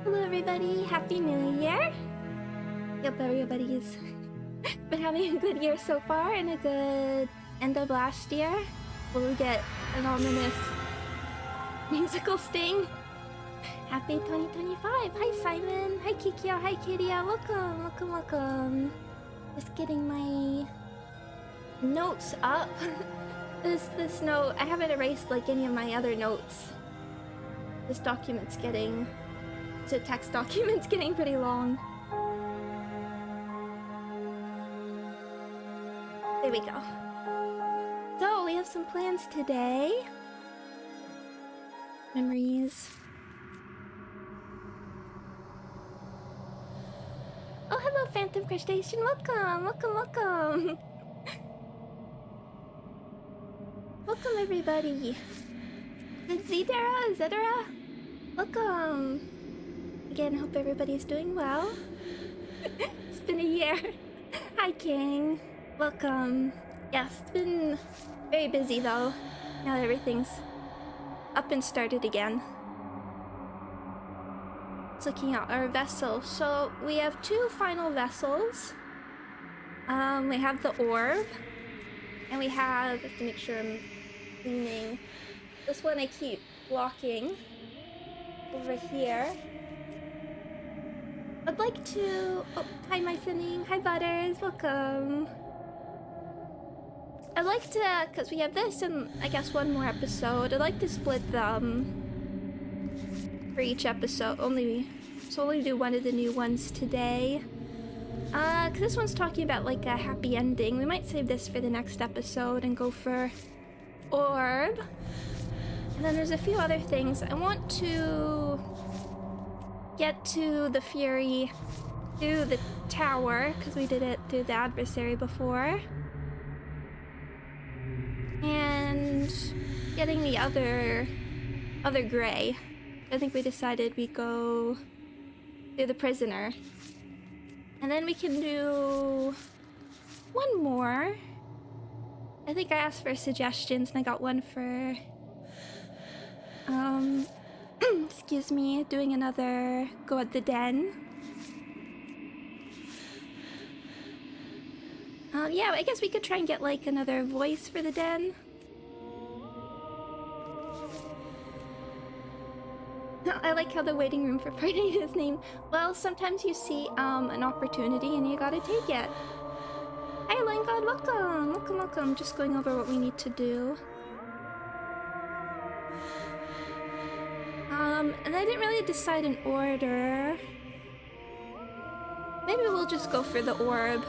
Hello everybody, Happy New Year! Hope everybody's been having a good year so far and a good end of last year. Will we get an ominous musical sting? Happy 2025! Hi Simon! Hi Kikyo! Hi Kiria! Welcome! Welcome, welcome! Just getting my notes up. This note, I haven't erased like any of my other notes. This document's getting... the text document's getting pretty long. There we go. So, we have some plans today. Memories. Oh, hello Phantom Crustacean, welcome, welcome, welcome. Welcome everybody. Zedera, welcome. Again, hope everybody's doing well. It's been a year. Hi King, welcome. Yes, it's been very busy though. Now that everything's up and started again. It's looking at our vessel. So we have two final vessels. We have the orb, and we have to make sure I'm cleaning. This one I keep blocking over here. I'd like to... oh, hi Mycening, hi Butters, welcome. I'd like to, because we have this and I guess one more episode, I'd like to split them for each episode. Only do one of the new ones today. Because this one's talking about like a happy ending. We might save this for the next episode and go for orb. And then there's a few other things. I want to get to the Fury through the tower, because we did it through the adversary before. And getting the other gray. I think we decided we go through the prisoner. And then we can do one more. I think I asked for suggestions and I got one for excuse me, doing another go at the den. Yeah, I guess we could try and get like another voice for the den. I like how the waiting room for Friday is named. Well, sometimes you see an opportunity and you gotta take it. Hi Line God, welcome! Welcome, welcome. Just going over what we need to do. And I didn't really decide an order. Maybe we'll just go for the orb.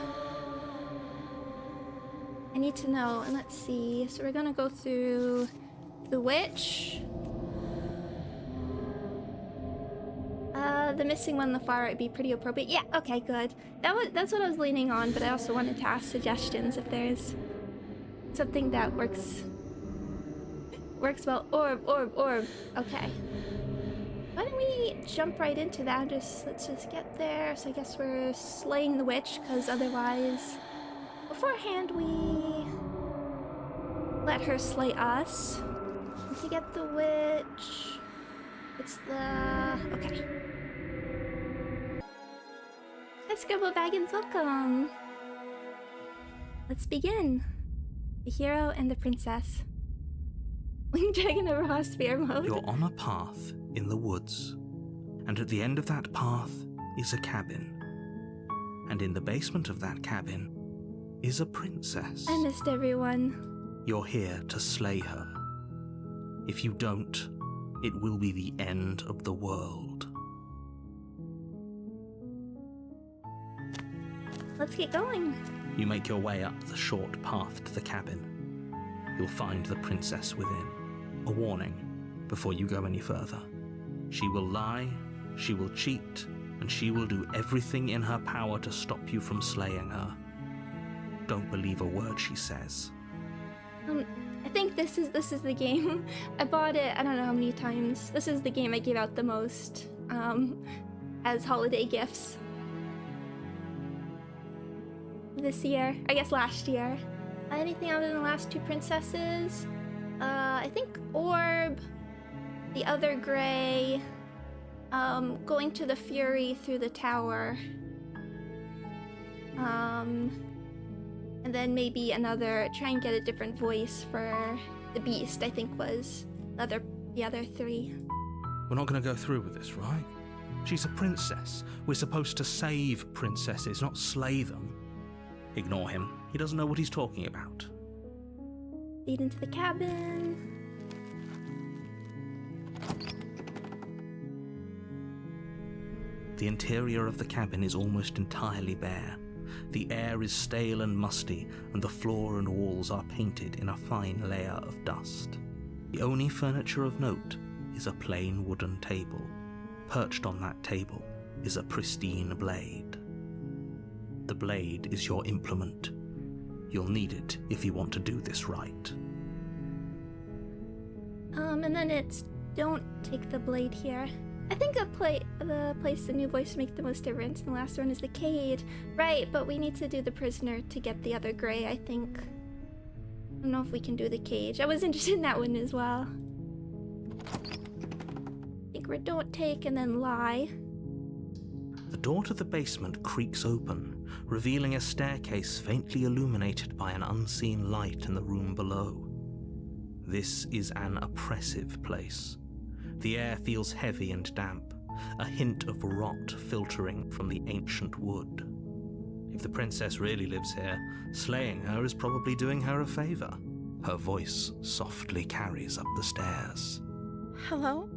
I need to know, and let's see. So we're gonna go through the witch. The missing one on the far right would be pretty appropriate. Yeah, okay, good. That's what I was leaning on, but I also wanted to ask suggestions if there's something that works well. Orb. Okay. Why don't we jump right into that? Let's just get there. So I guess we're slaying the witch, because otherwise, beforehand we let her slay us. And to get the witch, it's the... okay. Hi Scribble Baggins, welcome! Let's begin. The hero and the princess. Winged Dragon over Hosphere mode. You're on a path in the woods, and at the end of that path is a cabin. And in the basement of that cabin is a princess. I missed everyone. You're here to slay her. If you don't, it will be the end of the world. Let's get going. You make your way up the short path to the cabin. You'll find the princess within. A warning before you go any further. She will lie, she will cheat, and she will do everything in her power to stop you from slaying her. Don't believe a word she says. I think this is the game. I bought it, I don't know how many times. This is the game I gave out the most as holiday gifts. This year, I guess last year. Anything other than the last two princesses? I think Orb, the other gray, going to the Fury through the tower. And then maybe try and get a different voice for the Beast, I think was the other 3. We're not going to go through with this, right? She's a princess. We're supposed to save princesses, not slay them. Ignore him. He doesn't know what he's talking about. Lead into the cabin. The interior of the cabin is almost entirely bare. The air is stale and musty, and the floor and walls are painted in a fine layer of dust. The only furniture of note is a plain wooden table. Perched on that table is a pristine blade. The blade is your implement. You'll need it if you want to do this right. And then it's don't take the blade here. I think the place the new voice make the most difference in the last one is the cage. Right, but we need to do the prisoner to get the other gray, I think. I don't know if we can do the cage. I was interested in that one as well. I think we're don't take and then lie. The door to the basement creaks open, revealing a staircase faintly illuminated by an unseen light in the room below. This is an oppressive place. The air feels heavy and damp, a hint of rot filtering from the ancient wood. If the princess really lives here, slaying her is probably doing her a favor. Her voice softly carries up the stairs. Hello?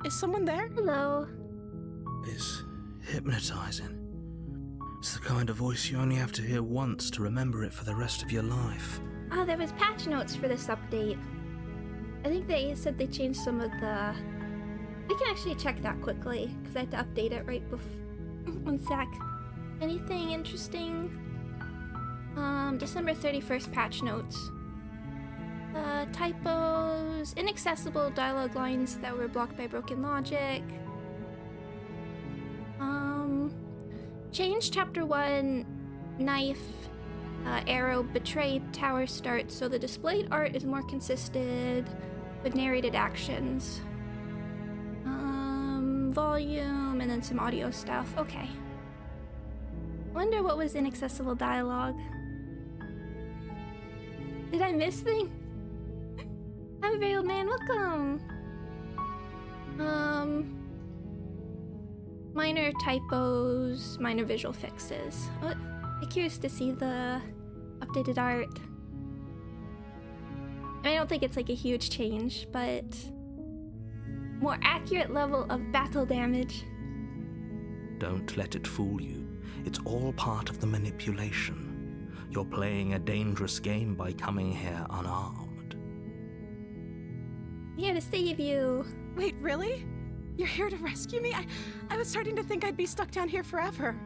Is someone there? Hello. It's hypnotizing. It's the kind of voice you only have to hear once to remember it for the rest of your life. Oh, there was patch notes for this update. I think they said they changed some of the... We can actually check that quickly, because I had to update it right before... One sec. Anything interesting? December 31st patch notes. Typos, inaccessible dialogue lines that were blocked by broken logic. Change chapter 1, knife, arrow, betray, tower start, so the displayed art is more consistent with narrated actions. Volume, and then some audio stuff. Okay. Wonder what was inaccessible dialogue. Did I miss things? I'm a very old man, welcome! Minor typos, minor visual fixes. I'm curious to see the updated art. I don't think it's like a huge change, but more accurate level of battle damage. Don't let it fool you. It's all part of the manipulation. You're playing a dangerous game by coming here unarmed. I'm here to save you. Wait, really? You're here to rescue me? I was starting to think I'd be stuck down here forever.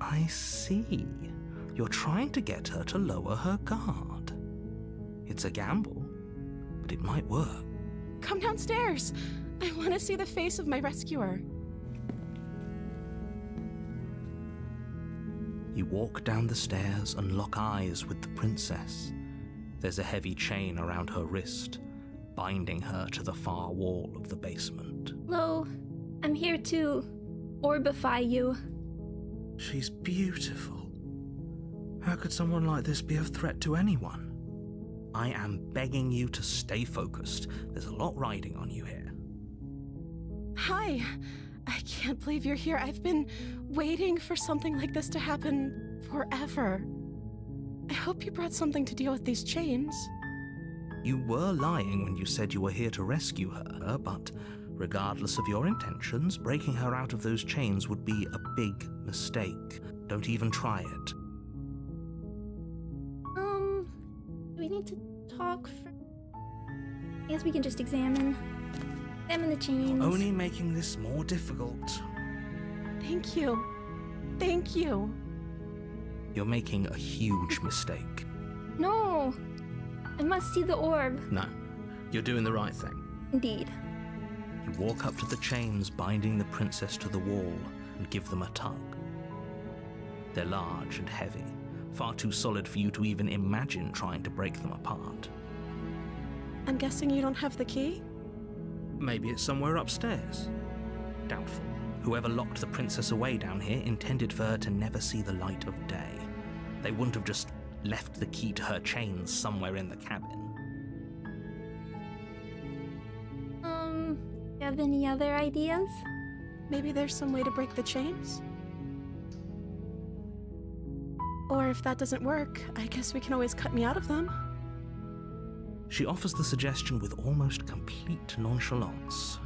I see. You're trying to get her to lower her guard. It's a gamble, but it might work. Come downstairs. I want to see the face of my rescuer. You walk down the stairs and lock eyes with the princess. There's a heavy chain around her wrist, binding her to the far wall of the basement. Hello, I'm here to orbify you. She's beautiful. How could someone like this be a threat to anyone? I am begging you to stay focused. There's a lot riding on you here. Hi. I can't believe you're here. I've been waiting for something like this to happen forever. I hope you brought something to deal with these chains. You were lying when you said you were here to rescue her, but regardless of your intentions, breaking her out of those chains would be a big mistake. Don't even try it. Do we need to talk for... I guess we can just examine the chains. Only making this more difficult. Thank you. Thank you. You're making a huge mistake. No! I must see the orb. No, you're doing the right thing. Indeed. You walk up to the chains binding the princess to the wall and give them a tug. They're large and heavy, far too solid for you to even imagine trying to break them apart. I'm guessing you don't have the key? Maybe it's somewhere upstairs. Doubtful. Whoever locked the princess away down here intended for her to never see the light of day. They wouldn't have just left the key to her chains somewhere in the cabin. You have any other ideas? Maybe there's some way to break the chains? Or if that doesn't work, I guess we can always cut me out of them. She offers the suggestion with almost complete nonchalance.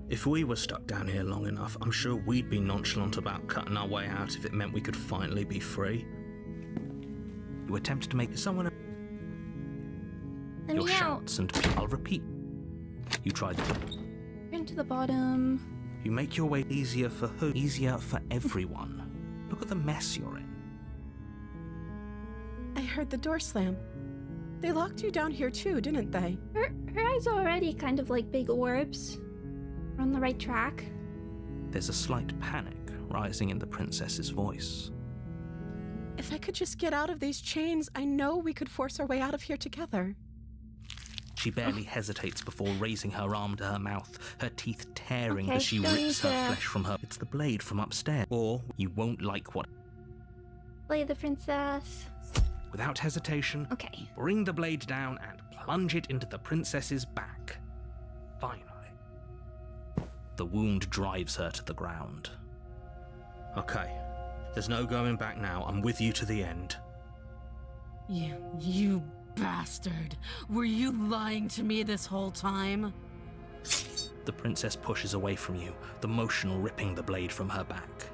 If we were stuck down here long enough, I'm sure we'd be nonchalant about cutting our way out if it meant we could finally be free. You attempt to make someone else. Your shouts and I'll repeat. You try to Turn to the bottom. You make your way easier for who? Easier for everyone. Look at the mess you're in. I heard the door slam. They locked you down here too, didn't they? Her eyes are already kind of like big orbs. We're on the right track. There's a slight panic rising in the princess's voice. If I could just get out of these chains, I know we could force our way out of here together. She barely hesitates before raising her arm to her mouth, her teeth tearing as she don't rips need her to- flesh from her. It's the blade from upstairs. Or you won't like what. Play the princess. Without hesitation, Okay. bring the blade down and plunge it into the princess's back. Finally. The wound drives her to the ground. Okay. There's no going back now. I'm with you to the end. You bastard! Were you lying to me this whole time? The princess pushes away from you, the motion ripping the blade from her back.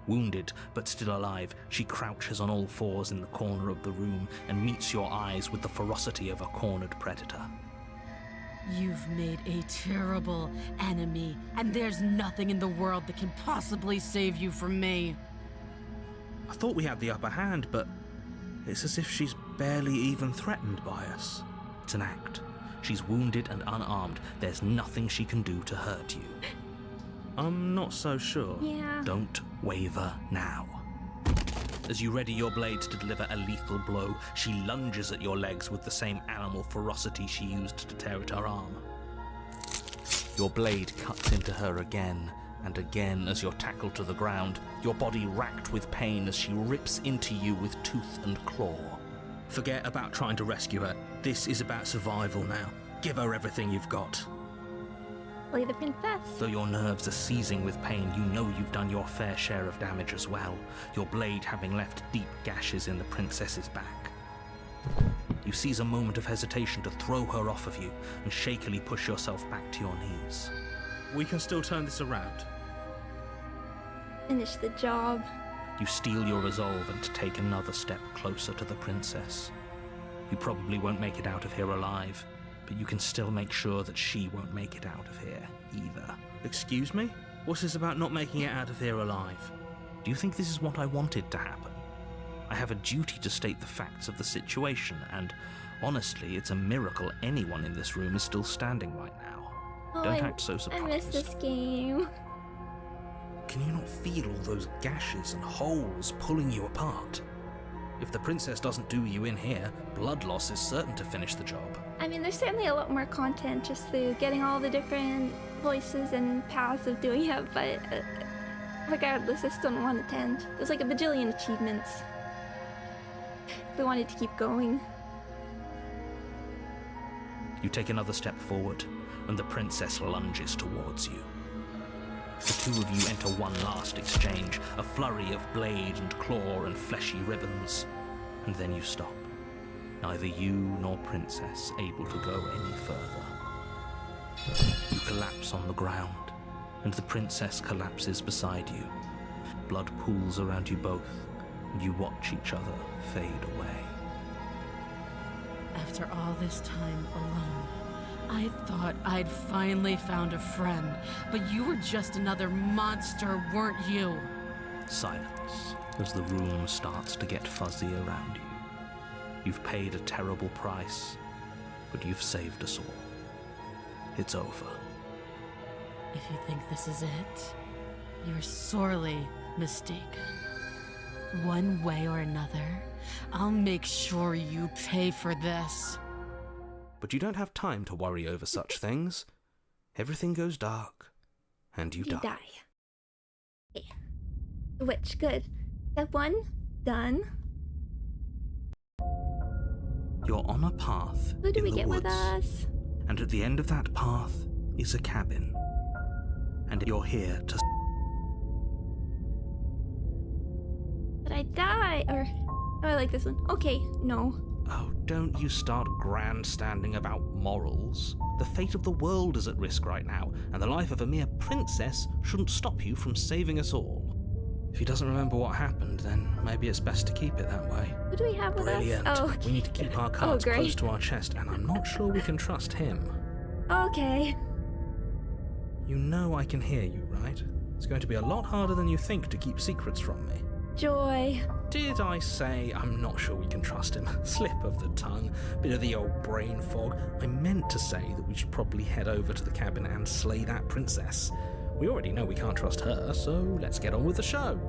Wounded, but still alive, she crouches on all fours in the corner of the room and meets your eyes with the ferocity of a cornered predator. You've made a terrible enemy, and there's nothing in the world that can possibly save you from me. I thought we had the upper hand, but it's as if she's barely even threatened by us. It's an act. She's wounded and unarmed. There's nothing she can do to hurt you. I'm not so sure. Yeah. Don't waver now. As you ready your blade to deliver a lethal blow, she lunges at your legs with the same animal ferocity she used to tear at her arm. Your blade cuts into her again and again as you're tackled to the ground, your body racked with pain as she rips into you with tooth and claw. Forget about trying to rescue her. This is about survival now. Give her everything you've got. Play the princess. Though your nerves are seizing with pain, you know you've done your fair share of damage as well, your blade having left deep gashes in the princess's back. You seize a moment of hesitation to throw her off of you and shakily push yourself back to your knees. We can still turn this around. Finish the job. You steel your resolve and take another step closer to the princess. You probably won't make it out of here alive, but you can still make sure that she won't make it out of here either. Excuse me? What's this about not making it out of here alive? Do you think this is what I wanted to happen? I have a duty to state the facts of the situation, and honestly, it's a miracle anyone in this room is still standing right now. Oh, Don't act so surprised. I miss this game. Can you not feel all those gashes and holes pulling you apart? If the princess doesn't do you in here, blood loss is certain to finish the job. I mean, there's certainly a lot more content just through getting all the different voices and paths of doing it, but regardless, I still don't want to end. There's like a bajillion achievements if we wanted to keep going. You take another step forward, and the princess lunges towards you. The two of you enter one last exchange, a flurry of blade and claw and fleshy ribbons, and then you stop. Neither you nor princess able to go any further. You collapse on the ground, and the princess collapses beside you. Blood pools around you both, and you watch each other fade away. After all this time alone, I thought I'd finally found a friend, but you were just another monster, weren't you? Silence as the room starts to get fuzzy around you. You've paid a terrible price, but you've saved us all. It's over. If you think this is it, you're sorely mistaken. One way or another, I'll make sure you pay for this. But you don't have time to worry over such things. everything goes dark, and you die. Okay. Which, good. Step 1, done. You're on a path Who do in we the get woods, with us? and at the end of that path is a cabin. And you're here to... Did I die? Or... Oh, I like this one. Okay, no. Oh, don't you start grandstanding about morals. The fate of the world is at risk right now, and the life of a mere princess shouldn't stop you from saving us all. If he doesn't remember what happened, then maybe it's best to keep it that way. Who do we have with Brilliant. us? Oh, okay. We need to keep our cards great. close to our chest, and I'm not sure we can trust him. Okay. You know I can hear you, right? It's going to be a lot harder than you think to keep secrets from me. Joy. Did I say I'm not sure we can trust him? Slip of the tongue, bit of the old brain fog. I meant to say that we should probably head over to the cabin and slay that princess. We already know we can't trust her, so let's get on with the show.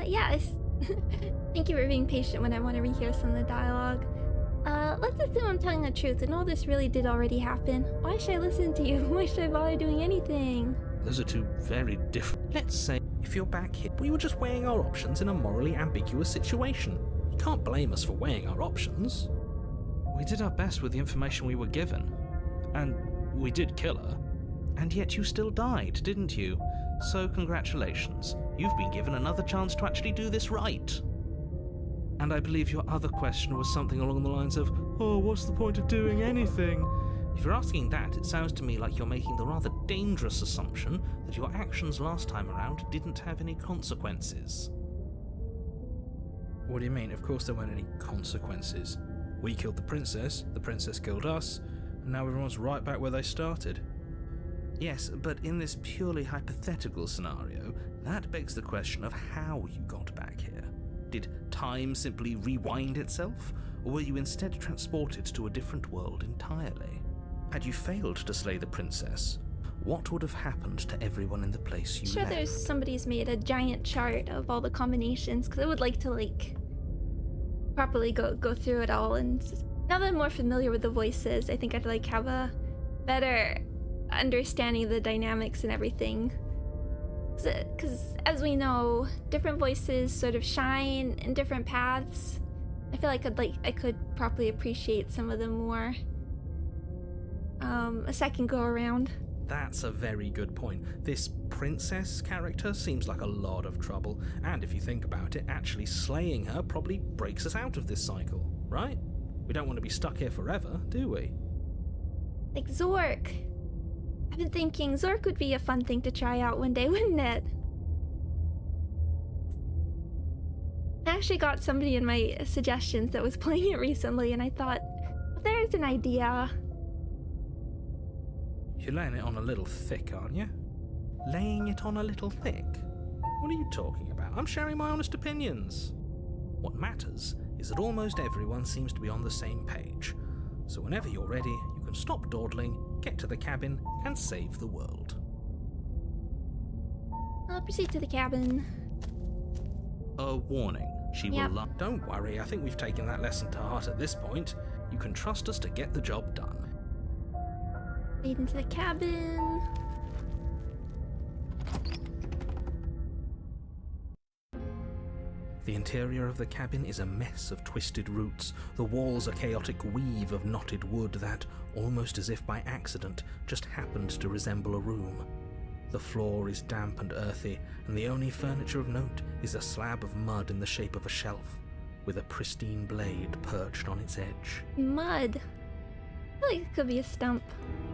Yeah, thank you for being patient when I want to rehear some of the dialogue. Let's assume I'm telling the truth and all this really did already happen. Why should I listen to you? Why should I bother doing anything? Those are two very different... Let's say, if you're back here, we were just weighing our options in a morally ambiguous situation. You can't blame us for weighing our options. We did our best with the information we were given. And we did kill her. And yet you still died, didn't you? So congratulations. You've been given another chance to actually do this right. And I believe your other question was something along the lines of, oh, what's the point of doing anything? If you're asking that, it sounds to me like you're making the rather dangerous assumption that your actions last time around didn't have any consequences. What do you mean? Of course there weren't any consequences. We killed the princess killed us, and now everyone's right back where they started. Yes, but in this purely hypothetical scenario, that begs the question of how you got back here. Did time simply rewind itself, or were you instead transported to a different world entirely? Had you failed to slay the princess, what would have happened to everyone in the place you Sure, left? there's somebody's made a giant chart of all the combinations, because I would like to, properly go through it all, and now that I'm more familiar with the voices, I think I'd, have a better understanding of the dynamics and everything. Because, as we know, different voices sort of shine in different paths. I feel like I could properly appreciate some of them more a second go around. That's a very good point. This princess character seems like a lot of trouble, and if you think about it, actually slaying her probably breaks us out of this cycle, right? We don't want to be stuck here forever, do we? Like Zork. I've been thinking Zork would be a fun thing to try out one day, wouldn't it? I actually got somebody in my suggestions that was playing it recently, and I thought, well, there's an idea. You're laying it on a little thick, aren't you? Laying it on a little thick? What are you talking about? I'm sharing my honest opinions. What matters is that almost everyone seems to be on the same page. So whenever you're ready, you can stop dawdling, get to the cabin, and save the world. I'll proceed to the cabin. A warning. She Yep. will lie. Don't worry, I think we've taken that lesson to heart at this point. You can trust us to get the job done. Lead into the cabin. The interior of the cabin is a mess of twisted roots. The walls a chaotic weave of knotted wood that, almost as if by accident, just happened to resemble a room. The floor is damp and earthy, and the only furniture of note is a slab of mud in the shape of a shelf, with a pristine blade perched on its edge. Mud. I feel like it could be a stump.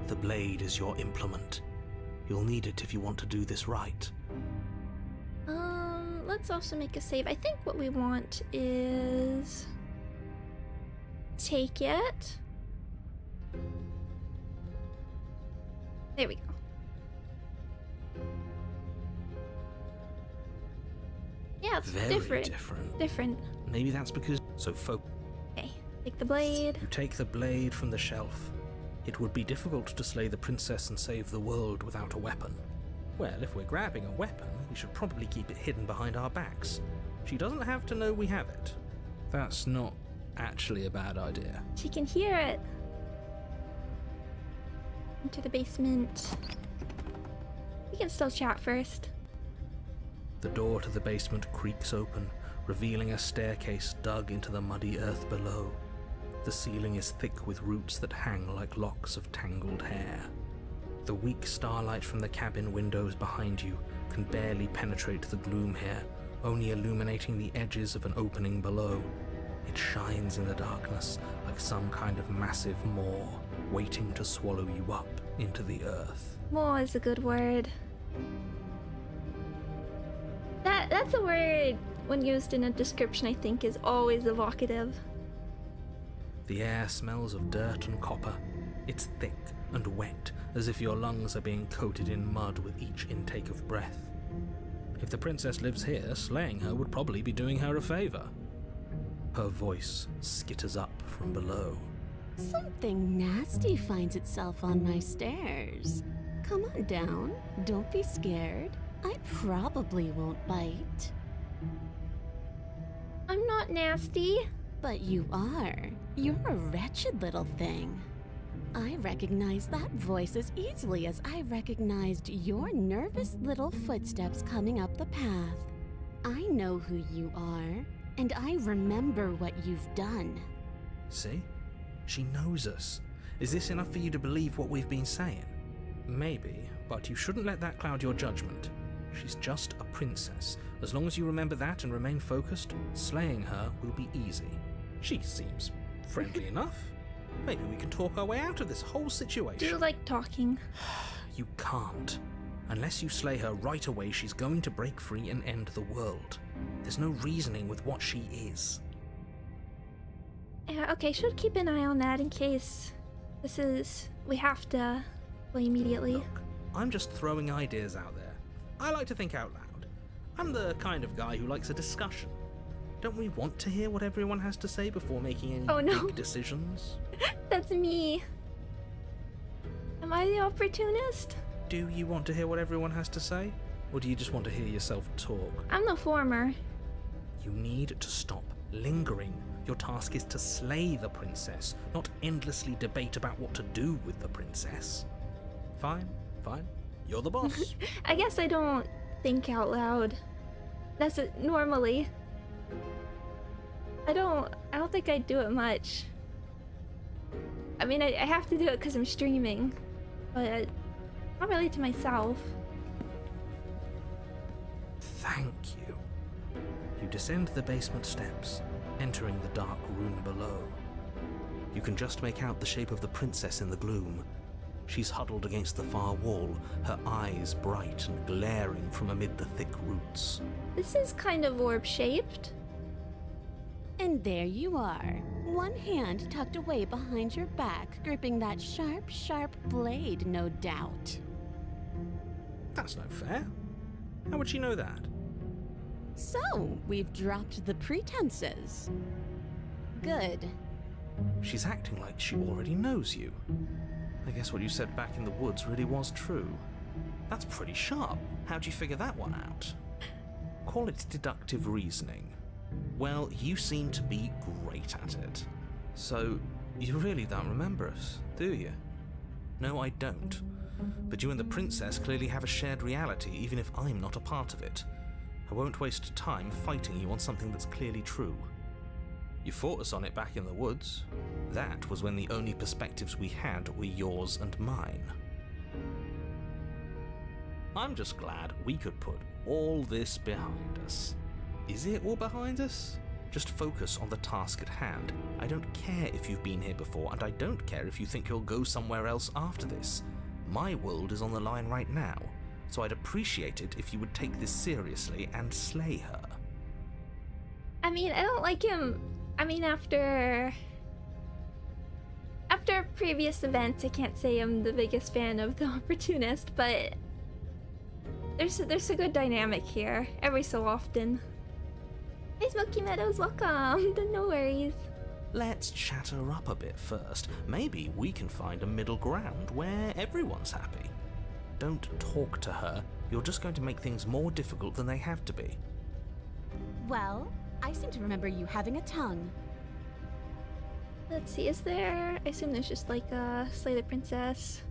The blade is your implement. You'll need it if you want to do this right. Let's also make a save. I think what we want is take it. There we go. Yeah, it's Very different. Different. Maybe that's because... Okay, take the blade. You take the blade from the shelf. It would be difficult to slay the princess and save the world without a weapon. Well, if we're grabbing a weapon, we should probably keep it hidden behind our backs. She doesn't have to know we have it. That's not actually a bad idea. She can hear it. Into the basement. We can still chat first. The door to the basement creaks open, revealing a staircase dug into the muddy earth below. The ceiling is thick with roots that hang like locks of tangled hair. The weak starlight from the cabin windows behind you can barely penetrate the gloom here, only illuminating the edges of an opening below. It shines in the darkness like some kind of massive maw, waiting to swallow you up into the earth. Maw is a good word. That's a word, when used in a description, I think is always evocative. The air smells of dirt and copper. It's thick and wet, as if your lungs are being coated in mud with each intake of breath. If the princess lives here, slaying her would probably be doing her a favor. Her voice skitters up from below. Something nasty finds itself on my stairs. Come on down. Don't be scared. I probably won't bite. I'm not nasty. But you are. You're a wretched little thing. I recognize that voice as easily as I recognized your nervous little footsteps coming up the path. I know who you are, and I remember what you've done. See? She knows us. Is this enough for you to believe what we've been saying? Maybe, but you shouldn't let that cloud your judgment. She's just a princess. As long as you remember that and remain focused, slaying her will be easy. She seems friendly enough. Maybe we can talk our way out of this whole situation. Do you like talking? You can't. Unless you slay her right away, she's going to break free and end the world. There's no reasoning with what she is. Yeah, okay, should keep an eye on that in case we have to play immediately. Look, I'm just throwing ideas out there. I like to think out loud. I'm the kind of guy who likes a discussion. Don't we want to hear what everyone has to say before making any big decisions? That's me. Am I the opportunist? Do you want to hear what everyone has to say? Or do you just want to hear yourself talk? I'm the former. You need to stop lingering. Your task is to slay the princess, not endlessly debate about what to do with the princess. Fine. You're the boss. I guess I don't think out loud. That's it normally. I don't think I do it much. I mean, I have to do it because I'm streaming, but not really to myself. Thank you. You descend the basement steps, entering the dark room below. You can just make out the shape of the princess in the gloom. She's huddled against the far wall, her eyes bright and glaring from amid the thick roots. This is kind of orb-shaped. And there you are, one hand tucked away behind your back, gripping that sharp, sharp blade, no doubt. That's no fair. How would she know that? So, we've dropped the pretenses. Good. She's acting like she already knows you. I guess what you said back in the woods really was true. That's pretty sharp. How'd you figure that one out? Call it deductive reasoning. Well, you seem to be great at it. So, you really don't remember us, do you? No, I don't. But you and the princess clearly have a shared reality, even if I'm not a part of it. I won't waste time fighting you on something that's clearly true. You fought us on it back in the woods. That was when the only perspectives we had were yours and mine. I'm just glad we could put all this behind us. Is it all behind us? Just focus on the task at hand. I don't care if you've been here before, and I don't care if you think you'll go somewhere else after this. My world is on the line right now, so I'd appreciate it if you would take this seriously and slay her. I mean, I don't like him. I mean, after previous events, I can't say I'm the biggest fan of the opportunist, but there's a good dynamic here every so often. Hey, Smoky Meadows, welcome. No worries. Let's chat her up a bit first. Maybe we can find a middle ground where everyone's happy. Don't talk to her. You're just going to make things more difficult than they have to be. Well, I seem to remember you having a tongue. Let's see, is there... I assume there's just like a Slay the Princess.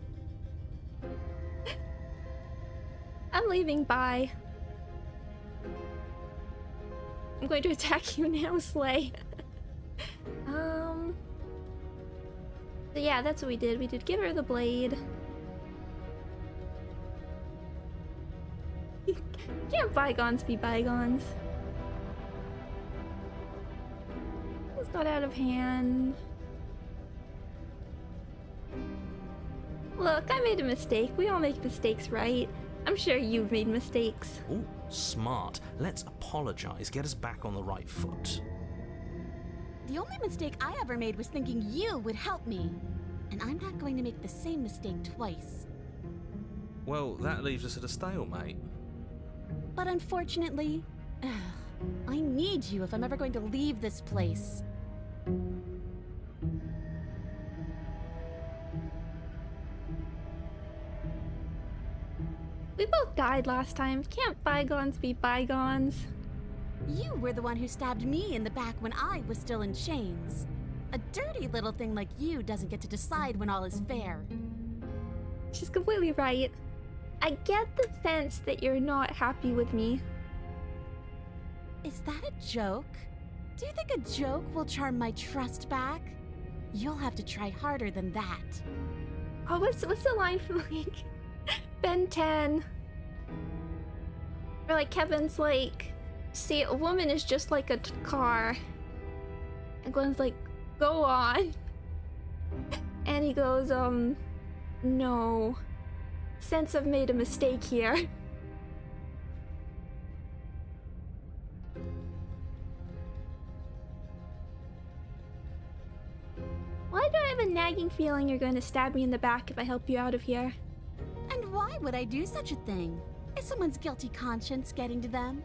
I'm leaving, bye. I'm going to attack you now, Slay. So yeah, that's what we did. We did give her the blade. Can't bygones be bygones? This got out of hand. Look, I made a mistake. We all make mistakes, right? I'm sure you've made mistakes. Ooh, smart. Let's apologize. Get us back on the right foot. The only mistake I ever made was thinking you would help me. And I'm not going to make the same mistake twice. Well, that leaves us at a stalemate. But unfortunately, I need you if I'm ever going to leave this place. We both died last time. Can't bygones be bygones? You were the one who stabbed me in the back when I was still in chains. A dirty little thing like you doesn't get to decide when all is fair. She's completely right. I get the sense that you're not happy with me. Is that a joke? Do you think a joke will charm my trust back? You'll have to try harder than that. Oh, what's the line from like Ben 10? Or like Kevin's like, see, a woman is just like a car. And Glenn's like, go on. And he goes, no. Sense I've made a mistake here. Why do I have a nagging feeling you're going to stab me in the back if I help you out of here? And why would I do such a thing? Is someone's guilty conscience getting to them?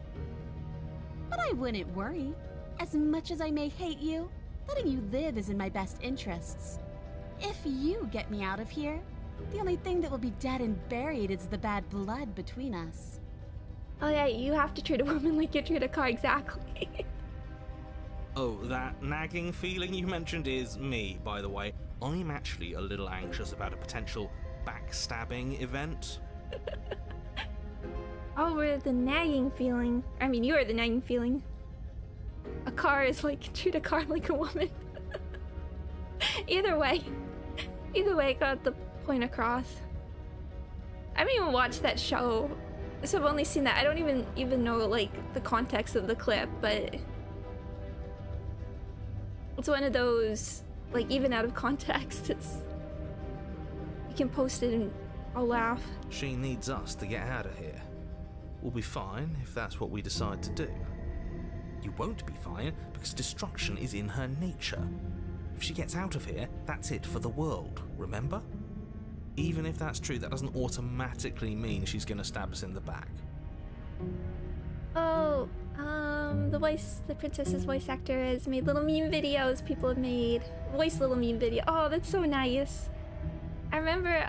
But I wouldn't worry. As much as I may hate you, letting you live is in my best interests. If you get me out of here, the only thing that will be dead and buried is the bad blood between us. Oh yeah, you have to treat a woman like you treat a car, exactly. Oh, that nagging feeling you mentioned is me, by the way. I'm actually a little anxious about a potential backstabbing event. Oh, we're the nagging feeling. I mean, you're the nagging feeling. A car is like, treat a car like a woman. Either way, got the point across. I haven't even watched that show, so I've only seen that. I don't even know like the context of the clip, but it's one of those, like, even out of context, it's, you can post it and I'll laugh. She needs us to get out of here. We'll be fine if that's what we decide to do. You won't be fine because destruction is in her nature. If she gets out of here, that's it for the world, remember? Even if that's true, that doesn't automatically mean she's gonna stab us in the back. Oh, the princess's voice actor has made little meme videos people have made. Voice little meme video. Oh, that's so nice. I remember,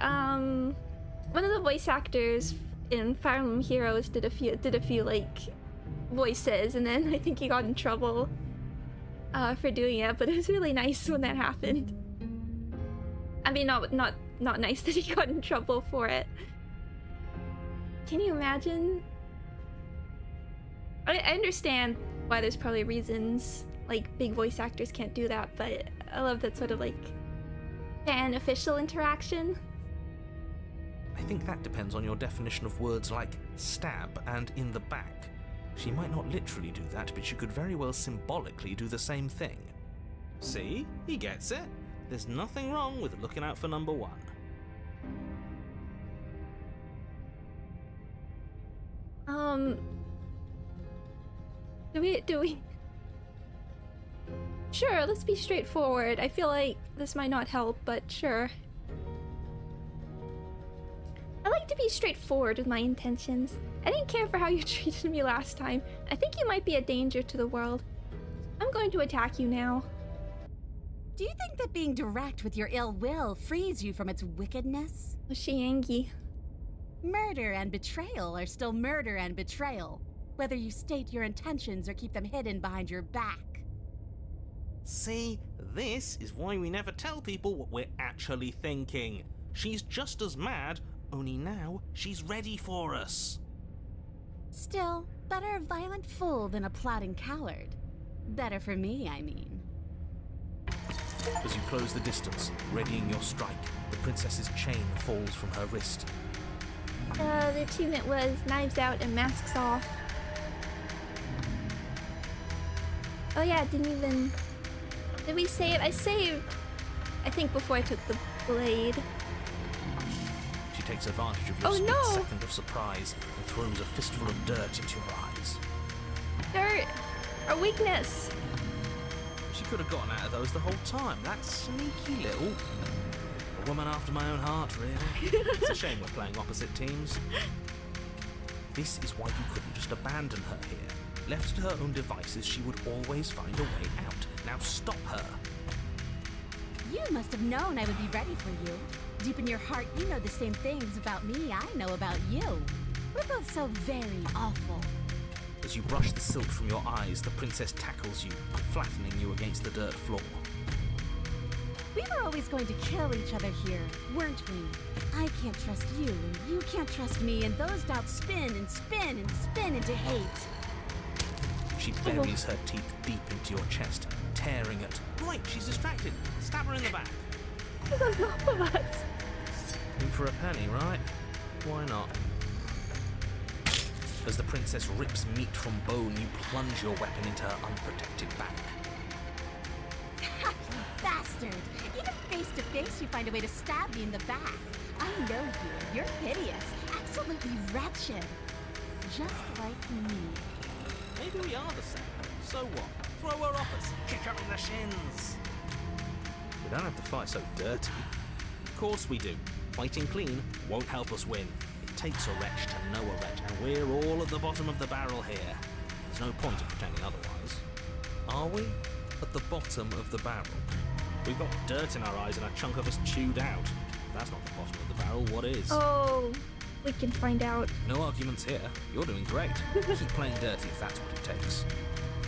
one of the voice actors in Fire Emblem Heroes did a few like voices, and then I think he got in trouble for doing it, but it was really nice when that happened. I mean, not nice that he got in trouble for it. Can you imagine? I understand why there's probably reasons like big voice actors can't do that, but I love that sort of like fan official interaction. I think that depends on your definition of words like stab and in the back. She might not literally do that, but she could very well symbolically do the same thing. See? He gets it. There's nothing wrong with looking out for number one. Do we? Sure, let's be straightforward. I feel like this might not help, but sure. I like to be straightforward with my intentions. I didn't care for how you treated me last time. I think you might be a danger to the world. I'm going to attack you now. Do you think that being direct with your ill will frees you from its wickedness? Was she angry? Murder and betrayal are still murder and betrayal, whether you state your intentions or keep them hidden behind your back. See, this is why we never tell people what we're actually thinking. She's just as mad, only now she's ready for us. Still, better a violent fool than a plotting coward. Better for me, I mean. As you close the distance, readying your strike, the princess's chain falls from her wrist. The achievement was knives out and masks off. Oh yeah, didn't even... Did we save? I saved, I think, before I took the blade. She takes advantage of your Oh, split no! second of surprise and throws a fistful of dirt into your eyes. Dirt! Our weakness! She could have gotten out of those the whole time. That sneaky little... A woman after my own heart, really. It's a shame we're playing opposite teams. This is why you couldn't just abandon her here. Left to her own devices, she would always find a way out. Now stop her. You must have known I would be ready for you. Deep in your heart, you know the same things about me I know about you. We're both so very awful. As you brush the silt from your eyes, the princess tackles you, flattening you against the dirt floor. We were always going to kill each other here, weren't we? I can't trust you, and you can't trust me, and those doubts spin and spin and spin into hate. She buries her teeth deep into your chest, tearing it. Right, she's distracted. Stab her in the back. There's enough of us. In for a penny, right? Why not? As the princess rips meat from bone, you plunge your weapon into her unprotected back. Ha, you bastard! Even face to face, you find a way to stab me in the back. I know you. You're hideous. Absolutely wretched. Just like me. Maybe we are the same. So what? Throw her off us. Kick her in the shins. We don't have to fight so dirty. Of course we do. Fighting clean won't help us win. It takes a wretch to know a wretch, and we're all at the bottom of the barrel here. There's no point in pretending otherwise. Are we? At the bottom of the barrel? We've got dirt in our eyes and a chunk of us chewed out. If that's not the bottom of the barrel, what is? Oh, we can find out. No arguments here. You're doing great. Keep playing dirty if that's what it takes.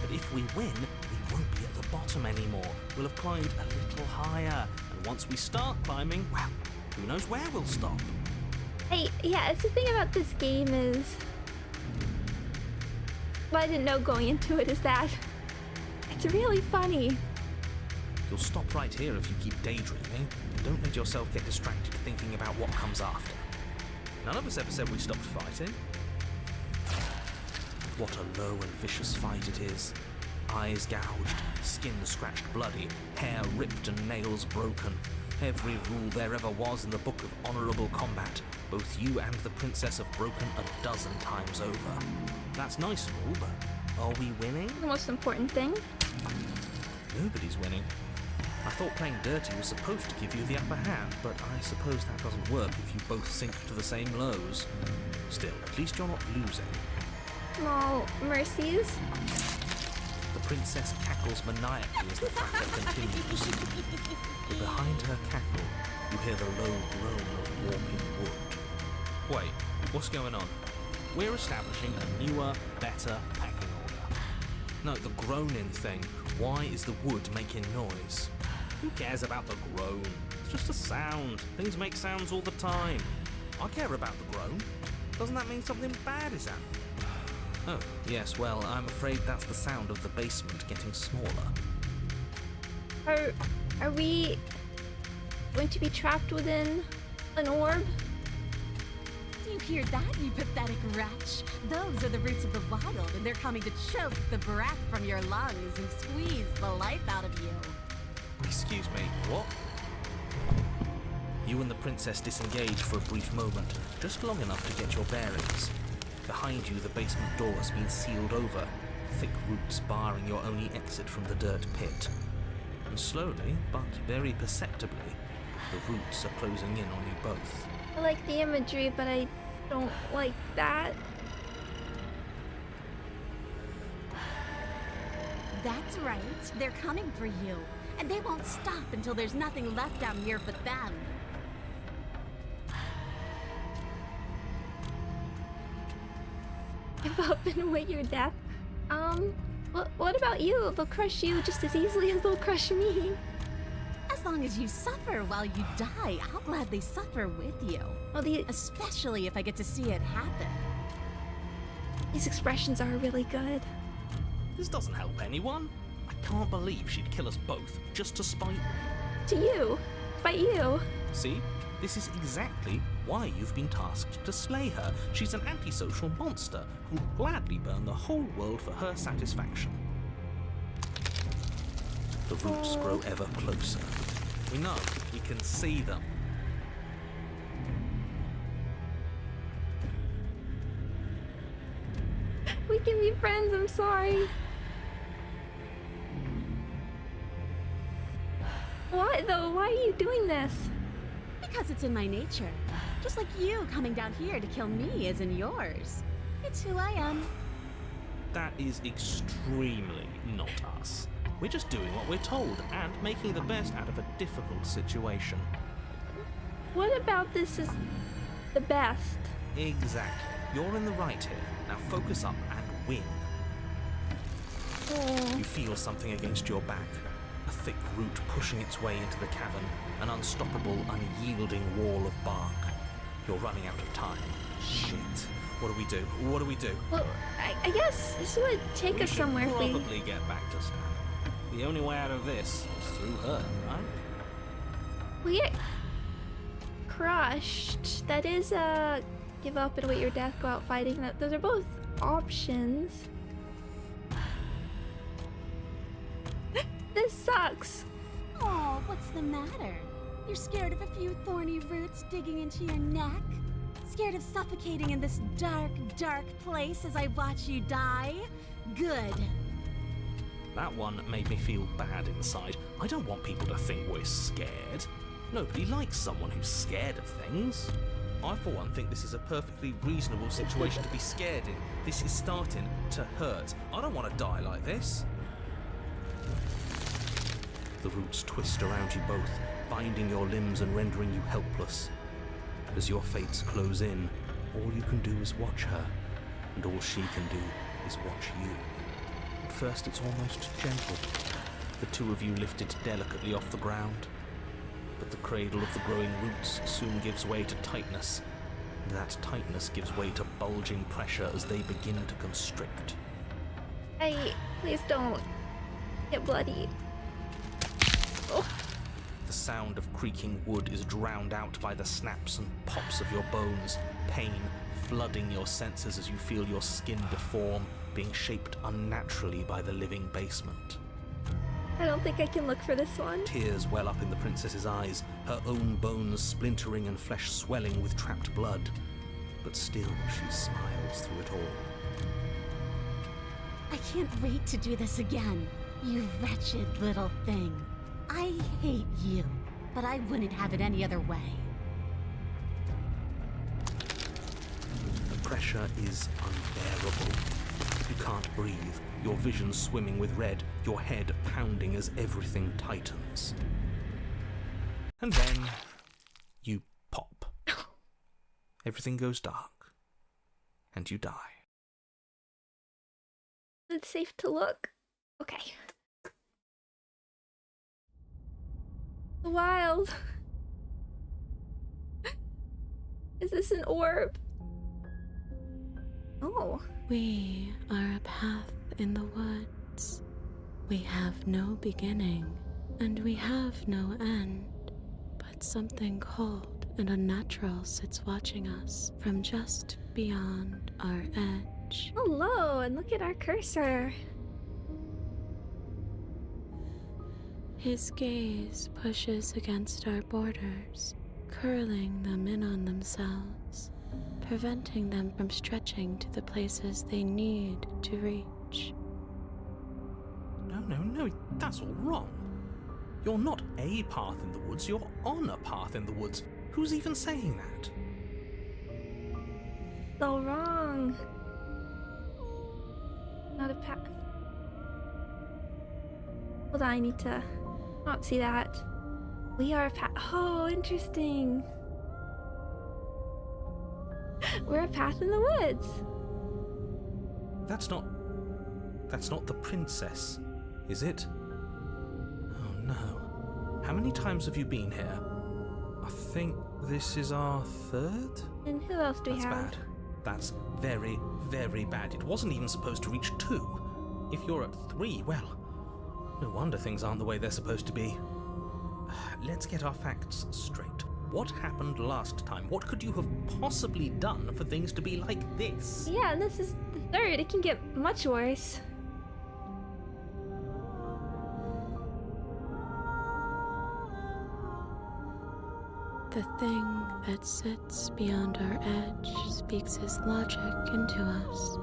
But if we win, we won't be at the bottom anymore. We'll have climbed a little higher. And once we start climbing, well, who knows where we'll stop. Hey, yeah, it's the thing about this game is... What I didn't know going into it is that it's really funny. You'll stop right here if you keep daydreaming. Don't let yourself get distracted thinking about what comes after. None of us ever said we stopped fighting. What a low and vicious fight it is. Eyes gouged, skin scratched bloody, hair ripped and nails broken. Every rule there ever was in the book of honourable combat. Both you and the princess have broken a dozen times over. That's nice and all, but are we winning? The most important thing. Nobody's winning. I thought playing dirty was supposed to give you the upper hand, but I suppose that doesn't work if you both sink to the same lows. Still, at least you're not losing. Small mercies. The princess cackles maniacally as the fracas continues. But behind her cackle, you hear the low groan of warping wood. Wait, what's going on? We're establishing a newer, better packing order. No, the groaning thing. Why is the wood making noise? Who cares about the groan? It's just a sound. Things make sounds all the time. I care about the groan. Doesn't that mean something bad is happening? Oh, yes, well, I'm afraid that's the sound of the basement getting smaller. Are we going to be trapped within an orb? Do you hear that, you pathetic wretch? Those are the roots of the wild, and they're coming to choke the breath from your lungs and squeeze the life out of you. Excuse me, what? You and the princess disengage for a brief moment, just long enough to get your bearings. Behind you, the basement door has been sealed over, thick roots barring your only exit from the dirt pit. And slowly, but very perceptibly, the roots are closing in on you both. I like the imagery, but I don't like that. That's right. They're coming for you. And they won't stop until there's nothing left down here but them. Give up and await your death. What about you? They'll crush you just as easily as they'll crush me. As long as you suffer while you die, I'll gladly suffer with you. Well, Especially if I get to see it happen. These expressions are really good. This doesn't help anyone. I can't believe she'd kill us both just to spite me. To you. Fight you. See? This is exactly why you've been tasked to slay her. She's an antisocial monster who'll gladly burn the whole world for her satisfaction. The roots grow ever closer. We know, we can see them. We can be friends, I'm sorry. Why though? Why are you doing this? Because it's in my nature. Just like you coming down here to kill me is in yours. It's who I am. That is extremely not us. We're just doing what we're told and making the best out of a difficult situation. What about this is the best? Exactly. You're in the right here. Now focus up and win. You feel something against your back. A thick root pushing its way into the cavern. An unstoppable, unyielding wall of bark. You're running out of time. Shit. What do we do? What do we do? Well, I guess this would take us somewhere if we... probably get back to Stan. The only way out of this is through her, right? We get crushed. That is give up and wait your death, go out fighting. Those are both options. This sucks. Oh, what's the matter? You're scared of a few thorny roots digging into your neck? Scared of suffocating in this dark, dark place as I watch you die? Good. That one made me feel bad inside. I don't want people to think we're scared. Nobody likes someone who's scared of things. I, for one, think this is a perfectly reasonable situation to be scared in. This is starting to hurt. I don't want to die like this. The roots twist around you both, binding your limbs and rendering you helpless. As your fates close in, all you can do is watch her, and all she can do is watch you. At first it's almost gentle, the two of you lifted delicately off the ground. But the cradle of the growing roots soon gives way to tightness, and that tightness gives way to bulging pressure as they begin to constrict. Hey, please don't get bloodied. Oh. The sound of creaking wood is drowned out by the snaps and pops of your bones, pain flooding your senses as you feel your skin deform, being shaped unnaturally by the living basement. I don't think I can look for this one. Tears well up in the princess's eyes, her own bones splintering and flesh swelling with trapped blood. But still she smiles through it all. I can't wait to do this again, you wretched little thing. I hate you, but I wouldn't have it any other way. The pressure is unbearable. You can't breathe, your vision swimming with red, your head pounding as everything tightens. And then you pop. Everything goes dark, and you die. It's safe to look. Okay. Wild. Is this an orb? Oh. We are a path in the woods. We have no beginning, and we have no end. But something cold and unnatural sits watching us from just beyond our edge. Hello, and look at our cursor. His gaze pushes against our borders, curling them in on themselves, preventing them from stretching to the places they need to reach. No, that's all wrong. You're not a path in the woods, you're on a path in the woods. Who's even saying that? So wrong. Not a path. Hold on, I need to not see that. We are a path. Oh, interesting. We're a path in the woods. That's not the princess, is it? Oh no. How many times have you been here? I think this is our third? And who else do we That's have? bad. That's very, very bad. It wasn't even supposed to reach 2. If you're at 3, well, no wonder things aren't the way they're supposed to be. Let's get our facts straight. What happened last time? What could you have possibly done for things to be like this? Yeah, and this is the 3rd. It can get much worse. The thing that sits beyond our edge speaks his logic into us.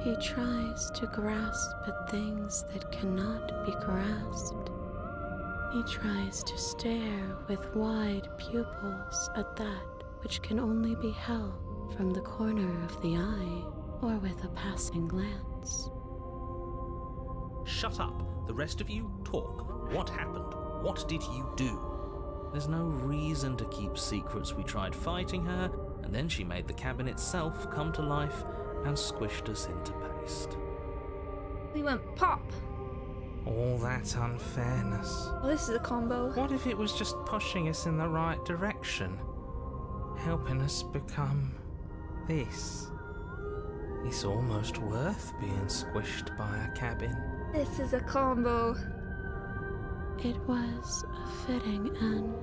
He tries to grasp at things that cannot be grasped. He tries to stare with wide pupils at that which can only be held from the corner of the eye or with a passing glance. Shut up. The rest of you, talk. What happened? What did you do? There's no reason to keep secrets. We tried fighting her, and then she made the cabin itself come to life and squished us into paste. We went pop. All that unfairness. Well, this is a combo. What if it was just pushing us in the right direction? Helping us become this? It's almost worth being squished by a cabin. This is a combo. It was a fitting end.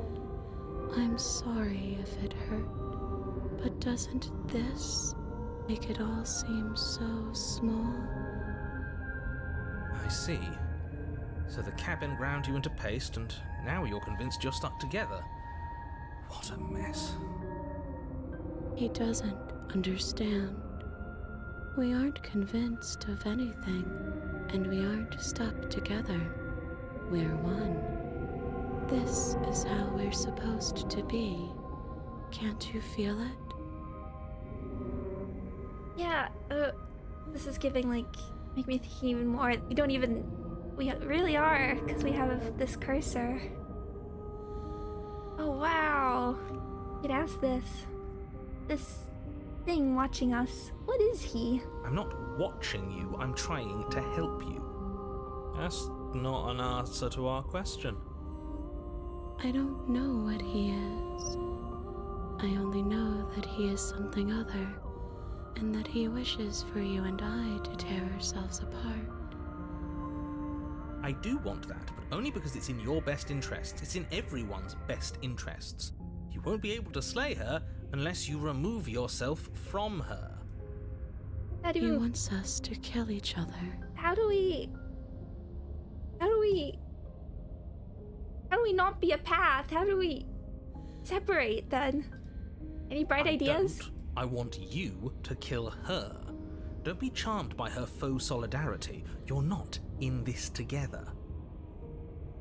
I'm sorry if it hurt, but doesn't this make it all seem so small? I see. So the cabin ground you into paste, and now you're convinced you're stuck together. What a mess. He doesn't understand. We aren't convinced of anything, and we aren't stuck together. We're one. This is how we're supposed to be. Can't you feel it? Yeah, this is giving, like, make me think even more. We really are, because we have this cursor. Oh, wow. You could ask this thing watching us. What is he? I'm not watching you, I'm trying to help you. That's not an answer to our question. I don't know what he is. I only know that he is something other, and that he wishes for you and I to tear ourselves apart. I do want that, but only because it's in your best interests. It's in everyone's best interests. You won't be able to slay her unless you remove yourself from her. He wants us to kill each other. How do we not be a path? How do we separate then? Any bright ideas? I want you to kill her. Don't be charmed by her faux solidarity. You're not in this together.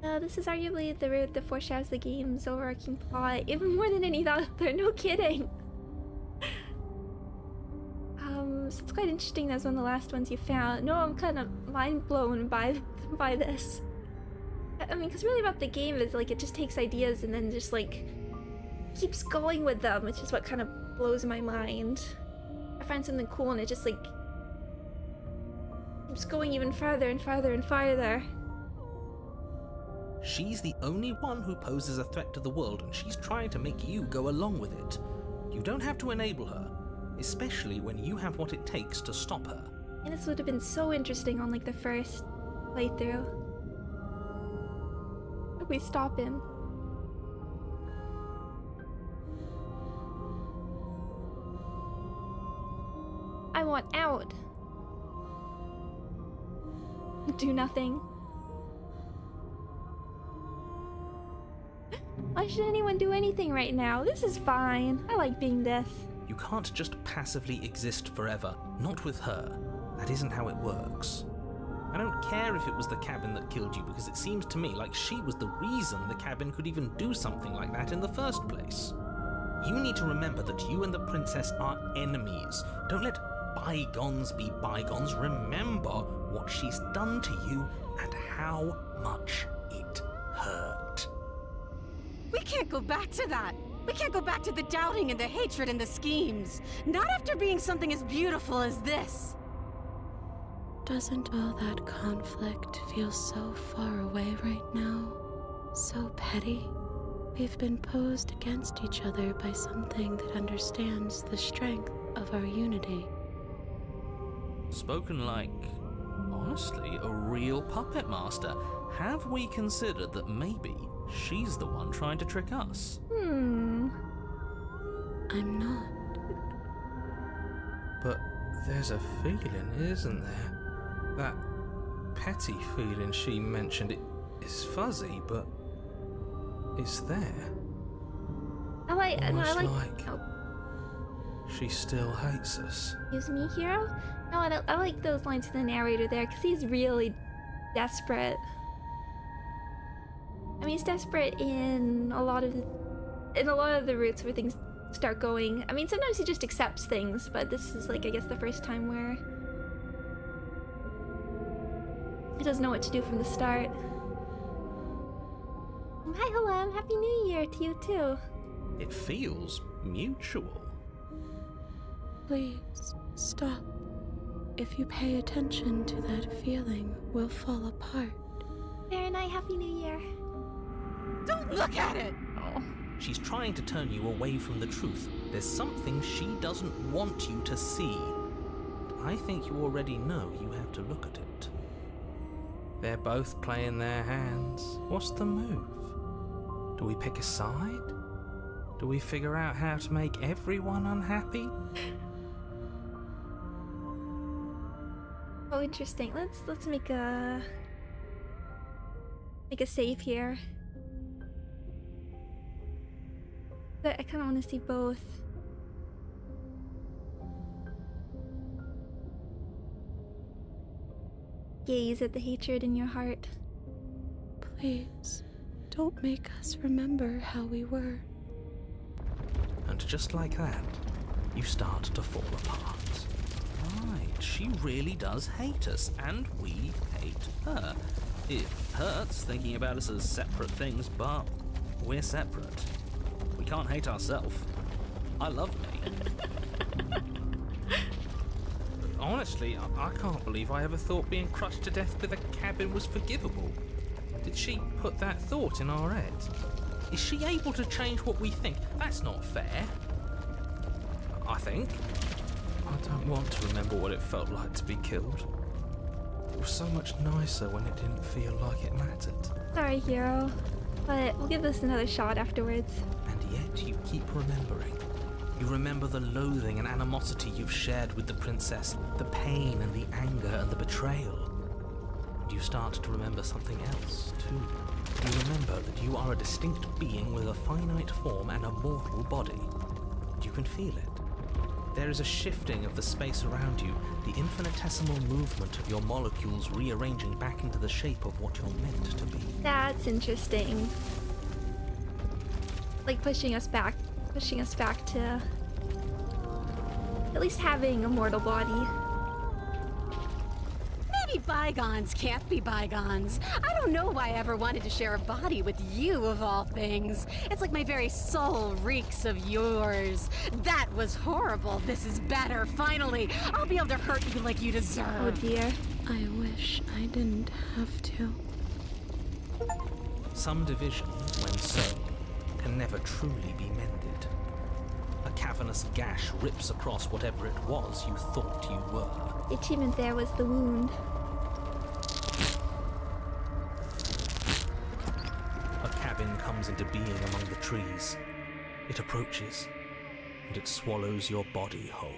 This is arguably the route that foreshadows the game's overarching plot, even more than any other. No kidding. So it's quite interesting. That was one of the last ones you found. No, I'm kind of mind blown by this. I mean, because really about the game is like it just takes ideas and then just like keeps going with them, which is what kind of blows my mind. I find something cool and it just like keeps going even farther and farther and farther. She's the only one who poses a threat to the world, and she's trying to make you go along with it. You don't have to enable her, especially when you have what it takes to stop her. And this would have been so interesting on like the first playthrough. If we stop him. I want out. Do nothing. Why should anyone do anything right now? This is fine. I like being this. You can't just passively exist forever. Not with her. That isn't how it works. I don't care if it was the cabin that killed you, because it seems to me like she was the reason the cabin could even do something like that in the first place. You need to remember that you and the princess are enemies. Don't let bygones be bygones. Remember what she's done to you and how much it hurt. We can't go back to that. We can't go back to the doubting and the hatred and the schemes. Not after being something as beautiful as this. Doesn't all that conflict feel so far away right now? So petty? We've been posed against each other by something that understands the strength of our unity. Spoken like, honestly, a real puppet master. Have we considered that maybe she's the one trying to trick us? I'm not. But there's a feeling, isn't there? That petty feeling she mentioned. It is fuzzy, but it's there. Almost like she still hates us. Excuse me, hero? No, I like those lines from the narrator there, because he's really desperate. I mean, he's desperate in a lot of the routes where things start going. I mean, sometimes he just accepts things, but this is like, I guess, the first time where he doesn't know what to do from the start. Hi, hello, Happy New Year to you too. It feels mutual. Please, stop. If you pay attention to that feeling, we'll fall apart. Fair night, Happy New Year. Don't look at it! Oh. She's trying to turn you away from the truth. There's something she doesn't want you to see. I think you already know you have to look at it. They're both playing their hands. What's the move? Do we pick a side? Do we figure out how to make everyone unhappy? Oh, interesting. Let's make a save here. But I kind of want to see both. Gaze at the hatred in your heart. Please, don't make us remember how we were. And just like that, you start to fall apart. Right, she really does hate us, and we hate her. It hurts thinking about us as separate things, but we're separate. We can't hate ourselves. I love me. Honestly, I can't believe I ever thought being crushed to death with a cabin was forgivable. Did she put that thought in our head? Is she able to change what we think? That's not fair. I think. I don't want to remember what it felt like to be killed. It was so much nicer when it didn't feel like it mattered. Sorry, hero. But we'll give this another shot afterwards. And yet you keep remembering. You remember the loathing and animosity you've shared with the princess, the pain and the anger and the betrayal. And you start to remember something else, too. You remember that you are a distinct being with a finite form and a mortal body. And you can feel it. There is a shifting of the space around you, the infinitesimal movement of your molecules rearranging back into the shape of what you're meant to be. That's interesting. Like pushing us back to at least having a mortal body. Maybe bygones can't be bygones. I don't know why I ever wanted to share a body with you, of all things. It's like my very soul reeks of yours. That was horrible. This is better. Finally, I'll be able to hurt you like you deserve. Oh dear. I wish I didn't have to. Some division, when sown, can never truly be mended. A cavernous gash rips across whatever it was you thought you were. The achievement there was the wound. A cabin comes into being among the trees. It approaches, and it swallows your body whole.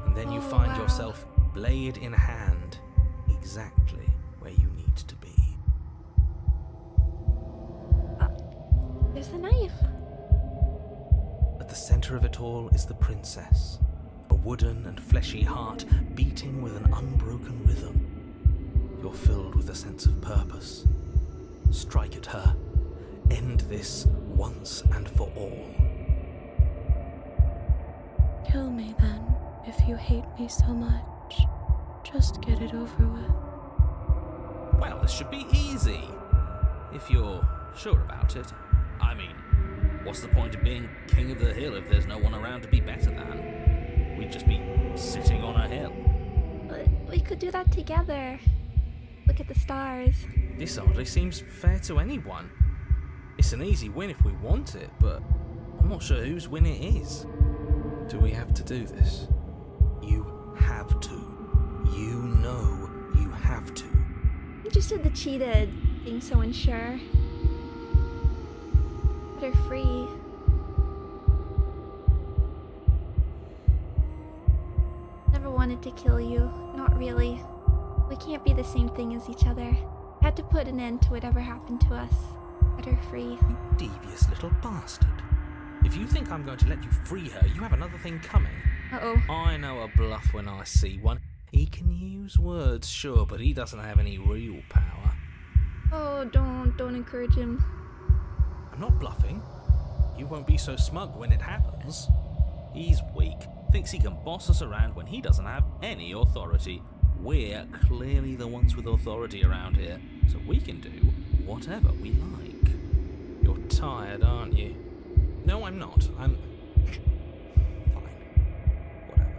And then you find wow. yourself, blade in hand, exactly where you need to be. There's the knife. At the center of it all is the princess, a wooden and fleshy heart beating with an unbroken rhythm. You're filled with a sense of purpose. Strike at her. End this once and for all. Kill me then, if you hate me so much. Just get it over with. Well, this should be easy. If you're sure about it. I mean, what's the point of being king of the hill if there's no one around to be better than? We'd just be sitting on a hill. We could do that together. Look at the stars. This hardly seems fair to anyone. It's an easy win if we want it, but I'm not sure whose win it is. Do we have to do this? You I just did the cheated, being so unsure. Put her free. Never wanted to kill you. Not really. We can't be the same thing as each other. Had to put an end to whatever happened to us. Set her free. You devious little bastard. If you think I'm going to let you free her, you have another thing coming. Uh-oh. I know a bluff when I see one. He can use words, sure, but he doesn't have any real power. Oh, don't encourage him. I'm not bluffing. You won't be so smug when it happens. He's weak, thinks he can boss us around when he doesn't have any authority. We're clearly the ones with authority around here, so we can do whatever we like. You're tired, aren't you? No, I'm not. I'm... fine. Whatever.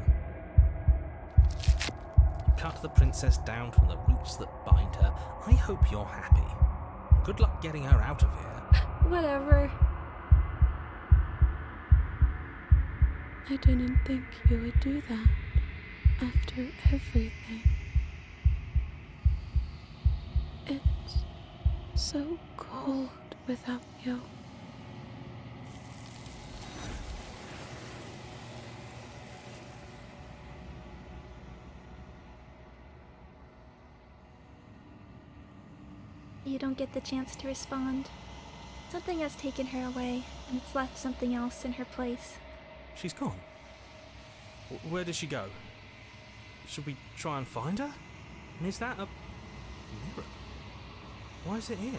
You cut the princess down from the roots that bind her. I hope you're happy. Good luck getting her out of here. Whatever. I didn't think you would do that after everything. It's so cold without you. You don't get the chance to respond. Something has taken her away, and it's left something else in her place. She's gone. Where did she go? Should we try and find her? And is that a mirror? Why is it here?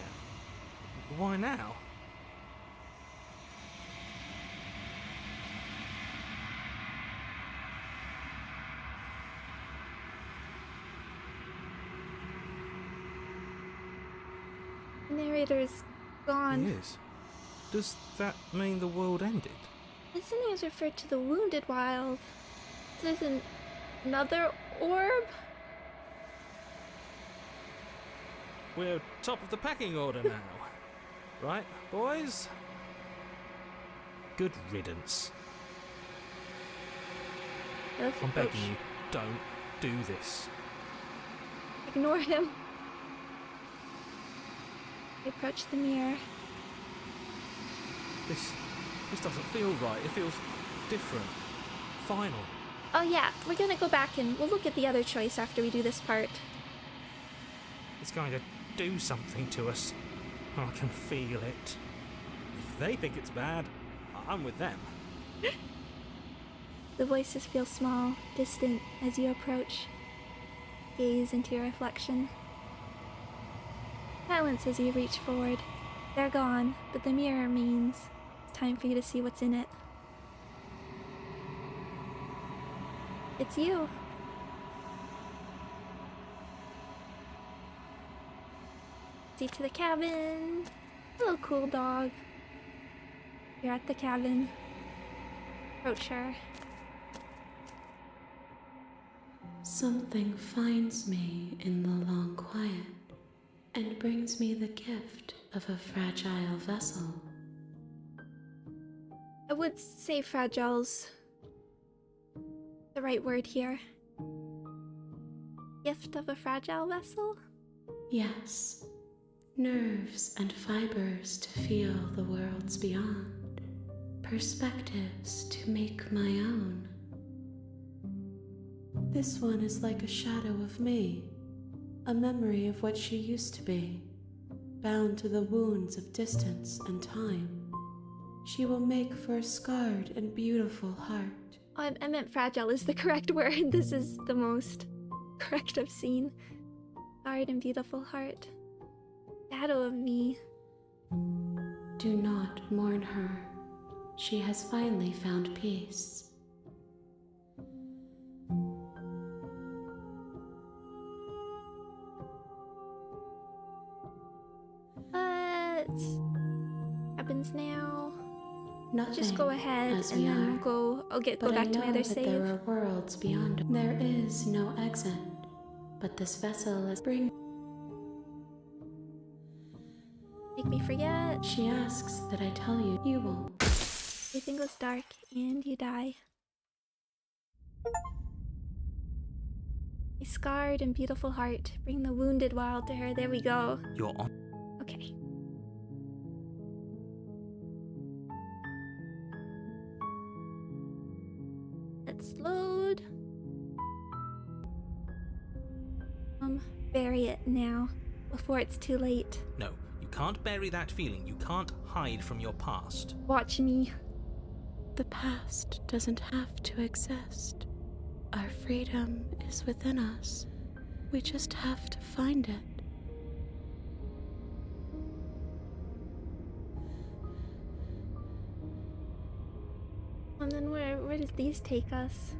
Why now? The narrator's gone. He is. Does that mean the world ended? This name is referred to the wounded wild. Is this another orb? We're top of the packing order now. Right, boys? Good riddance. Let's I'm approach. begging you, don't do this. Ignore him. I approach the mirror. This doesn't feel right. It feels different. Final. Oh yeah, we're gonna go back and we'll look at the other choice after we do this part. It's going to do something to us. I can feel it. If they think it's bad, I'm with them. The voices feel small, distant as you approach. Gaze into your reflection. Silence as you reach forward. They're gone, but the mirror means it's time for you to see what's in it. It's you. See to the cabin. Hello, cool dog. You're at the cabin. Approach her. Something finds me in the long quiet and brings me the gift of a fragile vessel. I would say fragile's the right word here. Gift of a fragile vessel? Yes, nerves and fibers to feel the worlds beyond, perspectives to make my own. This one is like a shadow of me, a memory of what she used to be, bound to the wounds of distance and time. She will make for a scarred and beautiful heart. Oh, I meant fragile is the correct word. This is the most correct I've seen. Scarred and beautiful heart. Shadow of me. Do not mourn her. She has finally found peace. What happens now? Nothing, Just go ahead as and we then are. go. I'll But go I back to know my other that save. there are worlds beyond. There is no exit, but this vessel is bring. Make me forget. She asks that I tell you, you won't. Everything goes dark, and you die. A scarred and beautiful heart. Bring the wounded wild to her. There we go. You're on. Okay. Let's load. Bury it now, before it's too late. No, you can't bury that feeling. You can't hide from your past. Watch me. The past doesn't have to exist. Our freedom is within us. We just have to find it. And then where does these take us?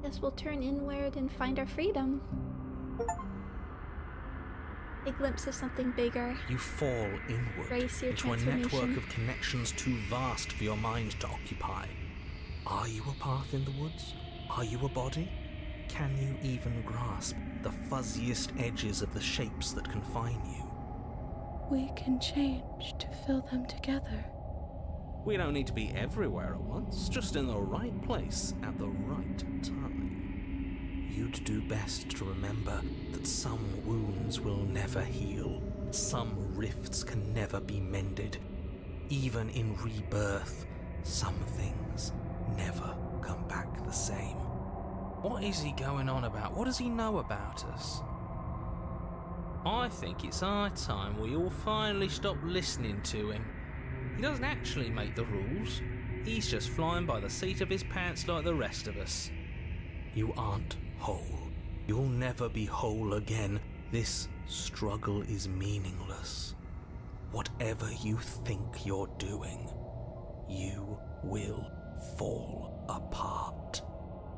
Guess we'll turn inward and find our freedom. A glimpse of something bigger. You fall inward Brace your into a network transformation. of connections too vast for your mind to occupy. Are you a path in the woods? Are you a body? Can you even grasp the fuzziest edges of the shapes that confine you? We can change to fill them together. We don't need to be everywhere at once, just in the right place at the right time. You'd do best to remember that some wounds will never heal. Some rifts can never be mended. Even in rebirth, some things never come back the same. What is he going on about? What does he know about us? I think it's our time we all finally stop listening to him. He doesn't actually make the rules. He's just flying by the seat of his pants like the rest of us. You aren't whole. You'll never be whole again. This struggle is meaningless. Whatever you think you're doing, you will fall apart.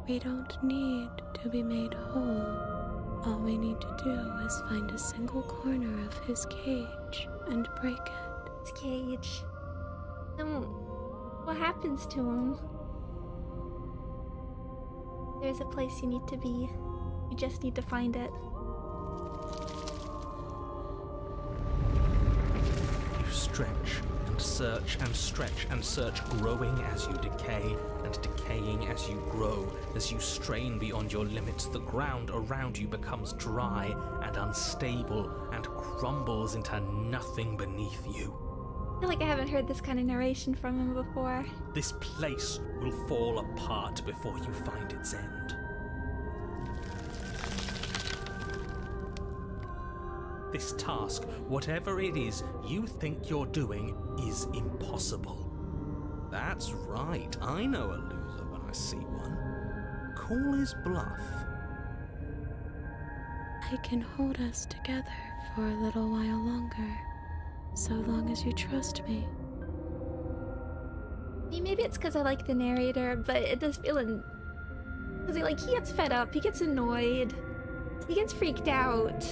We don't need to be made whole. All we need to do is find a single corner of his cage and break it. His cage. Then what happens to him? There's a place you need to be. You just need to find it. You stretch and search and stretch and search, growing as you decay and decaying as you grow. As you strain beyond your limits, the ground around you becomes dry and unstable and crumbles into nothing beneath you. I feel like I haven't heard this kind of narration from him before. This place will fall apart before you find its end. This task, whatever it is you think you're doing, is impossible. That's right, I know a loser when I see one. Call his bluff. I can hold us together for a little while longer, so long as you trust me. Maybe it's because I like the narrator, but it does feel because he gets fed up, he gets annoyed, he gets freaked out.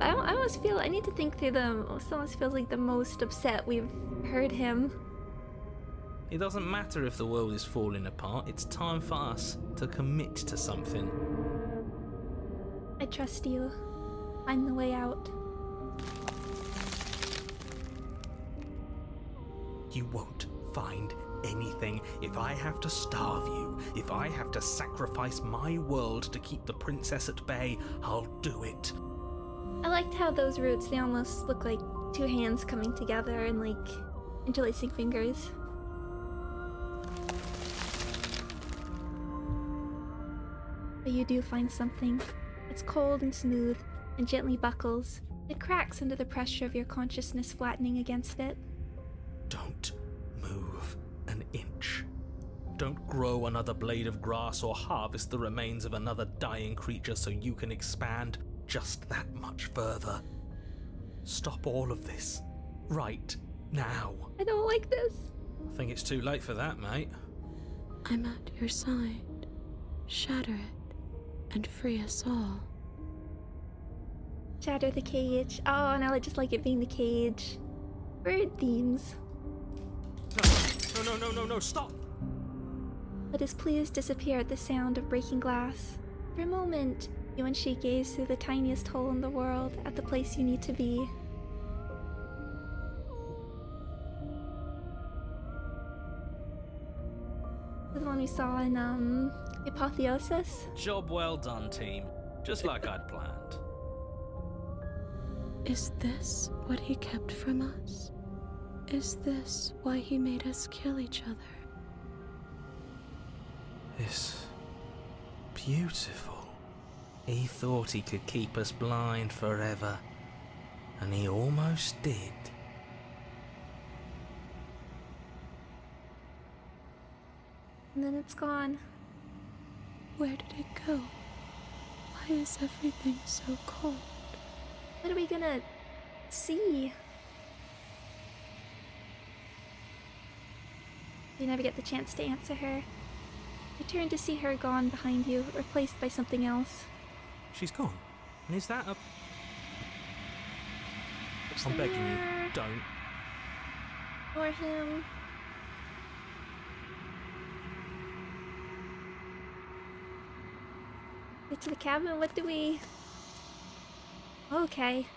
I almost feel I need to think through them. It almost feels like the most upset we've heard him. It doesn't matter if the world is falling apart, it's time for us to commit to something. I trust you. Find the way out. You won't find anything. If I have to starve you, if I have to sacrifice my world to keep the princess at bay, I'll do it. I liked how those roots, they almost look like two hands coming together and like interlacing fingers. But you do find something. It's cold and smooth and gently buckles. It cracks under the pressure of your consciousness flattening against it. Don't move an inch. Don't grow another blade of grass or harvest the remains of another dying creature so you can expand just that much further. Stop all of this. Right now. I don't like this. I think it's too late for that, mate. I'm at your side. Shatter it and free us all. Shatter the cage. Oh, now I just like it being the cage. Bird themes. No, stop! But his pleas disappear at the sound of breaking glass. For a moment, you and she gaze through the tiniest hole in the world at the place you need to be. we saw in Apotheosis. Job well done, team. Just like I'd planned. Is this what he kept from us? Is this why he made us kill each other? It's beautiful. He thought he could keep us blind forever, and he almost did. And then it's gone. Where did it go? Why is everything so cold? What are we gonna see? You never get the chance to answer her. You turn to see her gone behind you, replaced by something else. She's gone. And is that a... It's I'm the begging you, mirror. don't. Or him. Get to the cabin, what do we... Okay.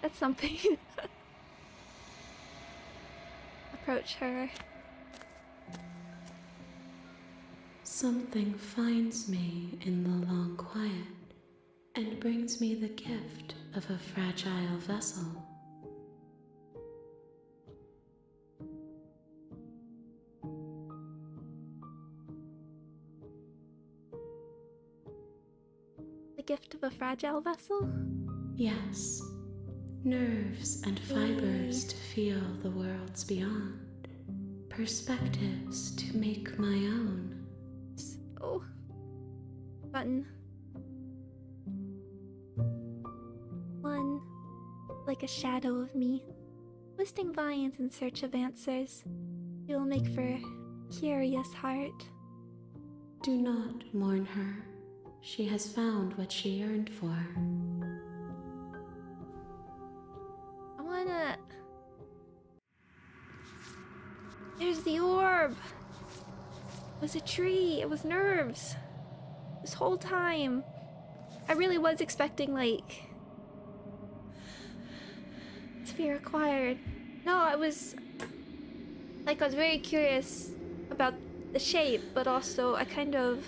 That's something. Approach her. Something finds me in the long quiet and brings me the gift of a fragile vessel. The gift of a fragile vessel? Yes, nerves and fibers to feel the worlds beyond, perspectives to make my own. Oh. Button. One, like a shadow of me, twisting vines in search of answers. It will make for a curious heart. Do not mourn her. She has found what she yearned for. I wanna... There's the orb! It was a tree, it was nerves. This whole time. I really was expecting, like... Sphere acquired. No, I was... Like, I was very curious about the shape, but also I kind of...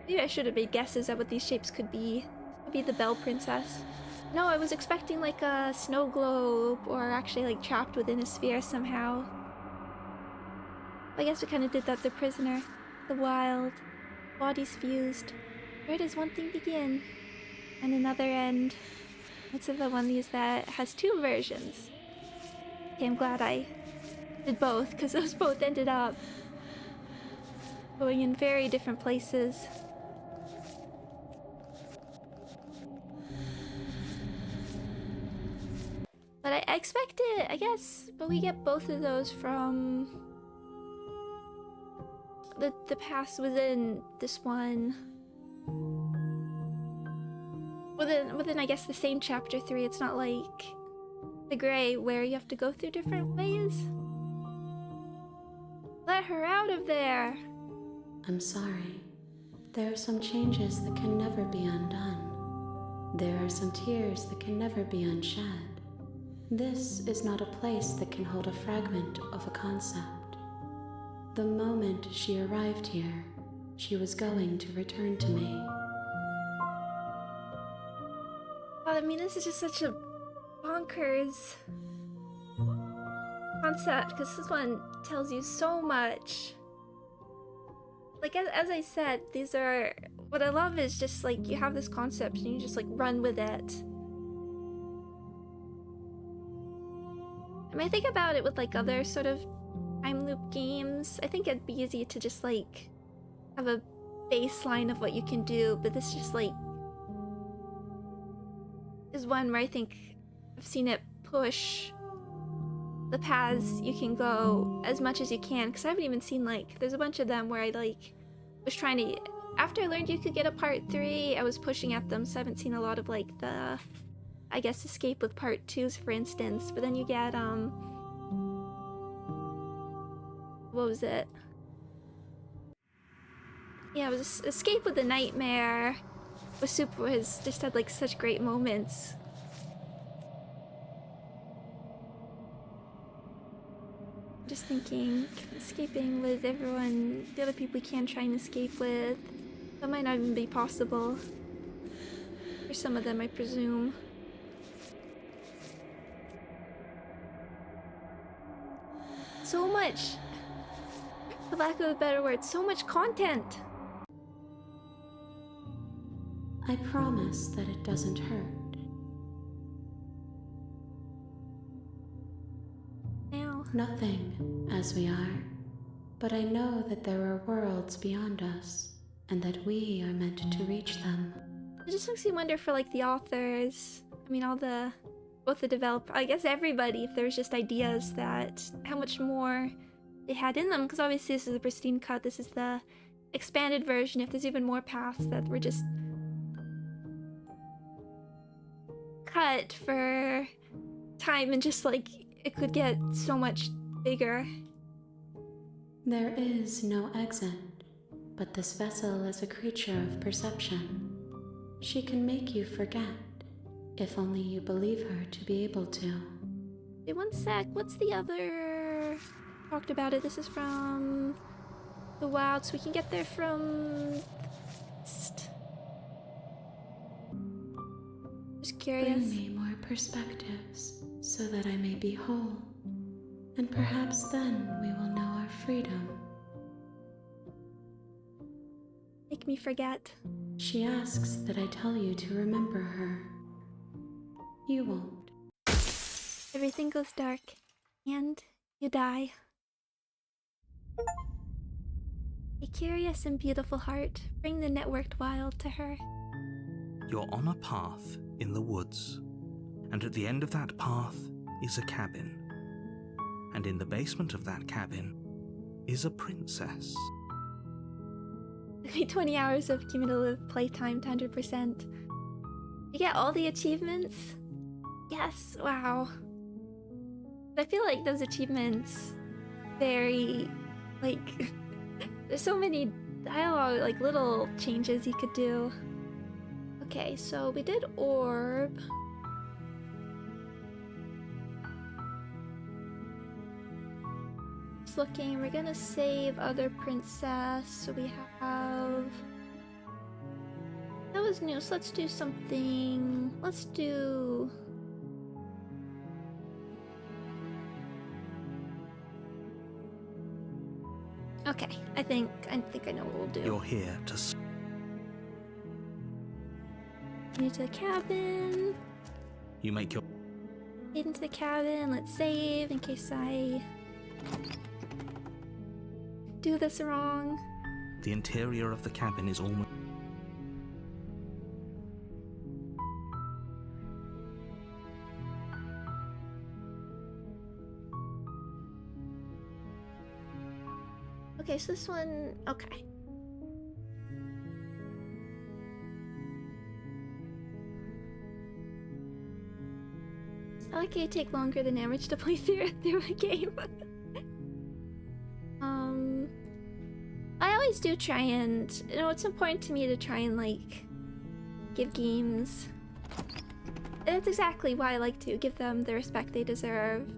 Maybe I should have made guesses at what these shapes could be. Maybe the Bell Princess. No, I was expecting like a snow globe, or actually like trapped within a sphere somehow. I guess we kind of did that. The prisoner, the wild, bodies fused. Where does one thing begin and another end? It's the one that has two versions. Okay, I'm glad I did both, because those both ended up going in very different places. But I expect it, I guess. But we get both of those from the past within this one. Within I guess the same chapter 3. It's not like the Gray where you have to go through different ways. Let her out of there. I'm sorry. There are some changes that can never be undone. There are some tears that can never be unshed. This is not a place that can hold a fragment of a concept. The moment she arrived here, she was going to return to me. I mean, this is just such a bonkers concept, because this one tells you so much. Like, as I said, these are... What I love is just, like, you have this concept and you just, like, run with it. I mean, I think about it with, like, other sort of time loop games. I think it'd be easy to just, like, have a baseline of what you can do, but this just, like, is one where I think I've seen it push the paths you can go as much as you can, because I haven't even seen, like, there's a bunch of them where I, like, was trying to... After I learned you could get a part 3, I was pushing at them, so I haven't seen a lot of, like, the... I guess escape with part 2s, for instance, but then you get, what was it? Yeah, it was Escape with the Nightmare. Just had, like, such great moments. Just thinking escaping with everyone, the other people we can try and escape with. That might not even be possible. For some of them, I presume. So much, for lack of a better word, so much content. I promise that it doesn't hurt. Now, Nothing, as we are. But I know that there are worlds beyond us, and that we are meant to reach them. it just makes me wonder for like the authors. I mean, both the developer, I guess everybody, if there's just ideas that how much more they had in them. Because obviously this is a pristine cut. This is the expanded version. If there's even more paths that were just cut for time and just like it could get so much bigger. There is no exit, but this vessel is a creature of perception. She can make you forget, if only you believe her to be able to. Wait, one sec. What's the other? Talked about it. This is from the wild, so we can get there from. Just curious. Bring me more perspectives, so that I may be whole. And perhaps then we will know our freedom. Make me forget. She asks that I tell you to remember her. You won't. Everything goes dark, and you die. A curious and beautiful heart, bring the networked wild to her. You're on a path in the woods, and at the end of that path is a cabin. And in the basement of that cabin is a princess. 20 hours of cumulative playtime to 100%. You get all the achievements? Yes, wow. I feel like those achievements very, like, there's so many dialogue, like little changes you could do. Okay, so we did orb. Just looking, we're gonna save other princess, so we have... That was new, so let's do something... Let's do... Okay, I think I know what we'll do. You're here to Into the cabin. You make your Get into the cabin. Let's save in case I do this wrong. The interior of the cabin is almost... Okay, so this one, okay. I like it take longer than average to play through a game. I always do try and, it's important to me to try and like give games. That's exactly why I like to give them the respect they deserve.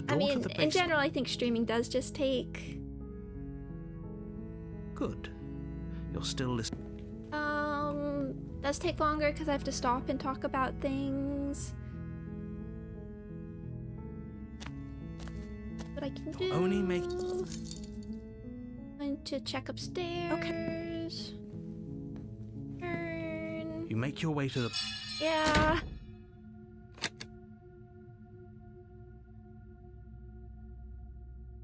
I mean, in general, I think streaming does just take... Good. You're still listening. Does take longer because I have to stop and talk about things. What I can do... Only make... Going to check upstairs. Okay. Turn. You make your way to the... Yeah.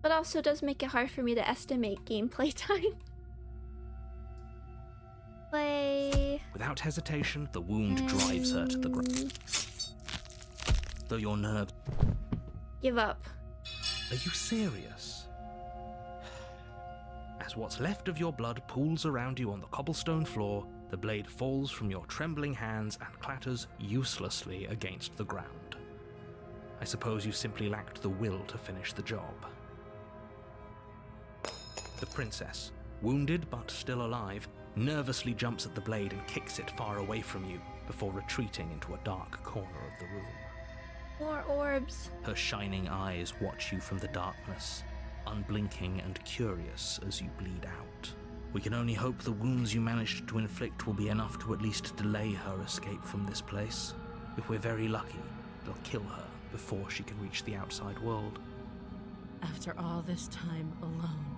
But also does make it hard for me to estimate gameplay time. Play. Without hesitation, the wound drives her to the ground. Though your nerves... Give up. Are you serious? As what's left of your blood pools around you on the cobblestone floor, the blade falls from your trembling hands and clatters uselessly against the ground. I suppose you simply lacked the will to finish the job. The princess, wounded but still alive, nervously jumps at the blade and kicks it far away from you before retreating into a dark corner of the room. More orbs. Her shining eyes watch you from the darkness, unblinking and curious as you bleed out. We can only hope the wounds you managed to inflict will be enough to at least delay her escape from this place. If we're very lucky, they'll kill her before she can reach the outside world. After all this time alone,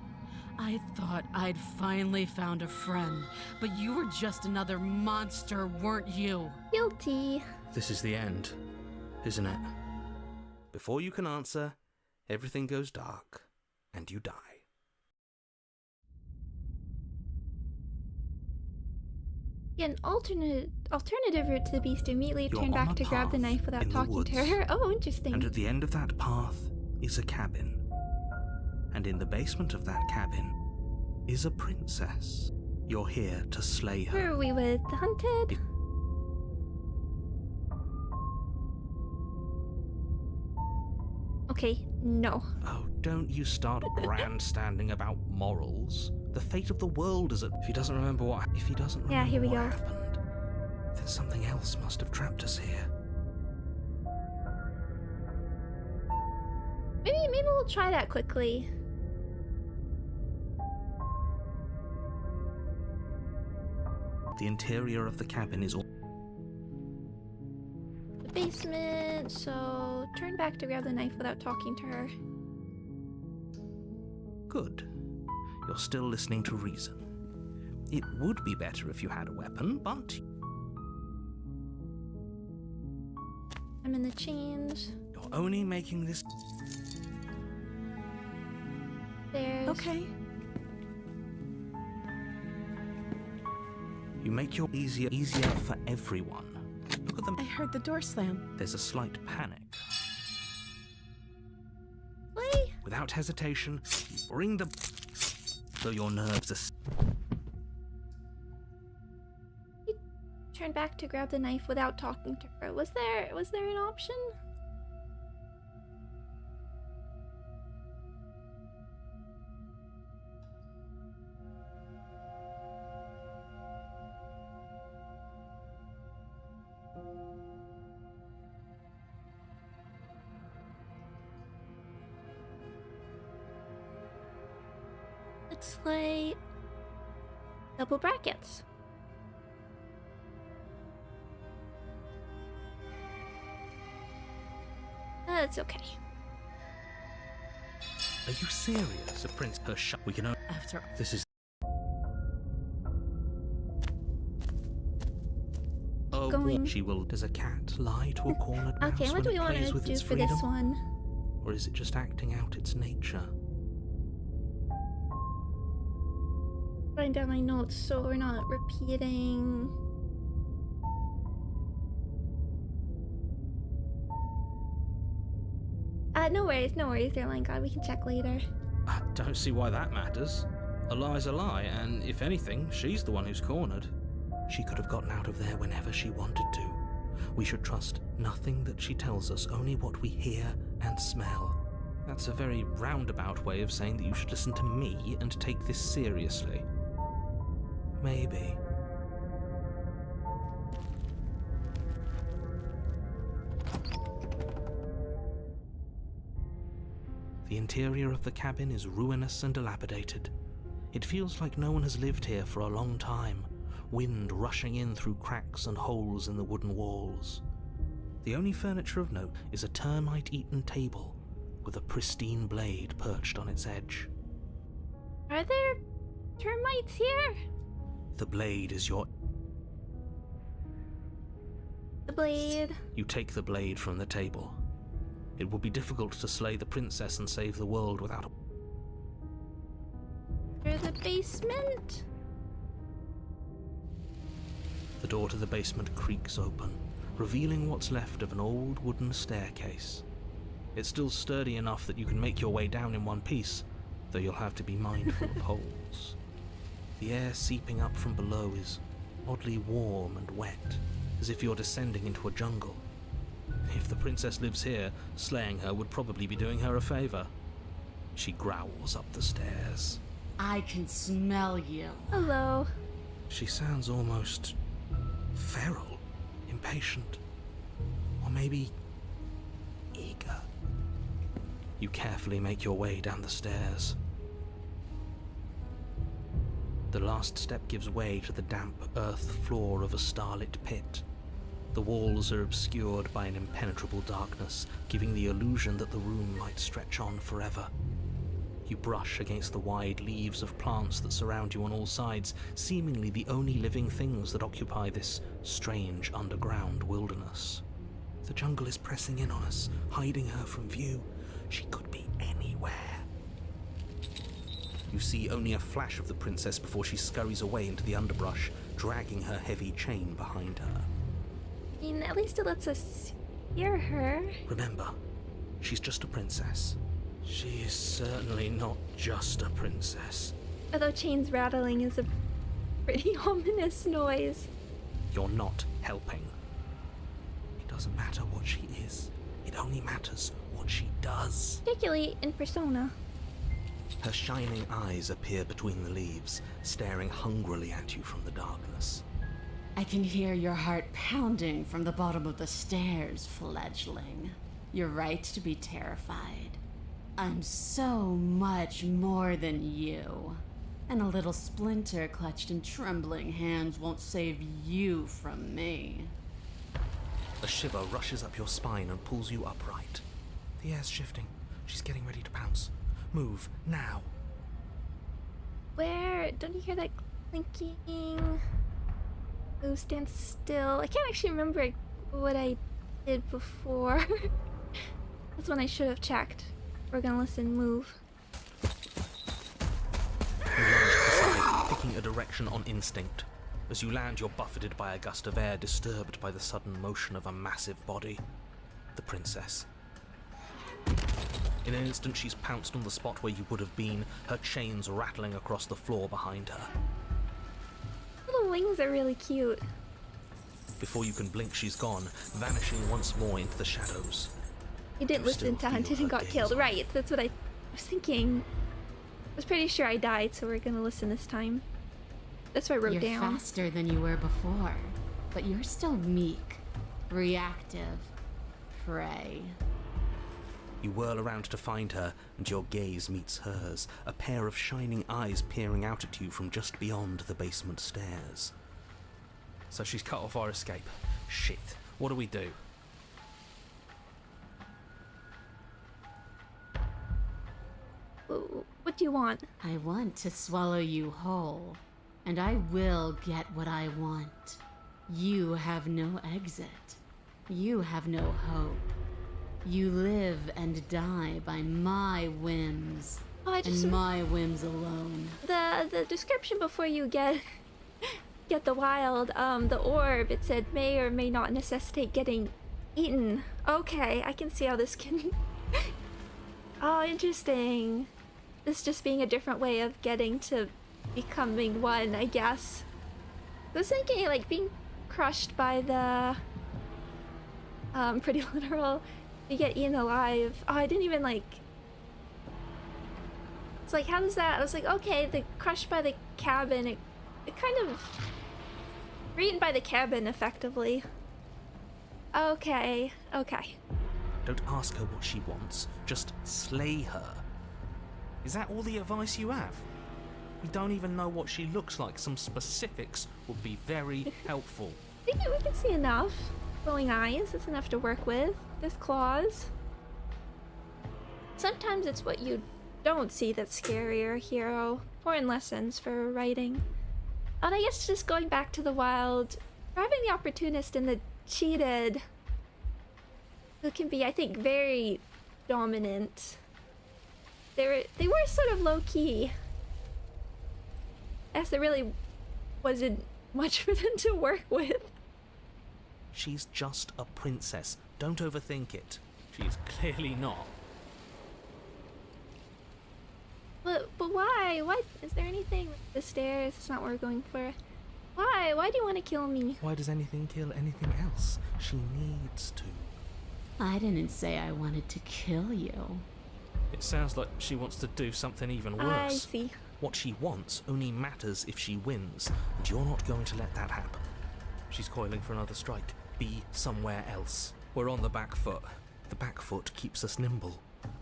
I thought I'd finally found a friend, but you were just another monster, weren't you? Guilty. This is the end, isn't it? Before you can answer, everything goes dark, and you die. An alternative route to the beast immediately You're turned on back a to grab the path knife without in the talking to woods. her. Oh, interesting. And at the end of that path is a cabin. And in the basement of that cabin is a princess. You're here to slay Who her. are we with? The hunted? Okay, no. Oh, don't you start grandstanding about morals. The fate of the world is at... If he doesn't remember what Yeah, here we what go. happened, then something else must have trapped us here. Maybe we'll try that quickly. The interior of the cabin is all... The basement, so turn back to grab the knife without talking to her. Good. You're still listening to reason. It would be better if you had a weapon, but I'm in the chains. you're only making this... There's... Okay. You make your easier for everyone. Look at them. I heard the door slam. There's a slight panic. Play? Without hesitation, you bring the... Though your nerves are... Turn back to grab the knife without talking to her. Was there an option? Let's play double brackets. That's okay. Are you serious? A prince... Her shut... We can only... After This is... Oh, going. she will... Does a cat lie to a cornered mouse Okay, what when do we it want plays to with do its for freedom? this one? Or is it just acting out its nature? Writing down my notes so we're not repeating. No worries, Airline God. We can check later. I don't see why that matters. A lie's a lie, and if anything, she's the one who's cornered. She could have gotten out of there whenever she wanted to. We should trust nothing that she tells us, only what we hear and smell. That's a very roundabout way of saying that you should listen to me and take this seriously. Maybe. The interior of the cabin is ruinous and dilapidated. It feels like no one has lived here for a long time, wind rushing in through cracks and holes in the wooden walls. The only furniture of note is a termite-eaten table with a pristine blade perched on its edge. Are there termites here? The blade is your... The blade. You take the blade from the table. It will be difficult to slay the princess and save the world without a... Through the basement. The door to the basement creaks open, revealing what's left of an old wooden staircase. It's still sturdy enough that you can make your way down in one piece, though you'll have to be mindful of holes. The air seeping up from below is oddly warm and wet, as if you're descending into a jungle. If the princess lives here, slaying her would probably be doing her a favor. She growls up the stairs. I can smell you. Hello. She sounds almost feral, impatient, or maybe eager. You carefully make your way down the stairs. The last step gives way to the damp earth floor of a starlit pit. The walls are obscured by an impenetrable darkness, giving the illusion that the room might stretch on forever. You brush against the wide leaves of plants that surround you on all sides, seemingly the only living things that occupy this strange underground wilderness. The jungle is pressing in on us, hiding her from view. She could be anywhere. You see only a flash of the princess before she scurries away into the underbrush, dragging her heavy chain behind her. I mean, at least it lets us hear her. Remember, she's just a princess. She is certainly not just a princess. Although chains rattling is a pretty ominous noise. You're not helping. It doesn't matter what she is. It only matters what she does. Particularly in Persona. Her shining eyes appear between the leaves, staring hungrily at you from the darkness. I can hear your heart pounding from the bottom of the stairs, fledgling. You're right to be terrified. I'm so much more than you. And a little splinter clutched in trembling hands won't save you from me. A shiver rushes up your spine and pulls you upright. The air's shifting. She's getting ready to pounce. Move, now. Where? Don't you hear that clinking? Oh, stand still. I can't actually remember what I did before. That's when I should have checked. We're gonna listen, move. You lunge to the side, picking a direction on instinct. As you land, you're buffeted by a gust of air, disturbed by the sudden motion of a massive body. The princess. In an instant, she's pounced on the spot where you would have been, her chains rattling across the floor behind her. Little wings are really cute. Before you can blink, she's gone, vanishing once more into the shadows. You didn't You listen still to Hunted feel and her got gaze killed. on Right, that's what I was thinking. I was pretty sure I died, so we're gonna listen this time. That's what I wrote You're down. faster than you were before, but you're still meek, reactive, prey. You whirl around to find her, and your gaze meets hers, a pair of shining eyes peering out at you from just beyond the basement stairs. So she's cut off our escape. Shit, what do we do? What do you want? I want to swallow you whole, and I will get what I want. You have no exit. You have no hope. You live and die by my whims, Oh, I just and my whims alone. the description before you get the wild, the orb, it said may or may not necessitate getting eaten. Okay, I can see how this can. Oh, interesting. This just being a different way of getting to becoming one, I guess. I was thinking like being crushed by the pretty literal. You get eaten alive. Oh, I didn't even like. It's like, how does that? I was like, okay, the crushed by the cabin. It kind of. We're eaten by the cabin, effectively. Okay, okay. Don't ask her what she wants, just slay her. Is that all the advice you have? We don't even know what she looks like. Some specifics would be very helpful. I think we can see enough. Glowing eyes, that's enough to work with. There's claws. Sometimes it's what you don't see that's scarier, hero. Important lessons for writing. And I guess just going back to the wild, we're having the opportunist and the cheated, who can be, I think, very dominant. They were sort of low-key. As there really wasn't much for them to work with. She's just a princess. Don't overthink it. She's clearly not. But why? What? Is there anything? The stairs, it's not what we're going for. Why? Why do you want to kill me? Why does anything kill anything else? She needs to. I didn't say I wanted to kill you. It sounds like she wants to do something even worse. I see. What she wants only matters if she wins, and you're not going to let that happen. She's coiling for another strike. Be somewhere else. We're on the back foot. The back foot keeps us nimble,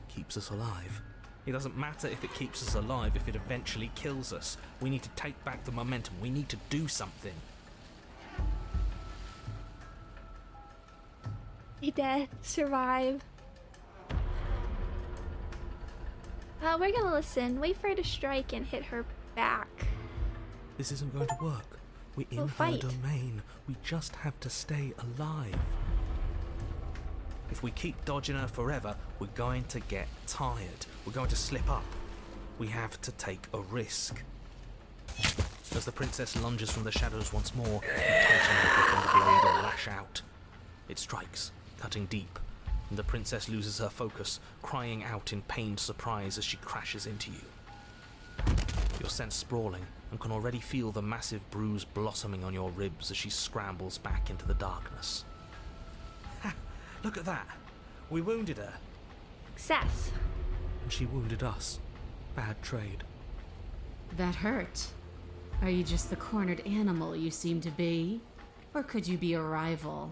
keeps us alive. It doesn't matter if it keeps us alive if it eventually kills us. We need to take back the momentum. We need to do something. Be dead. Survive. We're gonna listen. Wait for her to strike and hit her back. This isn't going to work. We're in We'll her fight. domain. We just have to stay alive. If we keep dodging her forever, we're going to get tired. We're going to slip up. We have to take a risk. As the princess lunges from the shadows once more, you tighten your grip on the blade or lash out. It strikes, cutting deep, and the princess loses her focus, crying out in pained surprise as she crashes into you. You're sent sprawling and can already feel the massive bruise blossoming on your ribs as she scrambles back into the darkness. Ha! Look at that! We wounded her. Success. And she wounded us. Bad trade. That hurt. Are you just the cornered animal you seem to be? Or could you be a rival?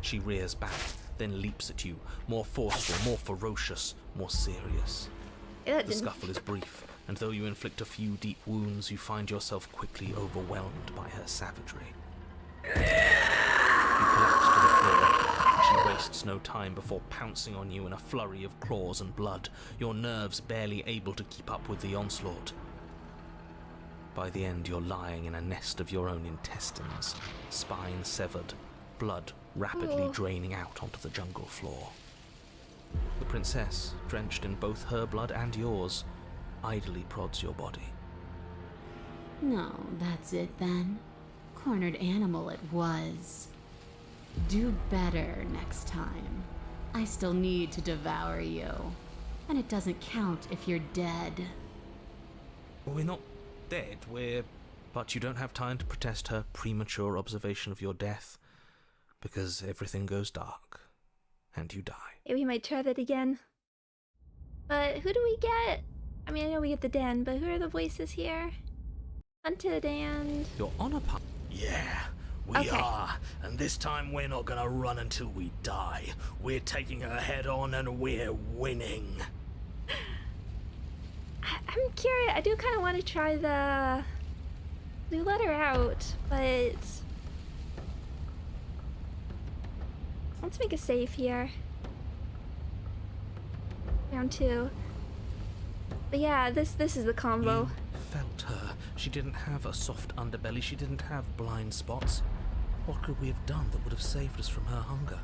She rears back, then leaps at you, more forceful, more ferocious, more serious. That The didn't- scuffle is brief, and though you inflict a few deep wounds, you find yourself quickly overwhelmed by her savagery. You collapse to the floor. She wastes no time before pouncing on you in a flurry of claws and blood, your nerves barely able to keep up with the onslaught. By the end, you're lying in a nest of your own intestines, spine severed, blood rapidly draining out onto the jungle floor. The princess, drenched in both her blood and yours, idly prods your body. No, that's it then. Cornered animal it was. Do better next time. I still need to devour you. And it doesn't count if you're dead. We're not dead, But you don't have time to protest her premature observation of your death, because everything goes dark, and you die. Yeah, we might try that again. But who do we get? I mean, I know we get the den, but who are the voices here? Hunted and... You're on a Yeah, we Okay. are. And this time we're not gonna run until we die. We're taking her head on and we're winning. I'm curious. I do kind of want to try the... We let her out, but... Let's make a save here. Round 2. But yeah, this is the combo. You felt her. She didn't have a soft underbelly. She didn't have blind spots. What could we have done that would have saved us from her hunger?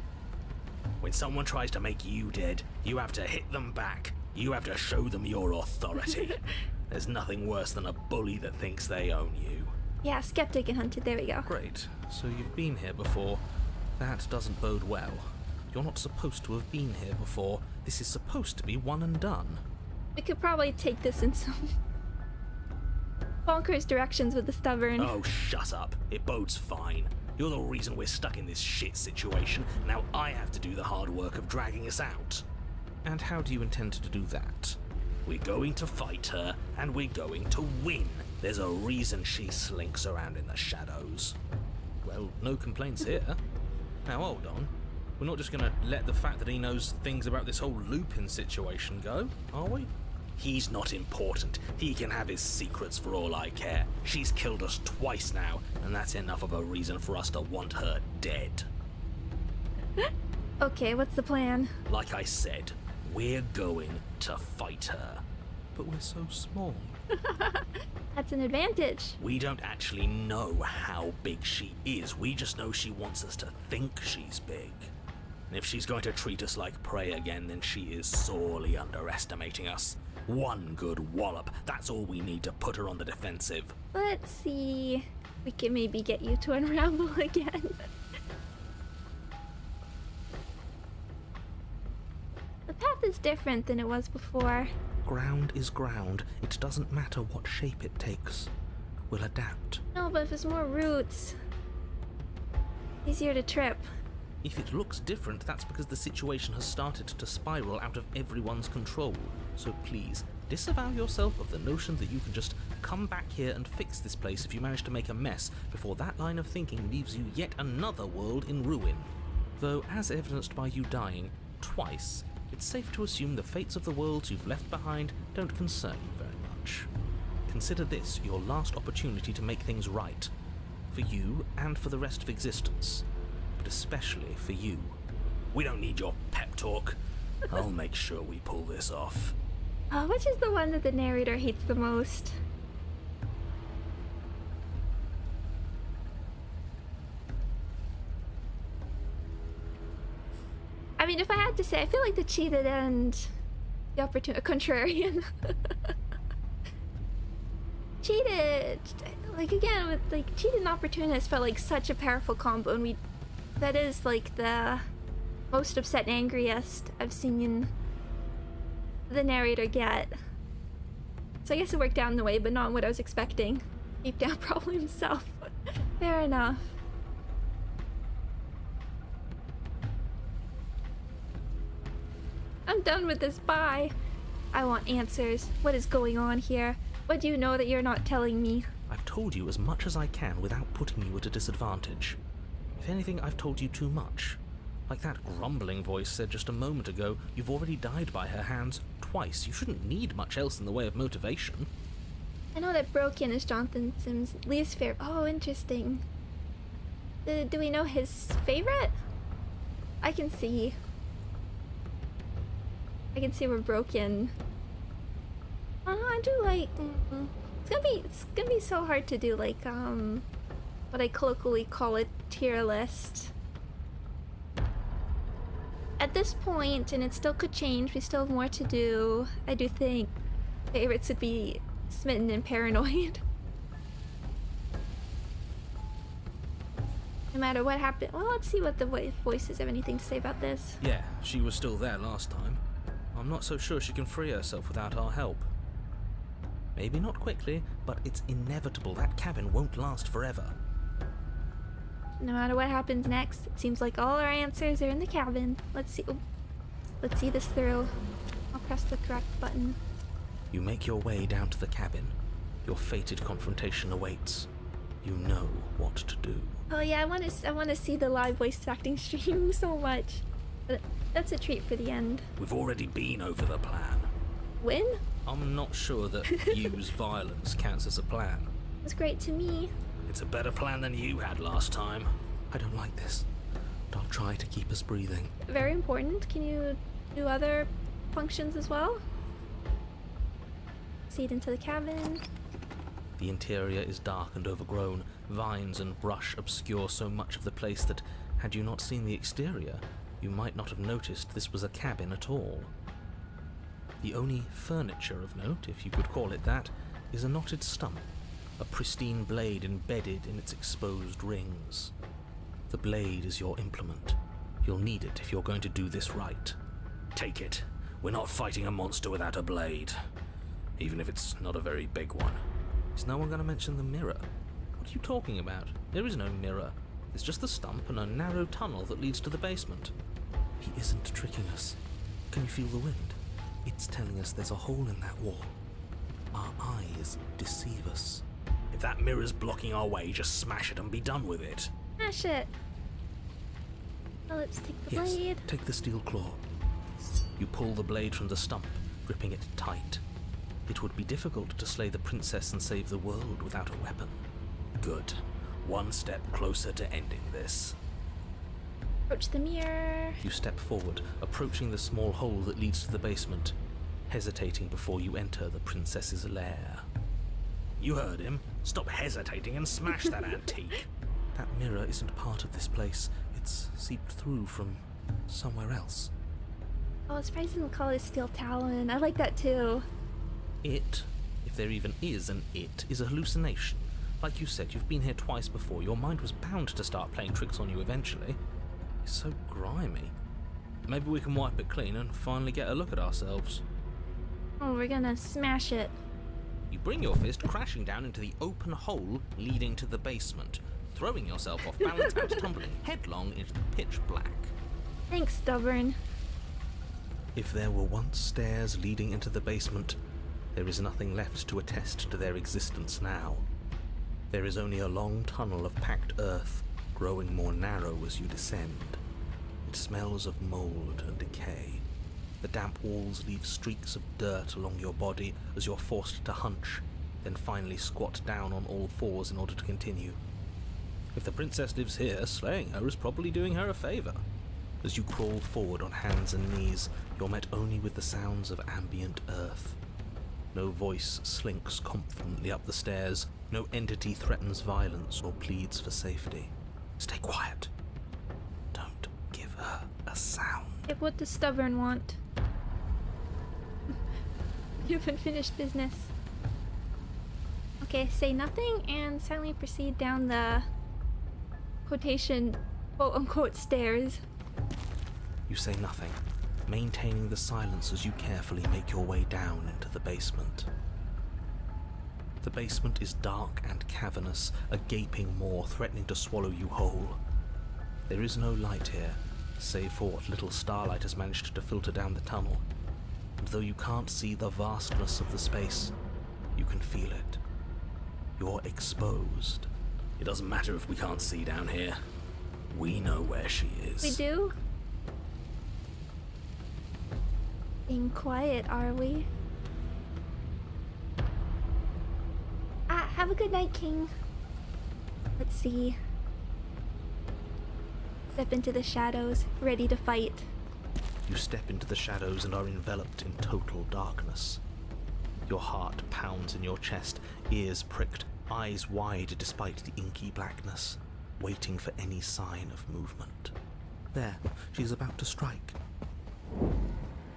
When someone tries to make you dead, you have to hit them back. You have to show them your authority. There's nothing worse than a bully that thinks they own you. Yeah, skeptic and hunted. There we go. Great. So you've been here before. That doesn't bode well. You're not supposed to have been here before. This is supposed to be one and done. We could probably take this in some bonkers directions with the stubborn. Oh, shut up. It bodes fine. You're the reason we're stuck in this shit situation. Now I have to do the hard work of dragging us out. And how do you intend to do that? We're going to fight her, and we're going to win. There's a reason she slinks around in the shadows. Well, no complaints here. Now hold on. We're not just gonna let the fact that he knows things about this whole Lupin situation go, are we? He's not important. He can have his secrets for all I care. She's killed us twice now, and that's enough of a reason for us to want her dead. Okay, what's the plan? Like I said, we're going to fight her. But we're so small. That's an advantage. We don't actually know how big she is. We just know she wants us to think she's big. And if she's going to treat us like prey again, then she is sorely underestimating us. One good wallop, that's all we need to put her on the defensive. Let's see. We can maybe get you to unravel again. The path is different than it was before. Ground is ground. It doesn't matter what shape it takes. We'll adapt. No, but if there's more roots, easier to trip. If it looks different, that's because the situation has started to spiral out of everyone's control. So please, disavow yourself of the notion that you can just come back here and fix this place if you manage to make a mess before that line of thinking leaves you yet another world in ruin. Though, as evidenced by you dying twice, it's safe to assume the fates of the worlds you've left behind don't concern you very much. Consider this your last opportunity to make things right. For you and for the rest of existence. But especially for you. We don't need your pep talk. I'll make sure we pull this off. Which is the one that the narrator hates the most? I mean, if I had to say, I feel like the cheated and the contrarian. Cheated, like again with like cheated and opportunist felt like such a powerful combo, and that is like the most upset and angriest I've seen the narrator get. So I guess it worked out in the way, but not what I was expecting. Deep down, probably himself. Fair enough. I'm done with this. Bye. I want answers. What is going on here? What do you know that you're not telling me? I've told you as much as I can without putting you at a disadvantage. If anything, I've told you too much. Like that grumbling voice said just a moment ago, you've already died by her hands twice. You shouldn't need much else in the way of motivation. I know that Broken is Jonathan Sims' least favorite. Oh, interesting. Do we know his favorite? I can see we're Broken. I do like. It's gonna be so hard to do like what I colloquially call a tier list. At this point, and it still could change, we still have more to do. I do think favorites would be Smitten and Paranoid. No matter what happened. Well, let's see what the voices have anything to say about this. Yeah, she was still there last time. I'm not so sure she can free herself without our help. Maybe not quickly, but it's inevitable that cabin won't last forever. No matter what happens next, it seems like all our answers are in the cabin. Let's see. Let's see this through. I'll press the correct button. You make your way down to the cabin. Your fated confrontation awaits. You know what to do. Oh yeah, I want to see the live voice acting stream so much. But that's a treat for the end. We've already been over the plan. Win? I'm not sure that use violence counts as a plan. It was great to me. It's a better plan than you had last time. I don't like this, but I'll try to keep us breathing. Very important. Can you do other functions as well? Proceed into the cabin. The interior is dark and overgrown. Vines and brush obscure so much of the place that, had you not seen the exterior, you might not have noticed this was a cabin at all. The only furniture of note, if you could call it that, is a knotted stump, a pristine blade embedded in its exposed rings. The blade is your implement. You'll need it if you're going to do this right. Take it. We're not fighting a monster without a blade, even if it's not a very big one. Is no one going to mention the mirror? What are you talking about? There is no mirror. It's just the stump and a narrow tunnel that leads to the basement. He isn't tricking us. Can you feel the wind? It's telling us there's a hole in that wall. Our eyes deceive us. If that mirror's blocking our way, just smash it and be done with it. Smash it. Well, let's take the blade. Yes, take the steel claw. You pull the blade from the stump, gripping it tight. It would be difficult to slay the princess and save the world without a weapon. Good. One step closer to ending this. Approach the mirror. You step forward, approaching the small hole that leads to the basement, hesitating before you enter the princess's lair. You heard him. Stop hesitating and smash that antique. That mirror isn't part of this place. It's seeped through from somewhere else. Oh, it's surprising to call it Steel Talon. I like that too. It, if there even is an it, is a hallucination. Like you said, you've been here twice before. Your mind was bound to start playing tricks on you eventually. It's so grimy. Maybe we can wipe it clean and finally get a look at ourselves. Oh, we're gonna smash it. You bring your fist crashing down into the open hole leading to the basement, throwing yourself off balance and tumbling headlong into the pitch black. Thanks, Stubborn. If there were once stairs leading into the basement, there is nothing left to attest to their existence now. There is only a long tunnel of packed earth, growing more narrow as you descend. It smells of mold and decay. The damp walls leave streaks of dirt along your body as you're forced to hunch, then finally squat down on all fours in order to continue. If the princess lives here, slaying her is probably doing her a favor. As you crawl forward on hands and knees, you're met only with the sounds of ambient earth. No voice slinks confidently up the stairs, no entity threatens violence or pleads for safety. Stay quiet. Don't give her a sound. If what the stubborn want. You haven't finished business. Okay, say nothing and silently proceed down the quotation quote-unquote stairs. You say nothing, maintaining the silence as you carefully make your way down into the basement. The basement is dark and cavernous, a gaping maw threatening to swallow you whole. There is no light here, save for what little starlight has managed to filter down the tunnel. And though you can't see the vastness of the space, you can feel it. You're exposed. It doesn't matter if we can't see down here. We know where she is. We do? Being quiet, are we? Have a good night, King. Let's see. Step into the shadows, ready to fight. You step into the shadows and are enveloped in total darkness. Your heart pounds in your chest, ears pricked, eyes wide despite the inky blackness, waiting for any sign of movement. There, she's about to strike.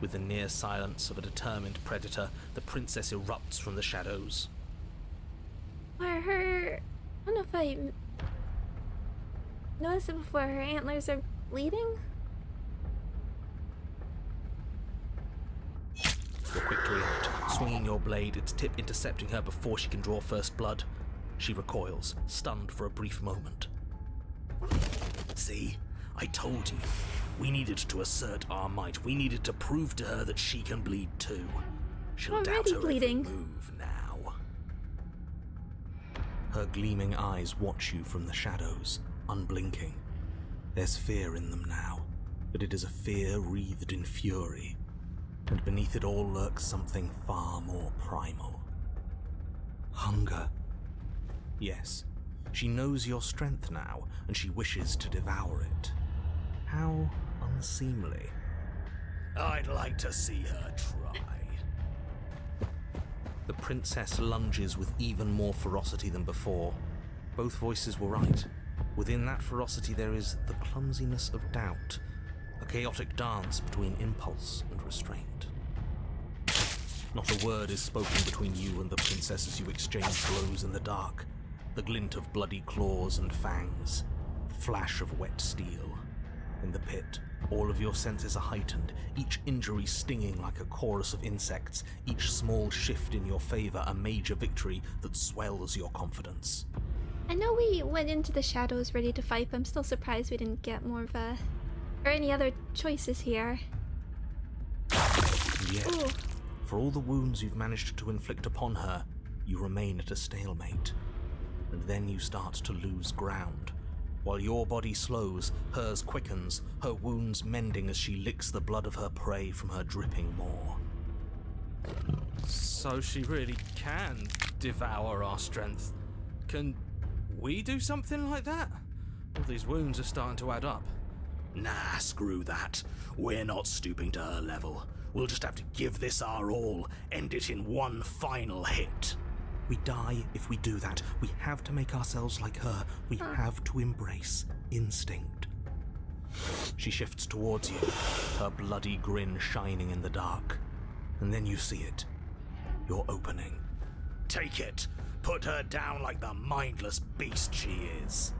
With the near silence of a determined predator, the princess erupts from the shadows. I don't know if I noticed it before, her antlers are bleeding? You're quick to react, swinging your blade, its tip intercepting her before she can draw first blood. She recoils, stunned for a brief moment. See? I told you. We needed to assert our might. We needed to prove to her that she can bleed too. She'll Already doubt her bleeding. every move now. Her gleaming eyes watch you from the shadows, unblinking. There's fear in them now, but it is a fear wreathed in fury. And beneath it all lurks something far more primal. Hunger. Yes, she knows your strength now, and she wishes to devour it. How unseemly. I'd like to see her try. The princess lunges with even more ferocity than before. Both voices were right. Within that ferocity there is the clumsiness of doubt, a chaotic dance between impulse and restraint. Not a word is spoken between you and the princess as you exchange blows in the dark. The glint of bloody claws and fangs, the flash of wet steel. In the pit, all of your senses are heightened, each injury stinging like a chorus of insects, each small shift in your favor a major victory that swells your confidence. I know we went into the shadows ready to fight, but I'm still surprised we didn't get more of a... or any other choices here. And yet, Ooh. for all the wounds you've managed to inflict upon her, you remain at a stalemate. And then you start to lose ground. While your body slows, hers quickens, her wounds mending as she licks the blood of her prey from her dripping maw. So she really can devour our strength. Can we do something like that? All these wounds are starting to add up. Nah, screw that. We're not stooping to her level. We'll just have to give this our all, end it in one final hit. We die if we do that. We have to make ourselves like her. We have to embrace instinct. She shifts towards you, her bloody grin shining in the dark. And then you see it. Your opening. Take it! Put her down like the mindless beast she is.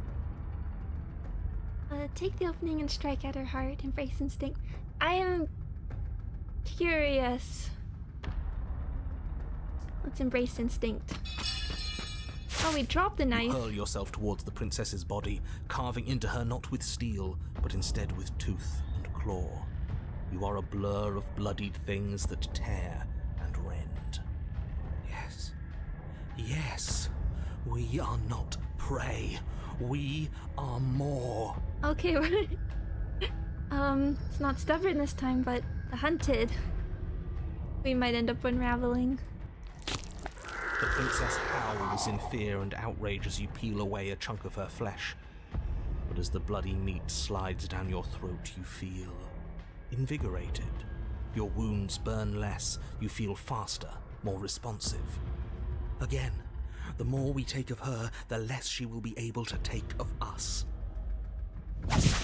Take the opening and strike at her heart. Embrace instinct. I am curious. Let's embrace instinct. Oh, we dropped the knife. You hurl yourself towards the princess's body, carving into her not with steel, but instead with tooth and claw. You are a blur of bloodied things that tear and rend. Yes. Yes. We are not prey. We are more. Okay, right. It's not stubborn this time, but the hunted. We might end up unraveling. The princess howls in fear and outrage as you peel away a chunk of her flesh. But as the bloody meat slides down your throat, you feel invigorated. Your wounds burn less, you feel faster, more responsive. Again, the more we take of her, the less she will be able to take of us.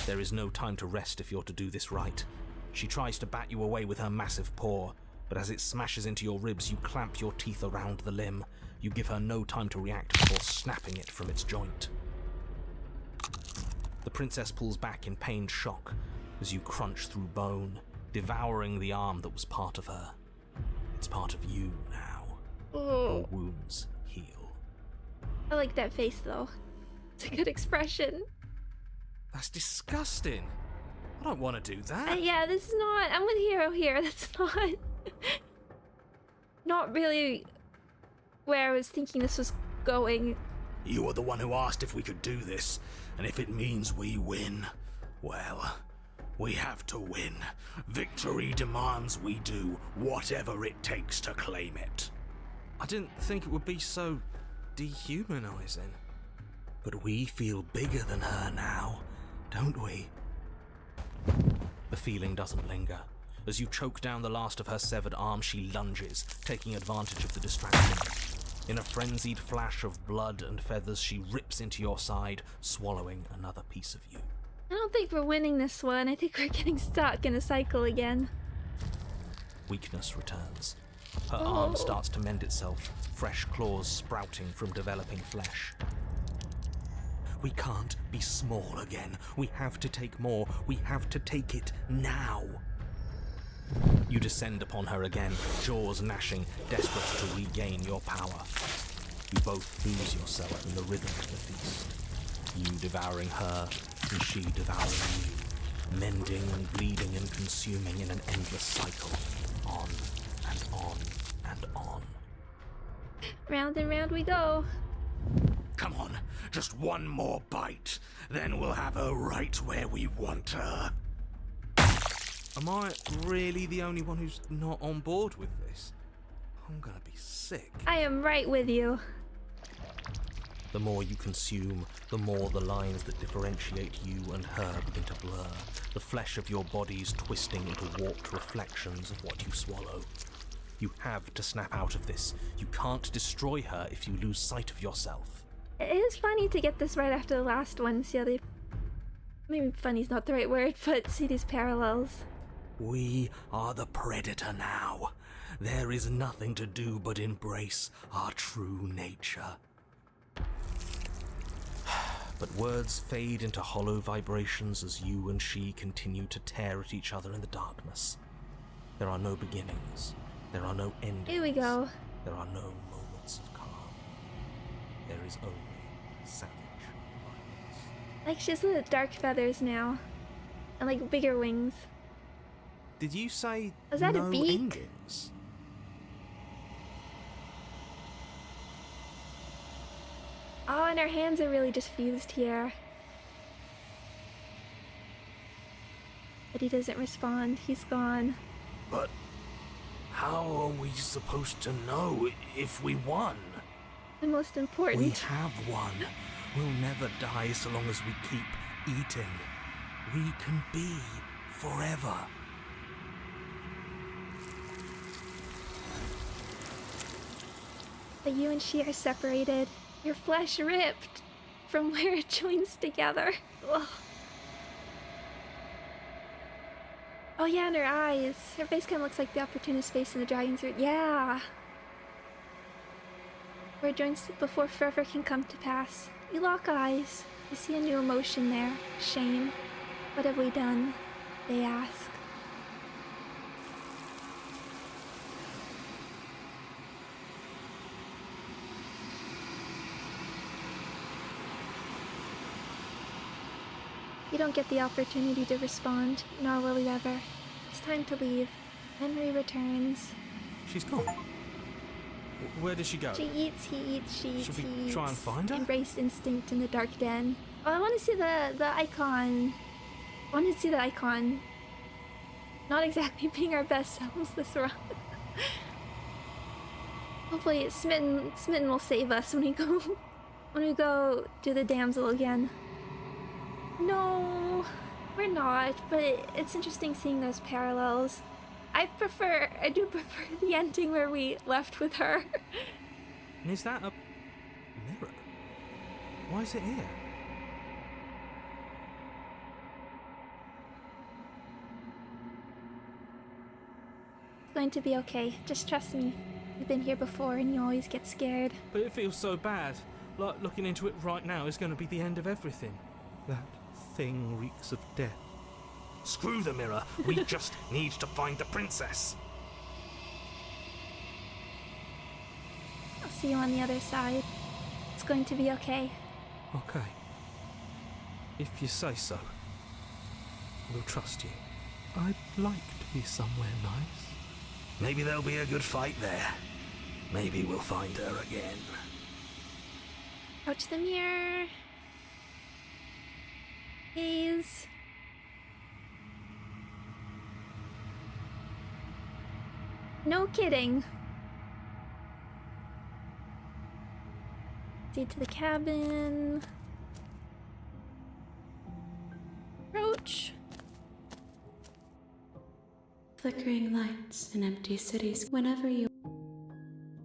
There is no time to rest if you're to do this right. She tries to bat you away with her massive paw, but as it smashes into your ribs, you clamp your teeth around the limb. You give her no time to react before snapping it from its joint. The princess pulls back in pained shock as you crunch through bone, devouring the arm that was part of her. It's part of you now. Your wounds heal. I like that face, though. It's a good expression. That's disgusting. I don't want to do that. Yeah, this is not... I'm with Hero here. That's not... not really where I was thinking this was going. You are the one who asked if we could do this, and if it means we win, well, we have to win. Victory demands we do whatever it takes to claim it. I didn't think it would be so dehumanizing. But we feel bigger than her now, don't we? The feeling doesn't linger. As you choke down the last of her severed arm, she lunges, taking advantage of the distraction. In a frenzied flash of blood and feathers, she rips into your side, swallowing another piece of you. I don't think we're winning this one. I think we're getting stuck in a cycle again. Weakness returns. Her arm starts to mend itself, fresh claws sprouting from developing flesh. We can't be small again. We have to take more. We have to take it now. You descend upon her again, jaws gnashing, desperate to regain your power. You both lose yourself in the rhythm of the feast. You devouring her, and she devouring you, mending and bleeding and consuming in an endless cycle, on and on and on. Round and round we go. Come on, just one more bite, then we'll have her right where we want her. Am I really the only one who's not on board with this? I'm gonna be sick. I am right with you. The more you consume, the more the lines that differentiate you and her begin to blur, the flesh of your bodies twisting into warped reflections of what you swallow. You have to snap out of this. You can't destroy her if you lose sight of yourself. It is funny to get this right after the last one. See how they... Maybe funny's not the right word, but see these parallels. We are the predator now. There is nothing to do but embrace our true nature. But words fade into hollow vibrations as you and she continue to tear at each other in the darkness. There are no beginnings. There are no endings. Here we go. There are no moments of calm. There is only savage violence. Like, she has the dark feathers now. And, like, bigger wings. Did you say Was that a no beak? endings? Oh, and our hands are really just fused here. But he doesn't respond. He's gone. But how are we supposed to know if we won? The most important. We have won. We'll never die so long as we keep eating. We can be forever. But you and she are separated. Your flesh ripped from where it joins together. Ugh. Oh yeah, and her eyes. Her face kind of looks like the opportunist face in the dragon's root. Yeah. Where it joins before forever can come to pass. You lock eyes. You see a new emotion there. Shame. What have we done? They ask. You don't get the opportunity to respond, nor will you ever. It's time to leave. Memory returns. She's gone. Where did she go? She eats, he eats, she eats, Should we he eats. try and find her? Embrace instinct in the dark den. Oh, I want to see the icon. I want to see the icon. Not exactly being our best selves this run. Hopefully Smitten will save us when we go do the damsel again. No, we're not, but it's interesting seeing those parallels. I do prefer the ending where we left with her. And is that a mirror? Why is it here? It's going to be okay. Just trust me. You've been here before and you always get scared. But it feels so bad. Like looking into it right now is going to be the end of everything. That thing reeks of death. Screw the mirror. We just need to find the princess. I'll see you on the other side. It's going to be okay. Okay. If you say so. We'll trust you. I'd like to be somewhere nice. Maybe there'll be a good fight there. Maybe we'll find her again. Approach the mirror. Gaze. No kidding. Proceed to the cabin. Approach. Flickering lights in empty cities whenever you...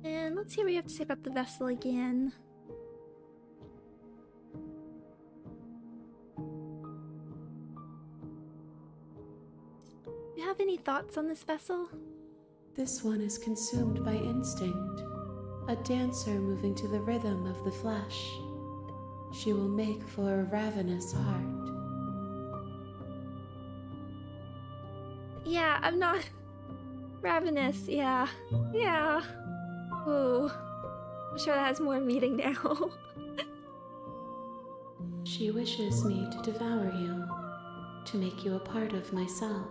And let's see what we have to say about the vessel again. Do you have any thoughts on this vessel? This one is consumed by instinct, a dancer moving to the rhythm of the flesh. She will make for a ravenous heart. Yeah, I'm not ravenous. Yeah. Ooh. I'm sure that has more meaning now. She wishes me to devour you, to make you a part of myself,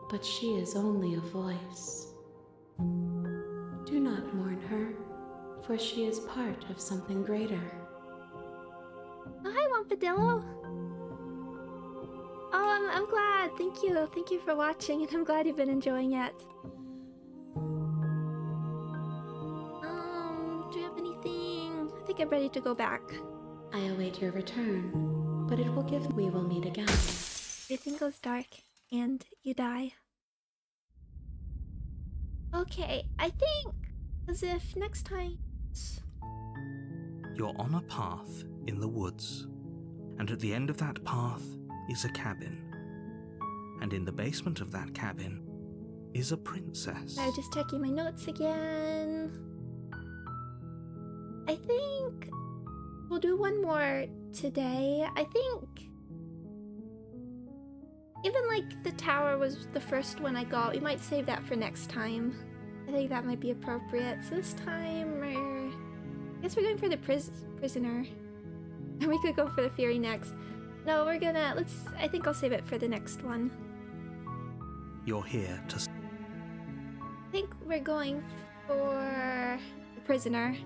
but she is only a voice. Do not mourn her, for she is part of something greater. Oh, hi, Wampadillo. Oh, I'm glad. Thank you. Thank you for watching, and I'm glad you've been enjoying it. Do you have anything? I think I'm ready to go back. I await your return, but it will give... We will meet again. Everything goes dark, and you die. Okay, I think as if next time... You're on a path in the woods, and at the end of that path is a cabin. And in the basement of that cabin is a princess. I'm just checking my notes again. I think we'll do one more today. I think even like the tower was the first one I got. We might save that for next time. I think that might be appropriate. So this time I guess we're going for the prisoner. And we could go for the Fury next. No, we're gonna... I think I'll save it for the next one. You're here to... I think we're going for the prisoner.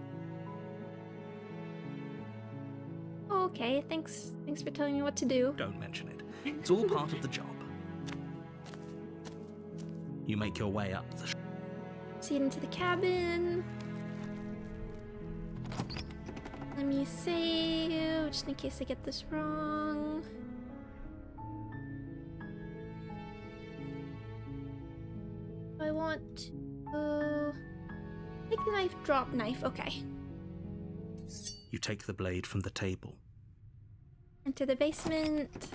Okay, thanks for telling me what to do. Don't mention it. It's all part of the job. You make your way up the... Proceed into the cabin. Let me save, just in case I get this wrong. I want to take the knife, drop knife, okay. You take the blade from the table. Enter the basement.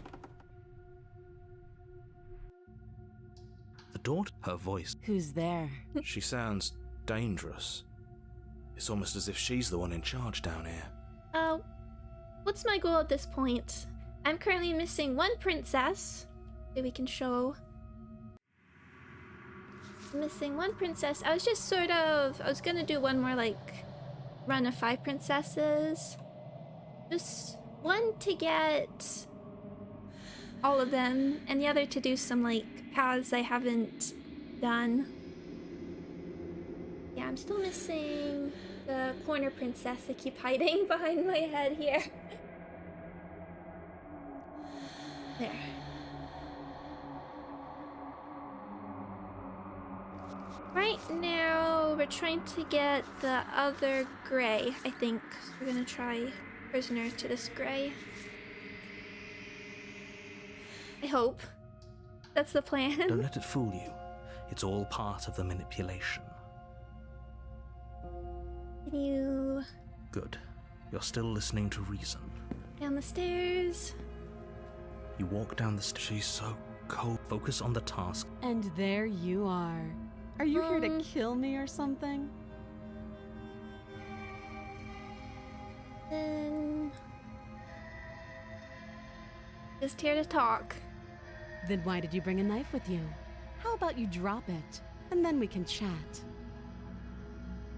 The daughter, her voice. Who's there? She sounds dangerous. It's almost as if she's the one in charge down here. What's my goal at this point? I'm currently missing one princess that we can show. Missing one princess. I was gonna do one more like run of 5 princesses. Just one to get all of them, and the other to do some like paths I haven't done. Yeah, I'm still missing the corner princess. I keep hiding behind my head here. There. Right now, we're trying to get the other gray, I think. So we're gonna try prisoner to this gray. I hope. That's the plan. Don't let it fool you. It's all part of the manipulation. Can you... Good. You're still listening to reason. down the stairs? You walk down the stairs. She's so cold. Focus on the task. And there you are. Are you here to kill me or something? Then... just here to talk. Then why did you bring a knife with you? How about you drop it, and then we can chat?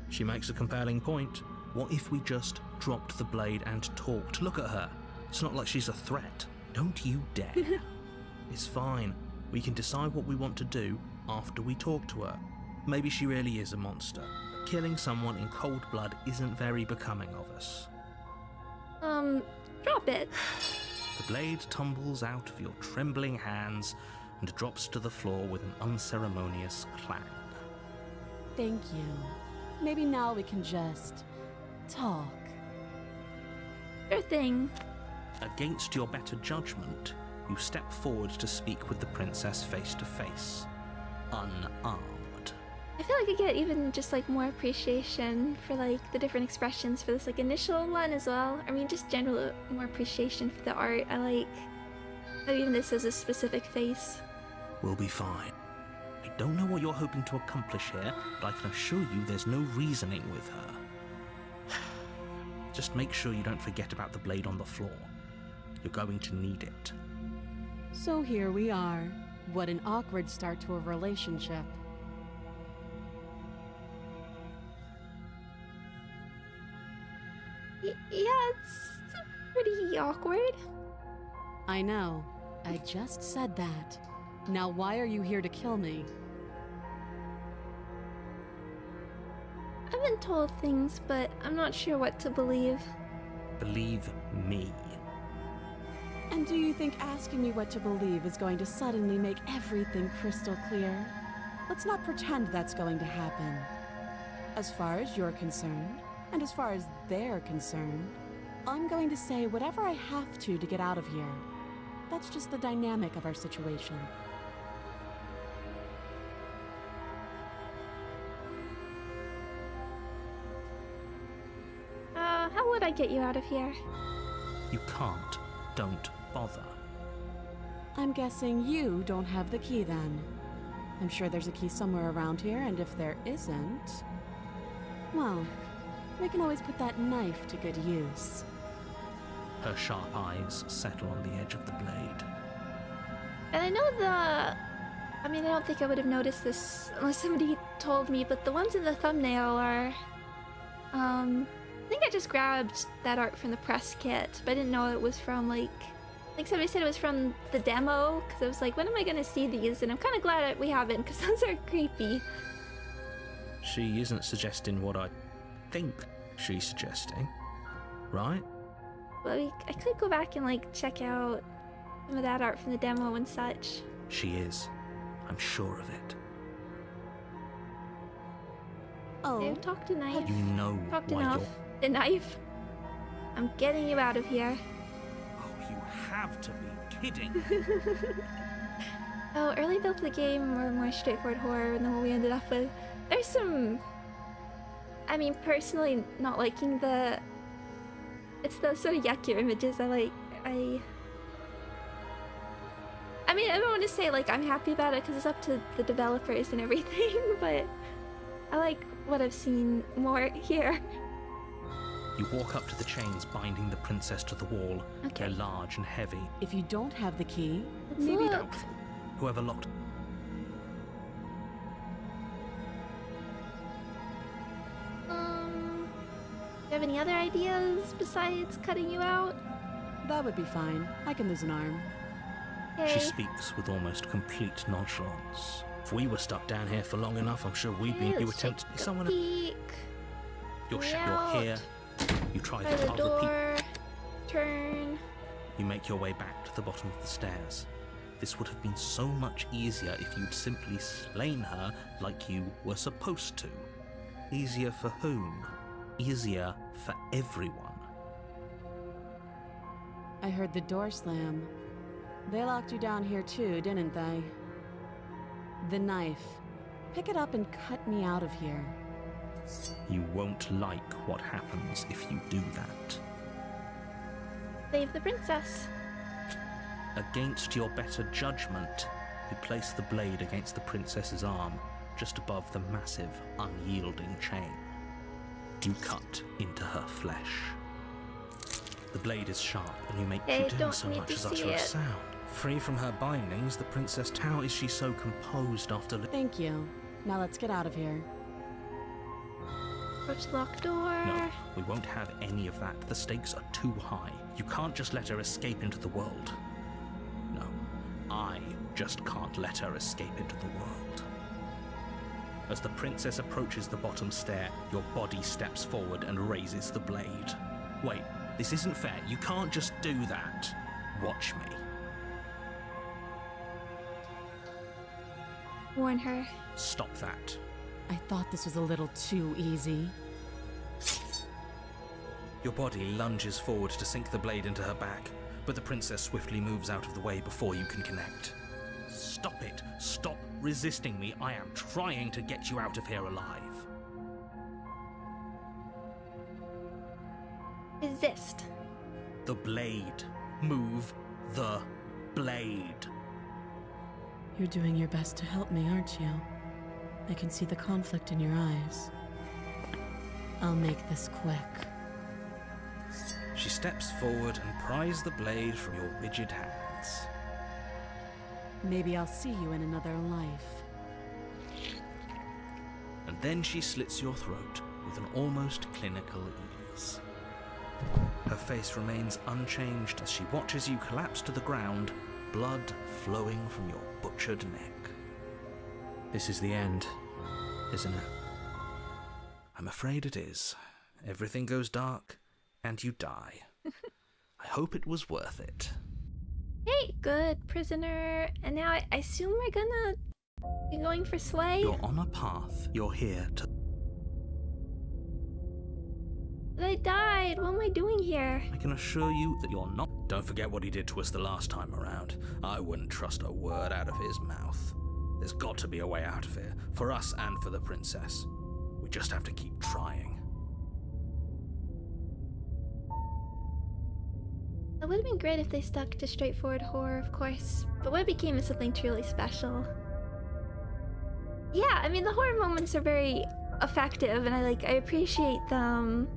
She makes a compelling point. What if we just dropped the blade and talked? Look at her. It's not like she's a threat. Don't you dare. It's fine. We can decide what we want to do after we talk to her. Maybe she really is a monster. But killing someone in cold blood isn't very becoming of us. Drop it. The blade tumbles out of your trembling hands and drops to the floor with an unceremonious clang. Thank you. Maybe now we can just talk. Sure thing. Against your better judgment, you step forward to speak with the princess face to face, unarmed. I feel like I get even just like more appreciation for like the different expressions for this like initial one as well. I mean, just general more appreciation for the art. I like how even this has a specific face. We'll be fine. I don't know what you're hoping to accomplish here, but I can assure you there's no reasoning with her. Just make sure you don't forget about the blade on the floor. You're going to need it. So here we are. What an awkward start to a relationship. Yeah, it's pretty awkward. I know. I just said that. Now why are you here to kill me? I've been told things, but I'm not sure what to believe. Believe me. And do you think asking me what to believe is going to suddenly make everything crystal clear? Let's not pretend that's going to happen. As far as you're concerned, and as far as they're concerned, I'm going to say whatever I have to get out of here. That's just the dynamic of our situation. How would I get you out of here? You can't. Don't bother. I'm guessing you don't have the key then. I'm sure there's a key somewhere around here, and if there isn't, well, we can always put that knife to good use. Her sharp eyes settle on the edge of the blade. And I know I mean, I don't think I would have noticed this unless somebody told me, but the ones in the thumbnail are, I think I just grabbed that art from the press kit, but I didn't know it was from, like somebody said it was from the demo, because I was like, when am I going to see these? And I'm kind of glad that we haven't, because those are creepy. She isn't suggesting what I think she's suggesting, right? Well, I could go back and, like, check out some of that art from the demo and such. She is. I'm sure of it. Oh, I've talked to Knife. You know Talked why enough. The Knife. I'm getting you out of here. Oh, you have to be kidding. Oh, early builds of the game were more straightforward horror than what we ended up with. There's some... I mean, personally, not liking it's those sort of yuckier images I like. I mean, I don't want to say, like, I'm happy about it because it's up to the developers and everything, but I like what I've seen more here. You walk up to the chains binding the princess to the wall. Okay. They're large and heavy. if you don't have the key, Let's maybe look. Doubtful. Whoever locked... Do you have any other ideas besides cutting you out? that would be fine. I can lose an arm. Okay. She speaks with almost complete nonchalance. If we were stuck down here for long enough, I'm sure we'd be... Okay, You let's attempt... take a Someone... peek. You're Way you're out. here. You try By to the tell the people... door. Turn. You make your way back to the bottom of the stairs. This would have been so much easier if you'd simply slain her like you were supposed to. Easier for whom? Easier for everyone. I heard the door slam. They locked you down here too, didn't they? The knife. Pick it up and cut me out of here. You won't like what happens if you do that. Save the princess. Against your better judgment, you place the blade against the princess's arm, just above the massive, unyielding chain. You cut into her flesh. The blade is sharp, and you make They you doing don't so need much to as utter see a it. sound. Free from her bindings, the princess, how is she so composed after... Thank you. Now let's get out of here. Approach the locked door. No, we won't have any of that. The stakes are too high. You can't just let her escape into the world. No, I just can't let her escape into the world. As the princess approaches the bottom stair, your body steps forward and raises the blade. Wait, this isn't fair. You can't just do that. Watch me. Warn her. Stop that. I thought this was a little too easy. Your body lunges forward to sink the blade into her back, but the princess swiftly moves out of the way before you can connect. Stop it! Stop resisting me! I am trying to get you out of here alive. Resist. The blade. Move the blade. You're doing your best to help me, aren't you? I can see the conflict in your eyes. I'll make this quick. She steps forward and pries the blade from your rigid hands. Maybe I'll see you in another life. And then she slits your throat with an almost clinical ease. Her face remains unchanged as she watches you collapse to the ground, blood flowing from your butchered neck. This is the end, isn't it? I'm afraid it is. Everything goes dark, and you die. I hope it was worth it. Hey, good prisoner. And now I assume we're gonna be going for Slay. You're on a path. You're here to... But I died. What am I doing here? I can assure you that you're not... Don't forget what he did to us the last time around. I wouldn't trust a word out of his mouth. There's got to be a way out of here, for us and for the princess. We just have to keep trying. It would have been great if they stuck to straightforward horror, of course, but what became is something truly special. Yeah, I mean, the horror moments are very effective, and I appreciate them.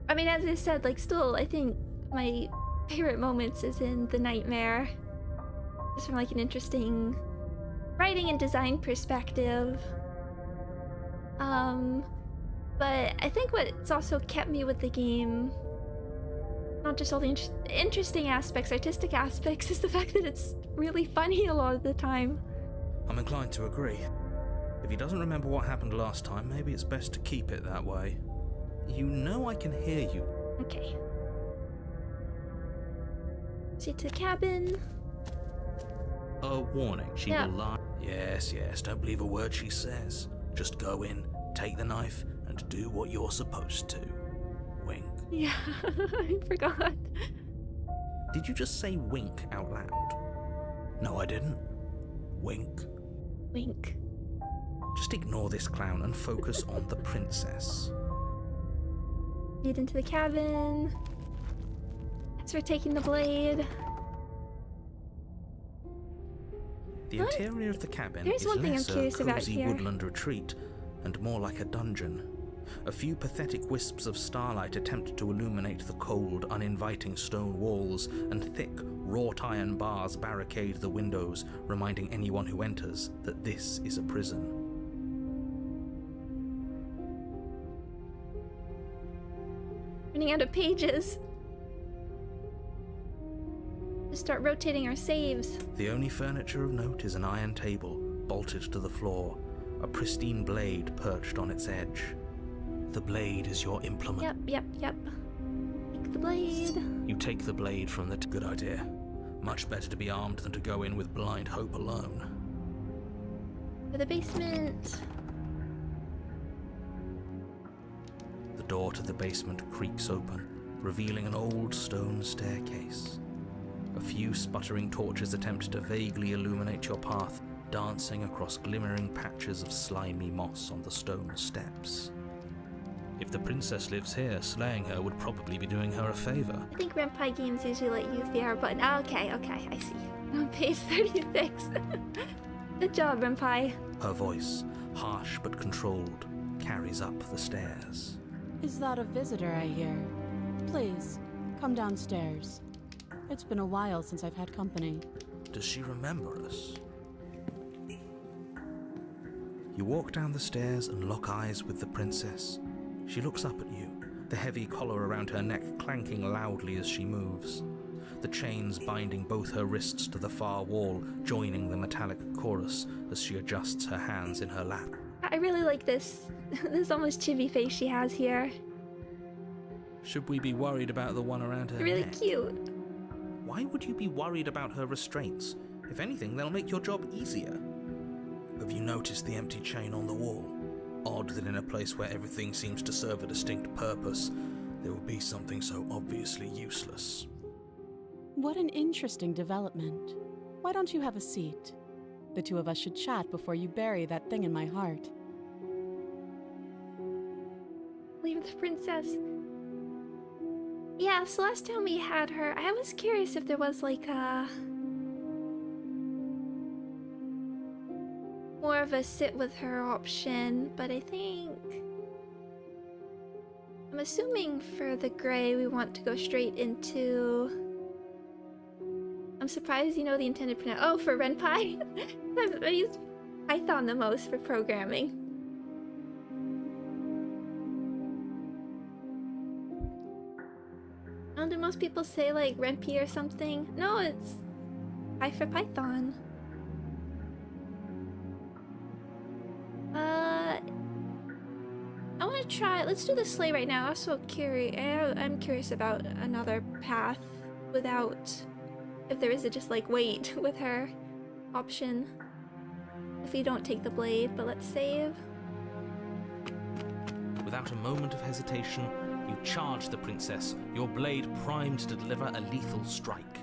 I mean, as I said, still, I think my favorite moments is in the nightmare. Just from, an interesting writing and design perspective. But I think what's also kept me with the game, not just all the interesting aspects, artistic aspects, is the fact that it's really funny a lot of the time. I'm inclined to agree. If he doesn't remember what happened last time, maybe it's best to keep it that way. You know I can hear you. Okay. See to the cabin. A warning, she Yeah. will lie. Yes, don't believe a word she says. Just go in, take the knife, and do what you're supposed to. Wink. Yeah, I forgot. Did you just say wink out loud? No, I didn't. Wink. Wink. Just ignore this clown and focus on the princess. Lead into the cabin. As we're taking the blade. The What? interior of the cabin There's is one thing I'm less a curious about cozy here. woodland retreat and more like a dungeon. A few pathetic wisps of starlight attempt to illuminate the cold, uninviting stone walls, and thick, wrought iron bars barricade the windows, reminding anyone who enters that this is a prison. Running out of pages. Just start rotating our saves. The only furniture of note is an iron table, bolted to the floor, a pristine blade perched on its edge. The blade is your implement. Yep. Take the blade. You take the blade from the... Good idea. Much better to be armed than to go in with blind hope alone. For the basement. The door to the basement creaks open, revealing an old stone staircase. A few sputtering torches attempt to vaguely illuminate your path, dancing across glimmering patches of slimy moss on the stone steps. If the princess lives here, slaying her would probably be doing her a favor. I think Renpai games usually let you use the R button. Oh, okay, I see. On page 36. Good job, Renpai. Her voice, harsh but controlled, carries up the stairs. Is that a visitor I hear? Please, come downstairs. It's been a while since I've had company. Does she remember us? You walk down the stairs and lock eyes with the princess. She looks up at you, the heavy collar around her neck clanking loudly as she moves. The chains binding both her wrists to the far wall, joining the metallic chorus as she adjusts her hands in her lap. I really like this. This almost chibi face she has here. Should we be worried about the one around her Really neck? cute. Why would you be worried about her restraints? If anything, they'll make your job easier. Have you noticed the empty chain on the wall? Odd that in a place where everything seems to serve a distinct purpose, there would be something so obviously useless. What an interesting development. Why don't you have a seat? The two of us should chat before you bury that thing in my heart. Leave the princess. Yeah, so last time we had her, I was curious if there was like a... more of a sit with her option, but I think... I'm assuming for the gray we want to go straight into... I'm surprised you know the intended pronoun. Oh, for Renpai? I use Python the most for programming. Oh, do most people say like Renpi or something? No, it's I for Python. I want to try. Let's do the sleigh right now. I'm curious about another path without. If there is a just like wait with her option. If we don't take the blade, but let's save. Without a moment of hesitation, you charge the princess, your blade primed to deliver a lethal strike.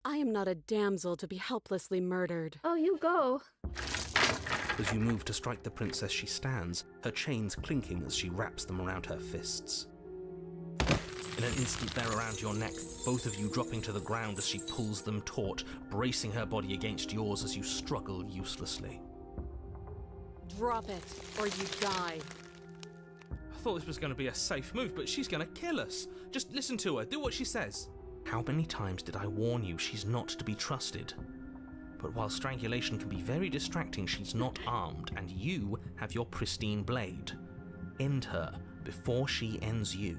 I am not a damsel to be helplessly murdered. Oh, you go. As you move to strike the princess, she stands, her chains clinking as she wraps them around her fists. In an instant they're around your neck, both of you dropping to the ground as she pulls them taut, bracing her body against yours as you struggle uselessly. Drop it, or you die. I thought this was going to be a safe move, but she's going to kill us. Just listen to her, do what she says. How many times did I warn you she's not to be trusted? But while strangulation can be very distracting, she's not armed, and you have your pristine blade. End her before she ends you.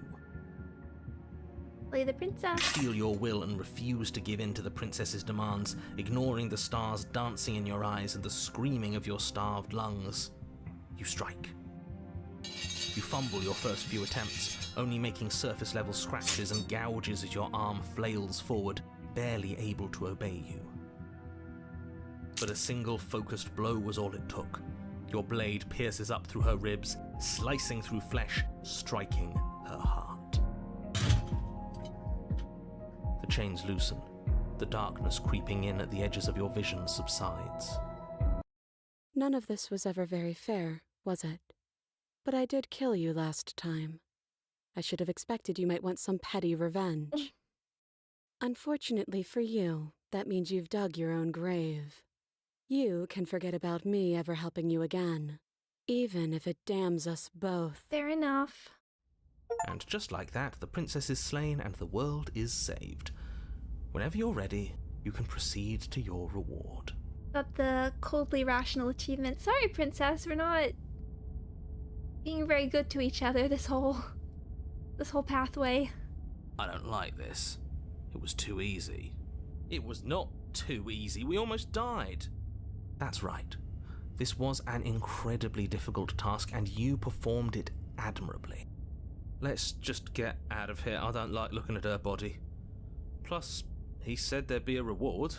Play the princess. Feel your will and refuse to give in to the princess's demands, ignoring the stars dancing in your eyes and the screaming of your starved lungs. You strike. You fumble your first few attempts, only making surface-level scratches and gouges as your arm flails forward, barely able to obey you. But a single focused blow was all it took. Your blade pierces up through her ribs, slicing through flesh, striking her heart. The chains loosen. The darkness creeping in at the edges of your vision subsides. None of this was ever very fair, was it? But I did kill you last time. I should have expected you might want some petty revenge. Unfortunately for you, that means you've dug your own grave. You can forget about me ever helping you again, even if it damns us both. Fair enough. And just like that, the princess is slain and the world is saved. Whenever you're ready, you can proceed to your reward. Got the coldly rational achievement. Sorry, princess, we're not being very good to each other this whole pathway. I don't like this. It was too easy. It was not too easy. We almost died. That's right. This was an incredibly difficult task, and you performed it admirably. Let's just get out of here. I don't like looking at her body. Plus, he said there'd be a reward.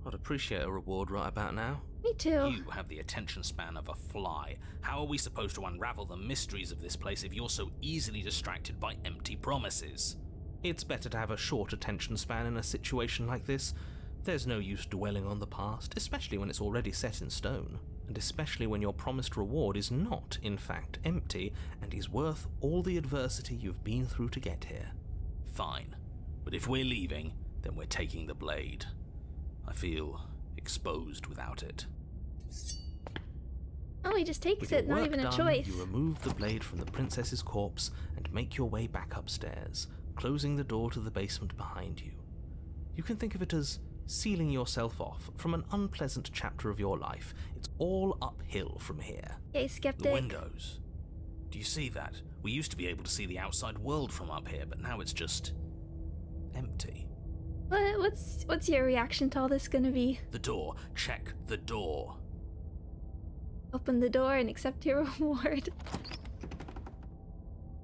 I'd appreciate a reward right about now. Me too. You have the attention span of a fly. How are we supposed to unravel the mysteries of this place if you're so easily distracted by empty promises? It's better to have a short attention span in a situation like this. There's no use dwelling on the past, especially when it's already set in stone, and especially when your promised reward is not, in fact, empty and is worth all the adversity you've been through to get here. Fine, but if we're leaving, then we're taking the blade. I feel exposed without it. Oh, he just takes With your it, not work even a done, choice. You remove the blade from the princess's corpse and make your way back upstairs, closing the door to the basement behind you. You can think of it as sealing yourself off from an unpleasant chapter of your life. It's all uphill from here. Okay, skeptic. The windows. Do you see that? We used to be able to see the outside world from up here, but now it's just empty. What's your reaction to all this gonna be? The door. Check the door. Open the door and accept your reward.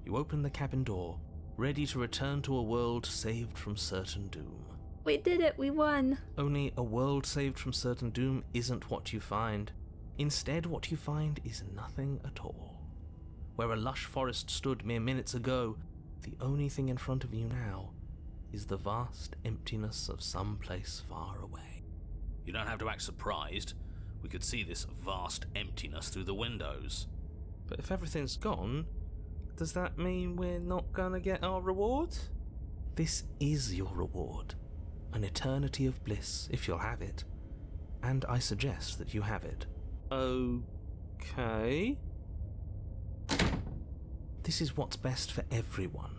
You open the cabin door, ready to return to a world saved from certain doom. We did it, we won. Only a world saved from certain doom isn't what you find. Instead, what you find is nothing at all. Where a lush forest stood mere minutes ago, the only thing in front of you now is the vast emptiness of some place far away. You don't have to act surprised. We could see this vast emptiness through the windows. But if everything's gone, does that mean we're not gonna get our reward? This is your reward. An eternity of bliss, if you'll have it. And I suggest that you have it. Okay. This is what's best for everyone.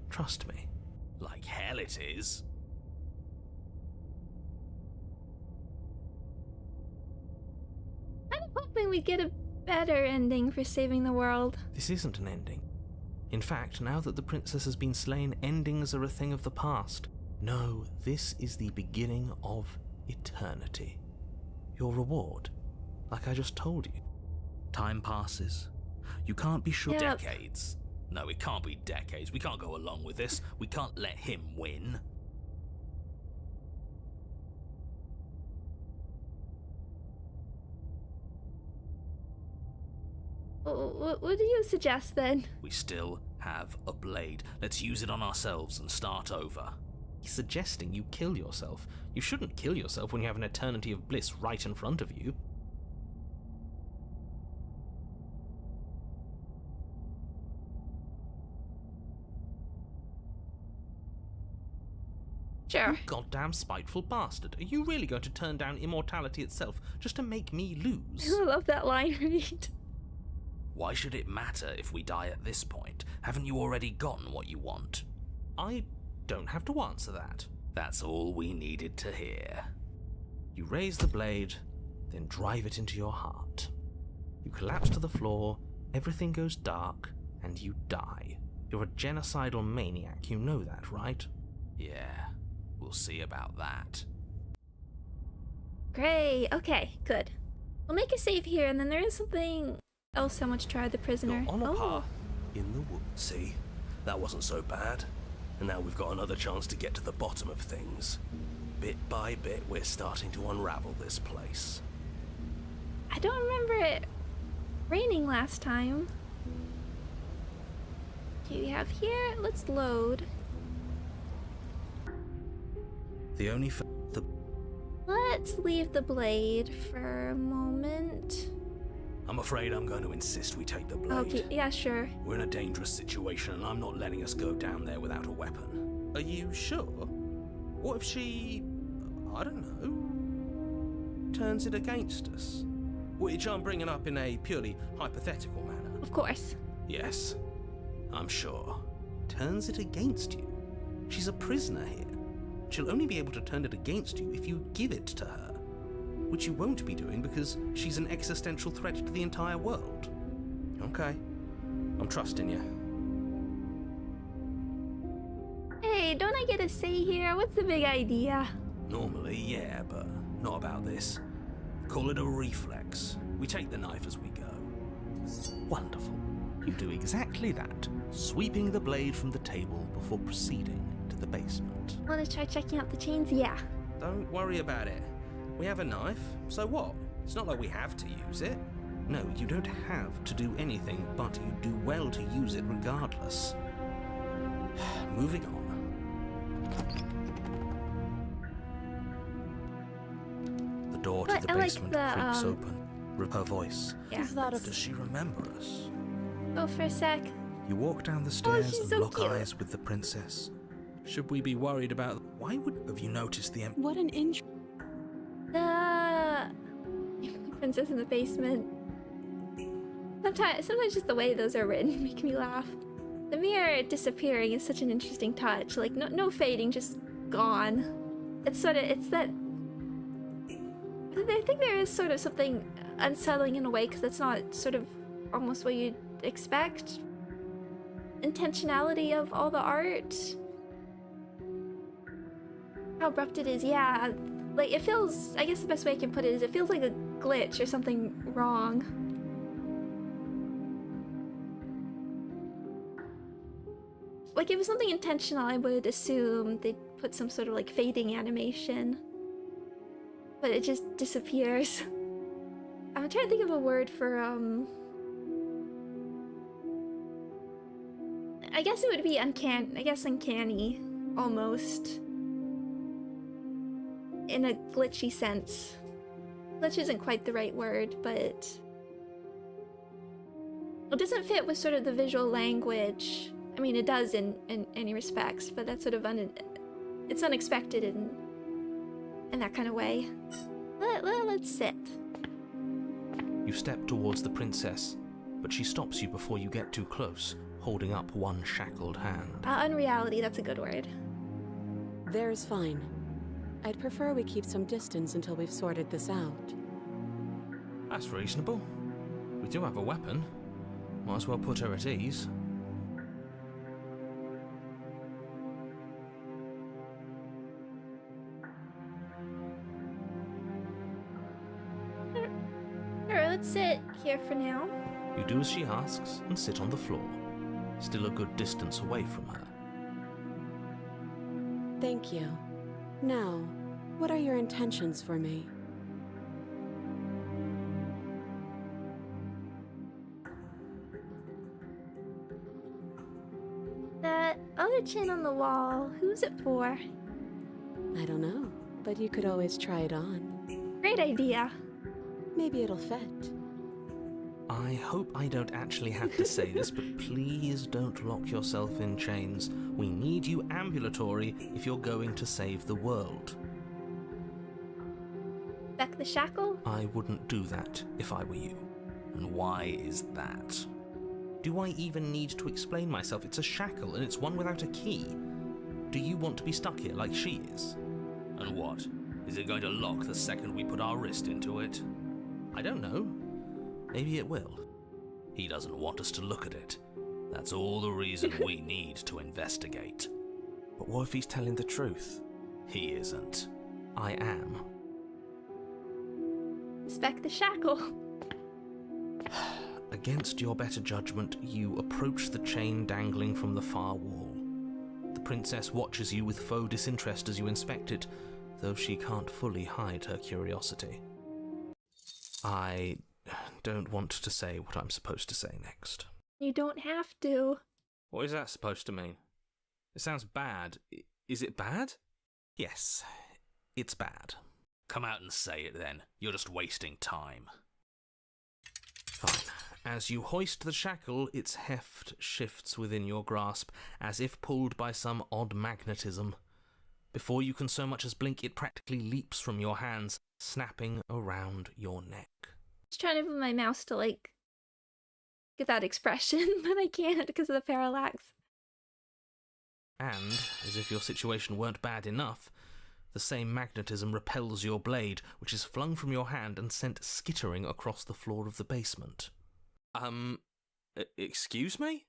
Trust me. Like hell it is. I'm hoping we get a better ending for saving the world. This isn't an ending. In fact, now that the princess has been slain, endings are a thing of the past. No, this is the beginning of eternity. Your reward, like I just told you. Time passes. You can't be sure. Yep. Decades. No, it can't be decades. We can't go along with this. We can't let him win. What do you suggest then? We still have a blade. Let's use it on ourselves and start over. He's suggesting you kill yourself. You shouldn't kill yourself when you have an eternity of bliss right in front of you. Sure. You goddamn spiteful bastard. Are you really going to turn down immortality itself just to make me lose? I love that line read. Why should it matter if we die at this point? Haven't you already gotten what you want? I don't have to answer that. That's all we needed to hear. You raise the blade, then drive it into your heart. You collapse to the floor, everything goes dark, and you die. You're a genocidal maniac, you know that, right? Yeah, we'll see about that. Great. Okay, good. We'll make a save here, and then there is something else I want to try the prisoner. You're on a path in the woods. See, that wasn't so bad. And now we've got another chance to get to the bottom of things. Bit by bit, we're starting to unravel this place. I don't remember it raining last time. Okay, we have here. Let's load. The only Let's leave the blade for a moment. I'm afraid I'm going to insist we take the blade. Okay, yeah, sure. We're in a dangerous situation, and I'm not letting us go down there without a weapon. Are you sure? What if she, I don't know, turns it against us? Which I'm bringing up in a purely hypothetical manner. Of course. Yes, I'm sure. Turns it against you. She's a prisoner here. She'll only be able to turn it against you if you give it to her. Which you won't be doing because she's an existential threat to the entire world. Okay, I'm trusting you. Hey, don't I get a say here? What's the big idea? Normally, yeah, but not about this. Call it a reflex. We take the knife as we go. Wonderful. You do exactly that. sweeping the blade from the table before proceeding to the basement. Wanna try checking out the chains? Yeah. Don't worry about it. We have a knife, so what? It's not like we have to use it. No, you don't have to do anything, but you do well to use it regardless. Moving on. The door to But the I like basement the, creaks open. Her voice. Yeah. Is that a Does she remember us? Oh, for a sec. You walk down the stairs she's and so lock cute. eyes with the princess. Should we be worried about... Why would... Have you noticed the... What an The princess in the basement. Sometimes just the way those are written make me laugh. The mirror disappearing is such an interesting touch. Like no fading, just gone. It's that. I think there is sort of something unsettling in a way because that's not sort of almost what you'd expect. Intentionality of all the art. How abrupt it is, yeah. Like it feels. I guess the best way I can put it is it feels like a glitch or something wrong. Like, if it was something intentional, I would assume they'd put some sort of, like, fading animation. But it just disappears. I'm trying to think of a word for, I guess it would be uncanny, almost. In a glitchy sense. Glitch isn't quite the right word, but... It doesn't fit with sort of the visual language. I mean, it does in any respects, but that's sort of it's unexpected in that kind of way. Let's sit. You step towards the princess, but she stops you before you get too close, holding up one shackled hand. Unreality, that's a good word. There's fine. I'd prefer we keep some distance until we've sorted this out. That's reasonable. We do have a weapon. Might as well put her at ease. Sure, let's sit here for now. You do as she asks and sit on the floor, still a good distance away from her. Thank you. Now, what are your intentions for me? That other chin on the wall, who's it for? I don't know, but you could always try it on. Great idea. Maybe it'll fit. I hope I don't actually have to say this, but please don't lock yourself in chains. We need you ambulatory if you're going to save the world. Back the shackle? I wouldn't do that if I were you. And why is that? Do I even need to explain myself? It's a shackle and it's one without a key. Do you want to be stuck here like she is? And what? Is it going to lock the second we put our wrist into it? I don't know. Maybe it will. He doesn't want us to look at it. That's all the reason we need to investigate. But what if he's telling the truth? He isn't. I am. Inspect the shackle. Against your better judgment, you approach the chain dangling from the far wall. The princess watches you with faux disinterest as you inspect it, though she can't fully hide her curiosity. I don't want to say what I'm supposed to say next. You don't have to. What is that supposed to mean? It sounds bad. Is it bad? Yes, it's bad. Come out and say it then. You're just wasting time. Fine. As you hoist the shackle, its heft shifts within your grasp, as if pulled by some odd magnetism. Before you can so much as blink, it practically leaps from your hands, snapping around your neck. I was trying to move my mouse to, like, get that expression, but I can't because of the parallax. And, as if your situation weren't bad enough, the same magnetism repels your blade, which is flung from your hand and sent skittering across the floor of the basement. Excuse me?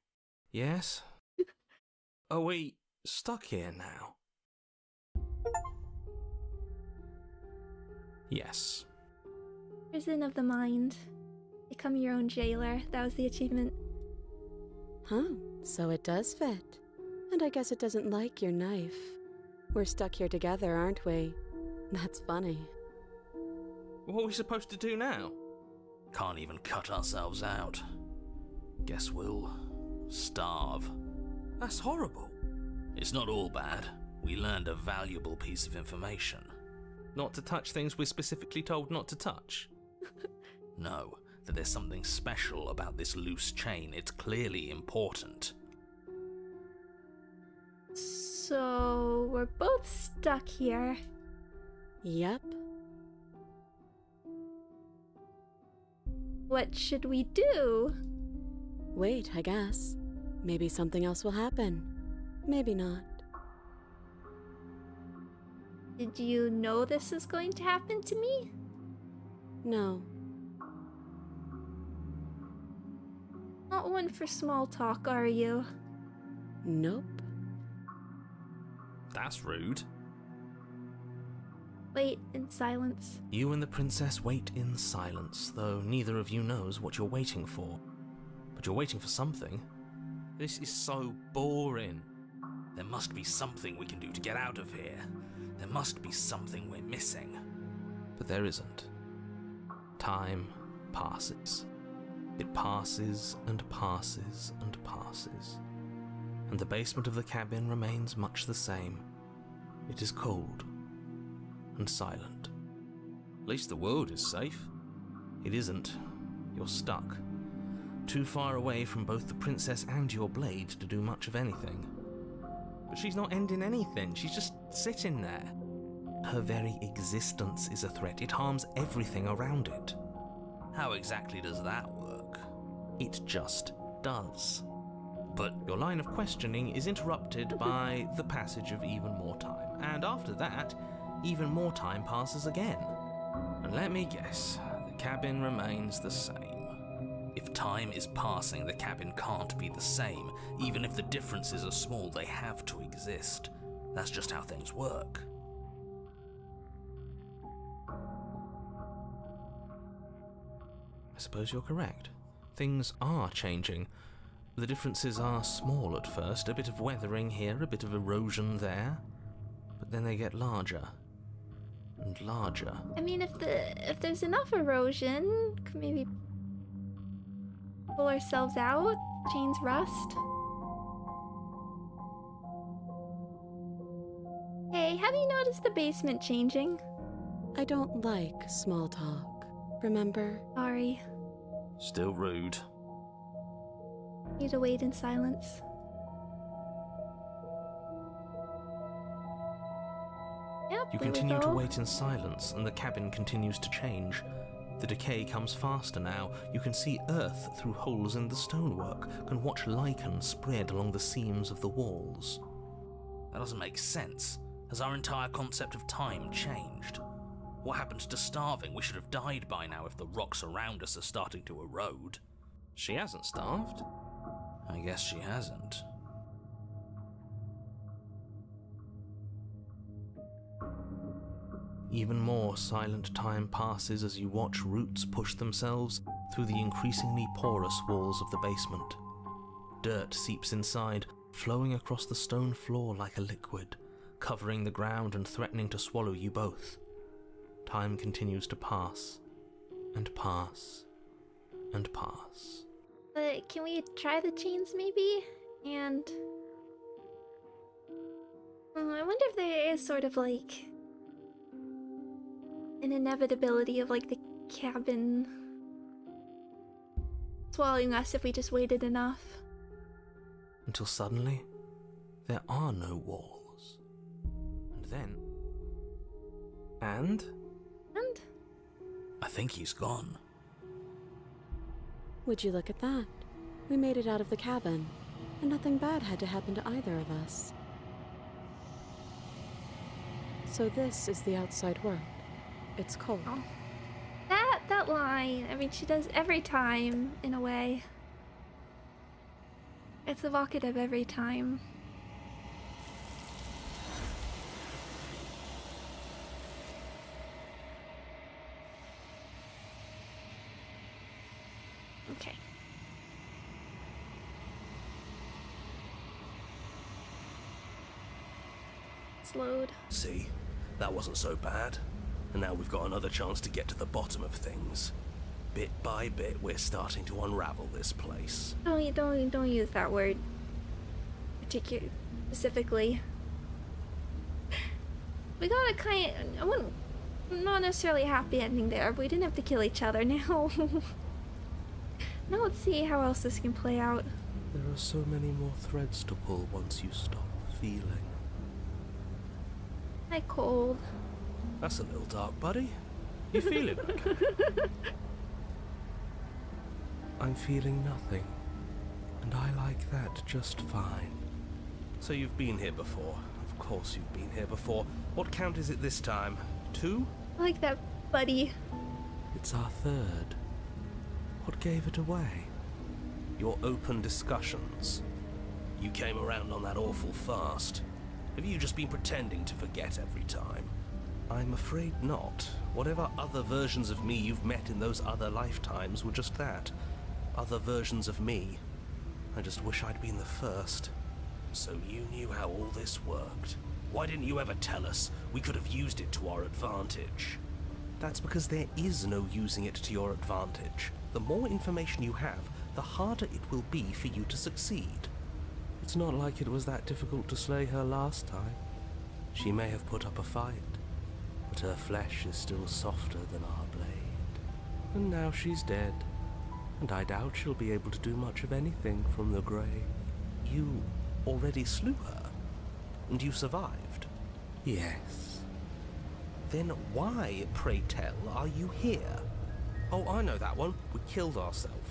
Yes? Are we stuck here now? Yes. Prison of the mind. Become your own jailer. That was the achievement. Huh, So it does fit. And I guess it doesn't like your knife. We're stuck here together, aren't we? That's funny. What are we supposed to do now? Can't even cut ourselves out. Guess we'll starve. That's horrible. It's not all bad. We learned a valuable piece of information. Not to touch things we're specifically told not to touch. No, that there's something special about this loose chain. It's clearly important. So we're both stuck here. Yep. What should we do? Wait, I guess. Maybe something else will happen. Maybe not. Did you know this was going to happen to me? No. Not one for small talk, are you? Nope. That's rude. Wait in silence. You and the princess wait in silence, though neither of you knows what you're waiting for. But you're waiting for something. This is so boring. There must be something we can do to get out of here. There must be something we're missing. But there isn't. Time passes. It passes and passes and passes. And the basement of the cabin remains much the same. It is cold and silent. At least the world is safe. It isn't. You're stuck. Too far away from both the princess and your blade to do much of anything. But she's not ending anything. She's just sitting there. Her very existence is a threat. It harms everything around it. How exactly does that work? It just does. But Your line of questioning is interrupted by the passage of even more time. And after that, even more time passes again. And let me guess, the cabin remains the same. if time is passing, the cabin can't be the same. Even if the differences are small, they have to exist. That's just how things work. I suppose you're correct. Things are changing. The differences are small at first, a bit of weathering here, a bit of erosion there, but then they get larger and larger. I mean, if there's enough erosion, could maybe pull ourselves out. Chains rust. Hey, have you noticed the basement changing? I don't like small talk, remember? Sorry. Still rude. Need to wait in silence. Yep, You there we continue to go. wait in silence, and the cabin continues to change. The decay comes faster now. You can see earth through holes in the stonework, can watch lichen spread along the seams of the walls. That doesn't make sense. Has our entire concept of time changed? What happened to starving? We should have died by now if the rocks around us are starting to erode. She hasn't starved. I guess she hasn't. Even more silent time passes as you watch roots push themselves through the increasingly porous walls of the basement. Dirt seeps inside, flowing across the stone floor like a liquid, covering the ground and threatening to swallow you both. Time continues to pass, and pass, and pass. But can we try the chains maybe? And I wonder if there is sort of like an inevitability of like the cabin swallowing us if we just waited enough. Until suddenly, there are no walls. And then... And? I think he's gone. Would you look at that? We made it out of the cabin, and nothing bad had to happen to either of us. So this is the outside world. It's cold. Oh. That line, I mean, she does every time, in a way. It's evocative every time. Okay. slowed. See, that wasn't so bad. And now we've got another chance to get to the bottom of things. Bit by bit, we're starting to unravel this place. Don't use that word specifically. We got a not necessarily a happy ending there, but we didn't have to kill each other now. Now let's see how else this can play out. There are so many more threads to pull once you stop feeling. Hi, Cold. That's a little dark, buddy. You feeling okay? I'm feeling nothing. And I like that just fine. So you've been here before. Of course you've been here before. What count is it this time? 2? I like that, buddy. It's our 3rd. What gave it away? Your open discussions. You came around on that awful fast. Have you just been pretending to forget every time? I'm afraid not. Whatever other versions of me you've met in those other lifetimes were just that. Other versions of me. I just wish I'd been the first. So you knew how all this worked. Why didn't you ever tell us? We could have used it to our advantage. That's because there is no using it to your advantage. The more information you have, the harder it will be for you to succeed. It's not like it was that difficult to slay her last time. She may have put up a fight, but her flesh is still softer than our blade. And now she's dead, and I doubt she'll be able to do much of anything from the grave. You already slew her, and you survived. Yes. Then why, pray tell, are you here? Oh, I know that one. We killed ourselves.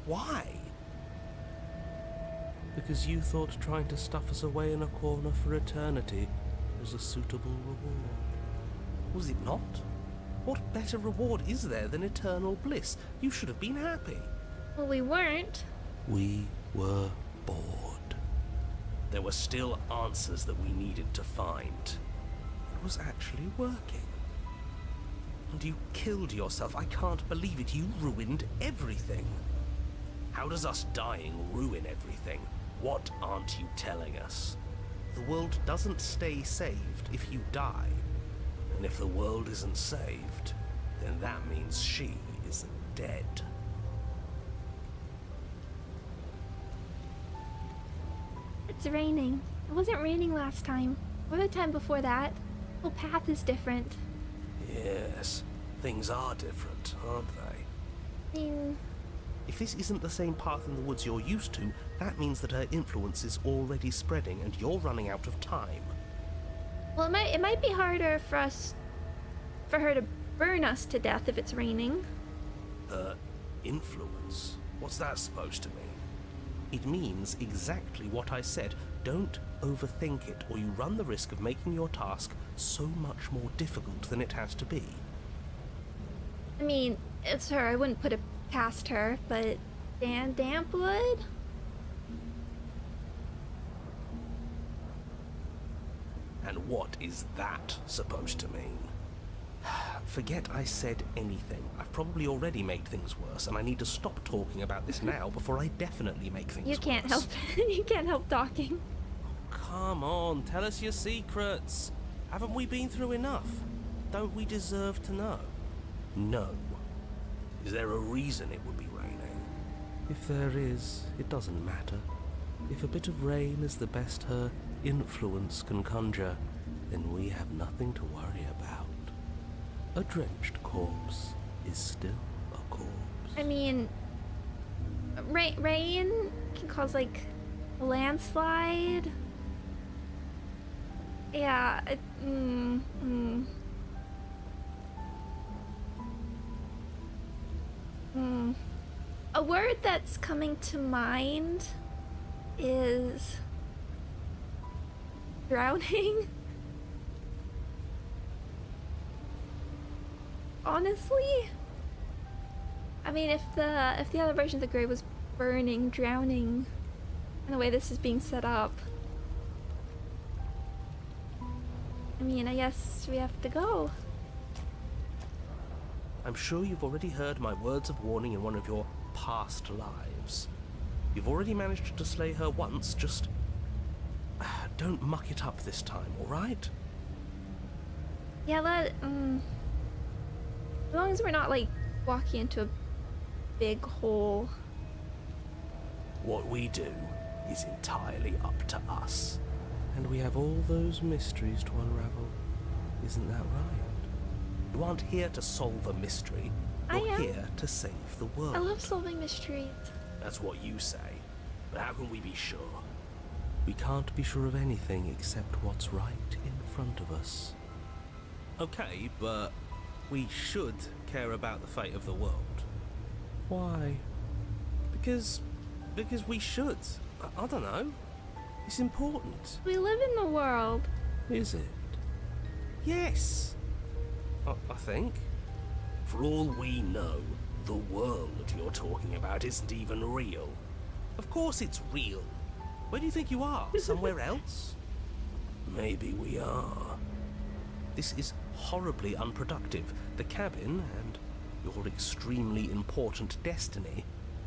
Why? Because you thought trying to stuff us away in a corner for eternity was a suitable reward. Was it not? What better reward is there than eternal bliss? You should have been happy. Well, we weren't. We were bored. There were still answers that we needed to find. It was actually working. And you killed yourself. I can't believe it. You ruined everything. How does us dying ruin everything? What aren't you telling us? The world doesn't stay saved if you die. And if the world isn't saved, then that means she is dead. It's raining. It wasn't raining last time, or the time before that. The whole path is different. Yes, things are different, aren't they? I mean, if this isn't the same path in the woods you're used to, that means that her influence is already spreading and you're running out of time. well, it might be harder for her to burn us to death if it's raining. Her influence? What's that supposed to mean? It means exactly what I said. Don't overthink it, or you run the risk of making your task so much more difficult than it has to be. I mean, it's her. I wouldn't put it past her, but damp wood? And what is that supposed to mean? Forget I said anything. I've probably already made things worse, and I need to stop talking about this now before I definitely make things worse. You can't help you can't help talking. Come on, tell us your secrets. Haven't we been through enough? Don't we deserve to know? No. Is there a reason it would be raining? If there is, it doesn't matter. If a bit of rain is the best her influence can conjure, then we have nothing to worry about. A drenched corpse is still a corpse. I mean, rain can cause like a landslide. Yeah. A word that's coming to mind is drowning. Honestly, I mean, if the other version of the grave was burning, drowning, and the way this is being set up, I mean, I guess we have to go. I'm sure you've already heard my words of warning in one of your past lives. You've already managed to slay her once, just don't muck it up this time, alright? Yeah, as long as we're not, like, walking into a big hole. What we do is entirely up to us. And we have all those mysteries to unravel. Isn't that right? You aren't here to solve a mystery. I You're am. here to save the world. I love solving mysteries. That's what you say. But how can we be sure? We can't be sure of anything except what's right in front of us. Okay, but we should care about the fate of the world. Why? Because we should. I don't know. It's important. We live in the world. Is it? Yes. I think. For all we know, the world you're talking about isn't even real. Of course it's real. Where do you think you are? Somewhere else? Maybe we are. This is horribly unproductive. The cabin and your extremely important destiny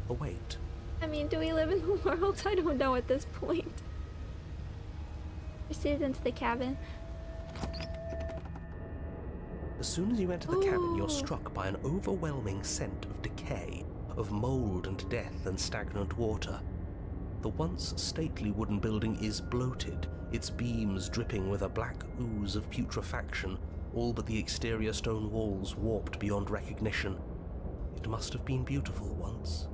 await. I mean, do we live in the world? I don't know at this point. Proceed into the cabin. As soon as you enter the cabin, you're Ooh. struck by an overwhelming scent of decay, of mold and death and stagnant water. The once stately wooden building is bloated, its beams dripping with a black ooze of putrefaction, all but the exterior stone walls warped beyond recognition. It must have been beautiful once,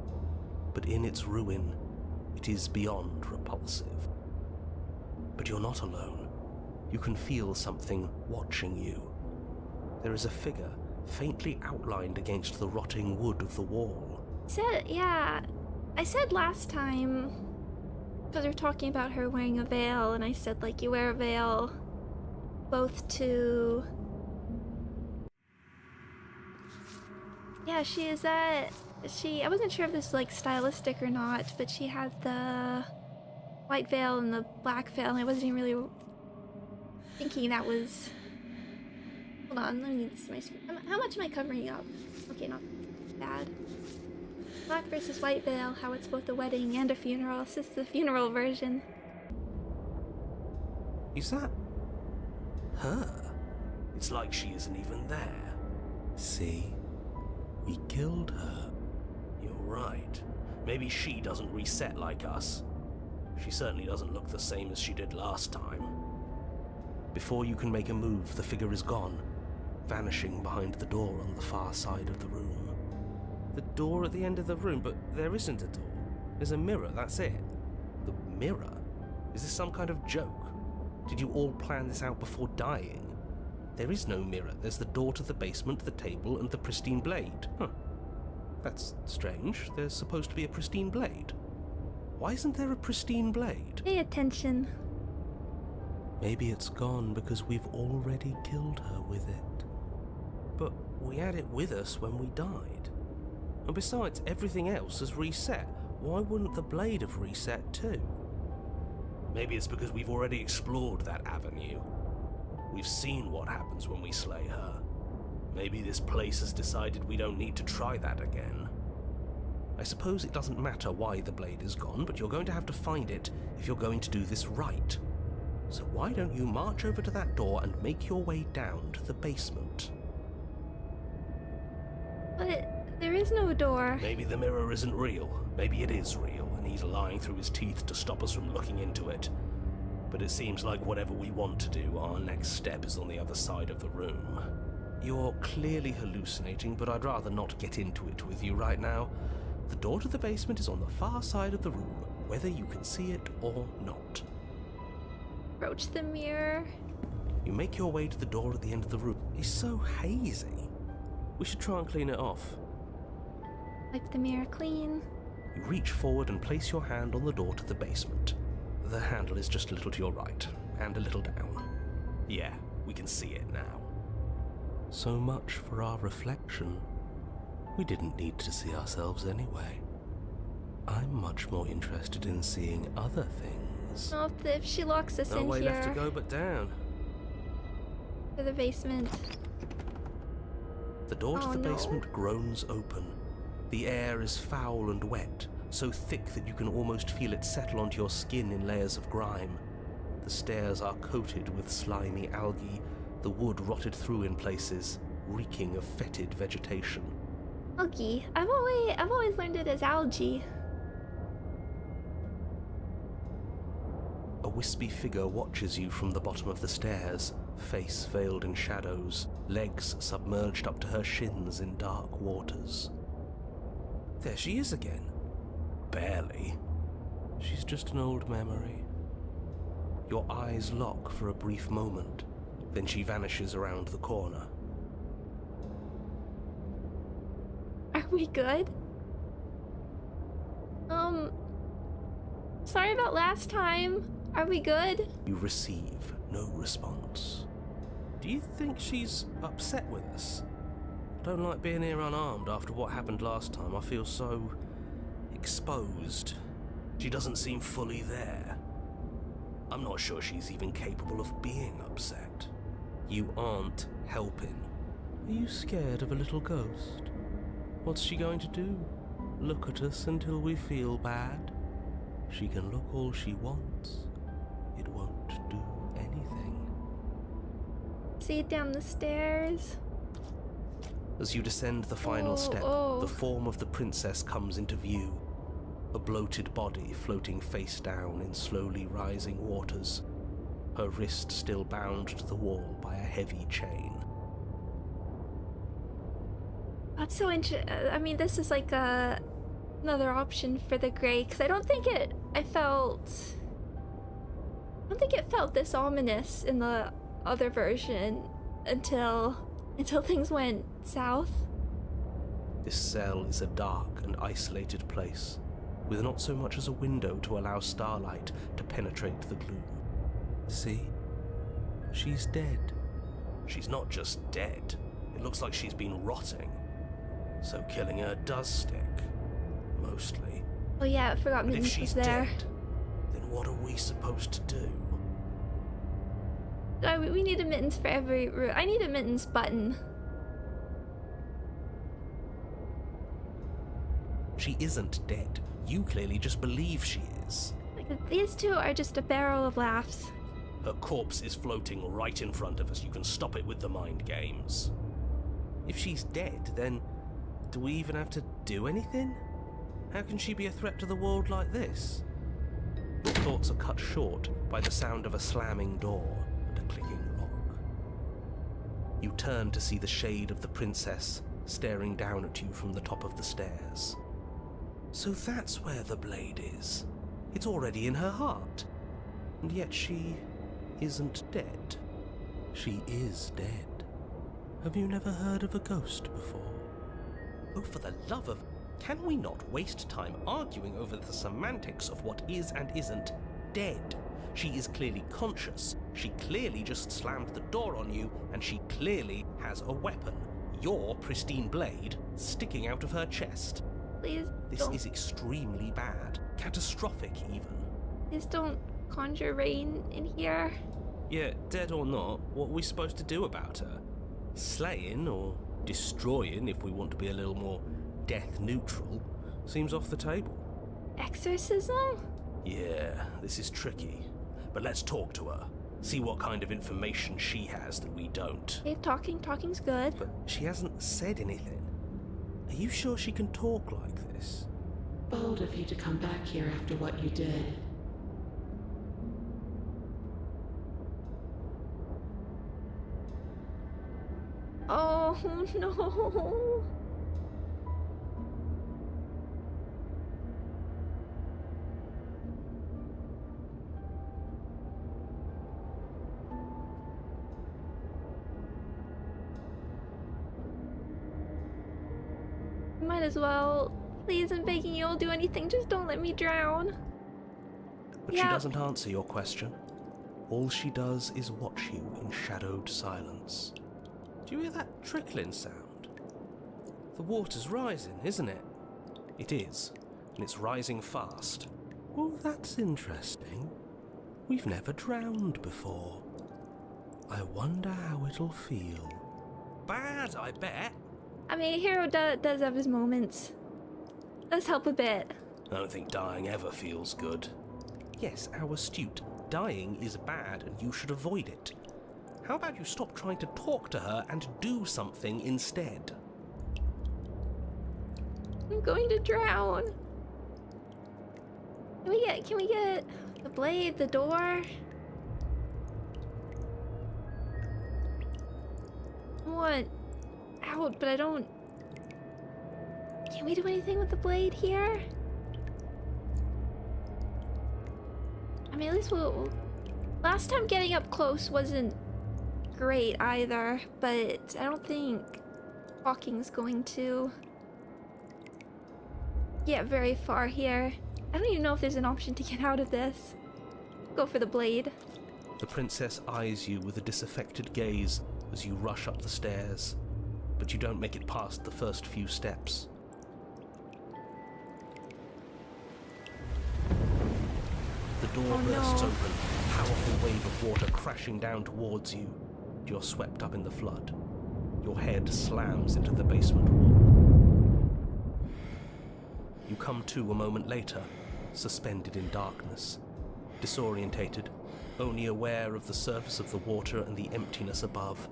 but in its ruin, it is beyond repulsive. But you're not alone. You can feel something watching you. There is a figure faintly outlined against the rotting wood of the wall. I said last time, because we're talking about her wearing a veil, and I said, like, you wear a veil both to... Yeah, I wasn't sure if this was, like, stylistic or not, but she had the white veil and the black veil, and I wasn't even really thinking that was... Hold on, let me see my screen. How much am I covering up? Okay, not bad. Black versus white veil, how it's both a wedding and a funeral. This is the funeral version. Is that her? It's like she isn't even there. See? We killed her. You're right. Maybe she doesn't reset like us. She certainly doesn't look the same as she did last time. Before you can make a move, the figure is gone, vanishing behind the door on the far side of the room. The door at the end of the room, but there isn't a door. There's a mirror, that's it. The mirror? Is this some kind of joke? Did you all plan this out before dying? There is no mirror. There's the door to the basement, the table, and the pristine blade. Huh. That's strange. There's supposed to be a pristine blade. Why isn't there a pristine blade? Pay attention. Maybe it's gone because we've already killed her with it. But we had it with us when we died. And besides, everything else has reset. Why wouldn't the blade have reset too? Maybe it's because we've already explored that avenue. We've seen what happens when we slay her. Maybe this place has decided we don't need to try that again. I suppose it doesn't matter why the blade is gone, but you're going to have to find it if you're going to do this right. So why don't you march over to that door and make your way down to the basement? But there is no door. Maybe the mirror isn't real. Maybe it is real, and he's lying through his teeth to stop us from looking into it. But it seems like whatever we want to do, our next step is on the other side of the room. You're clearly hallucinating, but I'd rather not get into it with you right now. The door to the basement is on the far side of the room, whether you can see it or not. Approach the mirror. You make your way to the door at the end of the room. It's so hazy. We should try and clean it off. Wipe the mirror clean. You reach forward and place your hand on the door to the basement. The handle is just a little to your right, and a little down. Yeah, we can see it now. So much for our reflection. We didn't need to see ourselves anyway. I'm much more interested in seeing other things. Oh, if she locks us No in way here left to go but down. to the basement. The door to Oh, the no. basement groans open. The air is foul and wet, so thick that you can almost feel it settle onto your skin in layers of grime. The stairs are coated with slimy algae, the wood rotted through in places, reeking of fetid vegetation. Algae. I've always learned it as algae. A wispy figure watches you from the bottom of the stairs, face veiled in shadows, legs submerged up to her shins in dark waters. There she is again. Barely. She's just an old memory. Your eyes lock for a brief moment, then she vanishes around the corner. Are we good? Sorry about last time. Are we good? You receive no response. Do you think she's upset with us? I don't like being here unarmed after what happened last time. I feel so exposed. She doesn't seem fully there. I'm not sure she's even capable of being upset. You aren't helping. Are you scared of a little ghost? What's she going to do? Look at us until we feel bad? She can look all she wants. It won't do anything. See it down the stairs. As you descend the final step, the form of the princess comes into view. A bloated body floating face down in slowly rising waters, her wrist still bound to the wall by a heavy chain. That's so interesting. I mean, this is like another option for the Grey, because I don't think it felt this ominous in the other version until things went south. This cell is a dark and isolated place, with not so much as a window to allow starlight to penetrate the gloom. See? She's dead. She's not just dead. It looks like she's been rotting. So killing her does stick. Mostly. Oh yeah, I forgot But if Mittens she's was there. dead, then what are we supposed to do? We need a Mittens for every room. I need a Mittens button. She isn't dead. You clearly just believe she is. Like, these two are just a barrel of laughs. Her corpse is floating right in front of us. You can stop it with the mind games. If she's dead, then do we even have to do anything? How can she be a threat to the world like this? Your thoughts are cut short by the sound of a slamming door and a clicking lock. You turn to see the shade of the princess staring down at you from the top of the stairs. So that's where the blade is. It's already in her heart. And yet she isn't dead. She is dead. Have you never heard of a ghost before? Oh, for the love of... Can we not waste time arguing over the semantics of what is and isn't dead? She is clearly conscious. She clearly just slammed the door on you, and she clearly has a weapon. Your pristine blade sticking out of her chest. Please This don't. is extremely bad. Catastrophic, even. Please don't conjure rain in here. Yeah, dead or not, what are we supposed to do about her? Slaying, or destroying, if we want to be a little more death neutral, seems off the table. Exorcism? Yeah, this is tricky. But let's talk to her. See what kind of information she has that we don't. Hey, talking's good. But she hasn't said anything. Are you sure she can talk like this? Bold of you to come back here after what you did. Oh no. Might as well. Please, I'm begging you, I'll do anything. Just don't let me drown. But she doesn't answer your question. All she does is watch you in shadowed silence. Do you hear that trickling sound? The water's rising, isn't it? It is, and it's rising fast. Oh, that's interesting. We've never drowned before. I wonder how it'll feel. Bad, I bet. I mean, Hero does have his moments. Does help a bit. I don't think dying ever feels good. Yes, how astute. Dying is bad and you should avoid it. How about you stop trying to talk to her and do something instead? I'm going to drown. Can we get the blade, the door? I want out, but I don't... Can we do anything with the blade here? I mean, at least we'll... Last time getting up close wasn't great either, but I don't think walking's going to get very far here. I don't even know if there's an option to get out of this. Go for the blade. The princess eyes you with a disaffected gaze as you rush up the stairs, but you don't make it past the first few steps. The door bursts open, a powerful wave of water crashing down towards you. You're swept up in the flood. Your head slams into the basement wall. You come to a moment later, suspended in darkness, disorientated, only aware of the surface of the water and the emptiness above.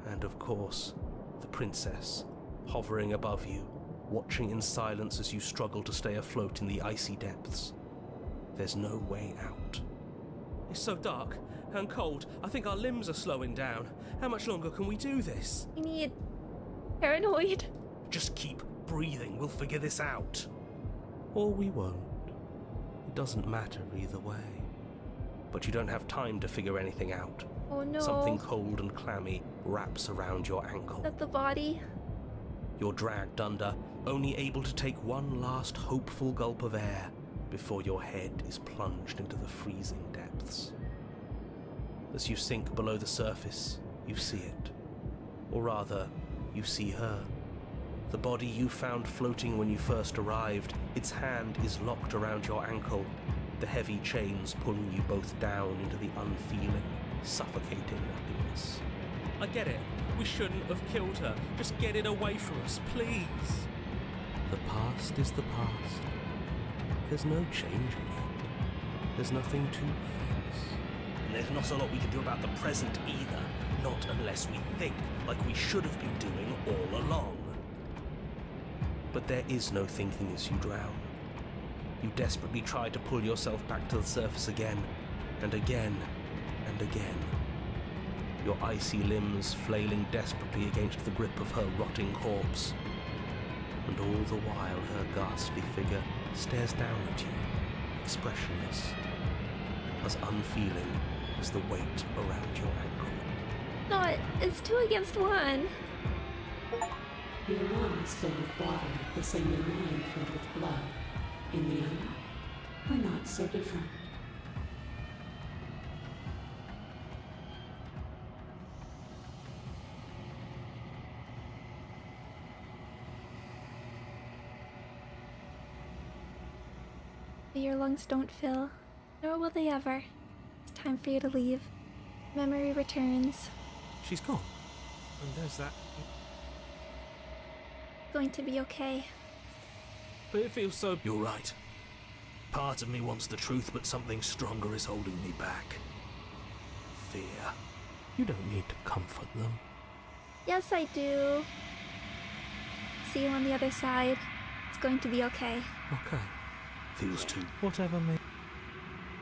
And of course, the princess, hovering above you, watching in silence as you struggle to stay afloat in the icy depths. There's no way out. It's so dark and cold, I think our limbs are slowing down. How much longer can we do this? We need... Paranoid. Just keep breathing, we'll figure this out. Or we won't. It doesn't matter either way. But you don't have time to figure anything out. Oh no. Something cold and clammy wraps around your ankle. Is that the body? You're dragged under, only able to take one last hopeful gulp of air before your head is plunged into the freezing depths. As you sink below the surface, you see it. Or rather, you see her. The body you found floating when you first arrived, its hand is locked around your ankle, the heavy chains pulling you both down into the unfeeling, suffocating nothingness. I get it. We shouldn't have killed her. Just get it away from us, please. The past is the past. There's no changing it. There's nothing to fix. And there's not a lot we can do about the present either. Not unless we think, like we should have been doing all along. But there is no thinking as you drown. You desperately try to pull yourself back to the surface again, and again, and again. Your icy limbs flailing desperately against the grip of her rotting corpse. And all the while her ghastly figure stares down at you, expressionless, as unfeeling as the weight around your ankle. No, it's 2 against 1. Your lungs filled with water, the same your mind filled with blood. In the end, we're not so different. But your lungs don't fill, nor will they ever. It's time for you to leave. Memory returns. She's gone. And there's that. Going to be okay. But it feels so... You're right. Part of me wants the truth, but something stronger is holding me back. Fear. You don't need to comfort them. Yes, I do. See you on the other side. It's going to be okay. Okay. Feels too... Whatever may...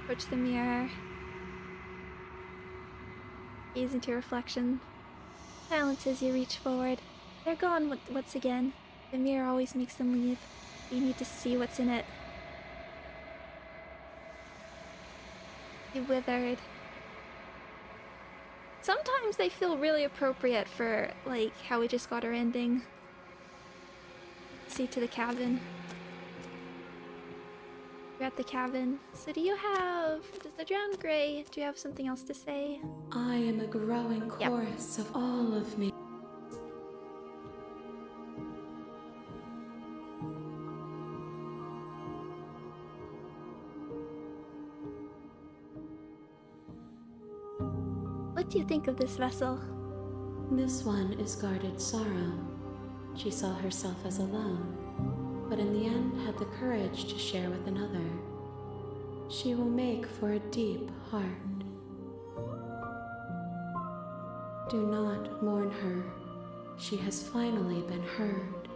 Approach the mirror. Gaze into your reflection. Silence as you reach forward. They're gone once again. The mirror always makes them leave. You need to see what's in it. You withered. Sometimes they feel really appropriate for, like, how we just got our ending. See to the cabin. You're at the cabin. So does the drowned gray, do you have something else to say? I am a growing chorus of all of me. What do you think of this vessel? This one is guarded sorrow. She saw herself as alone, but in the end had the courage to share with another. She will make for a deep heart. Do not mourn her. She has finally been heard.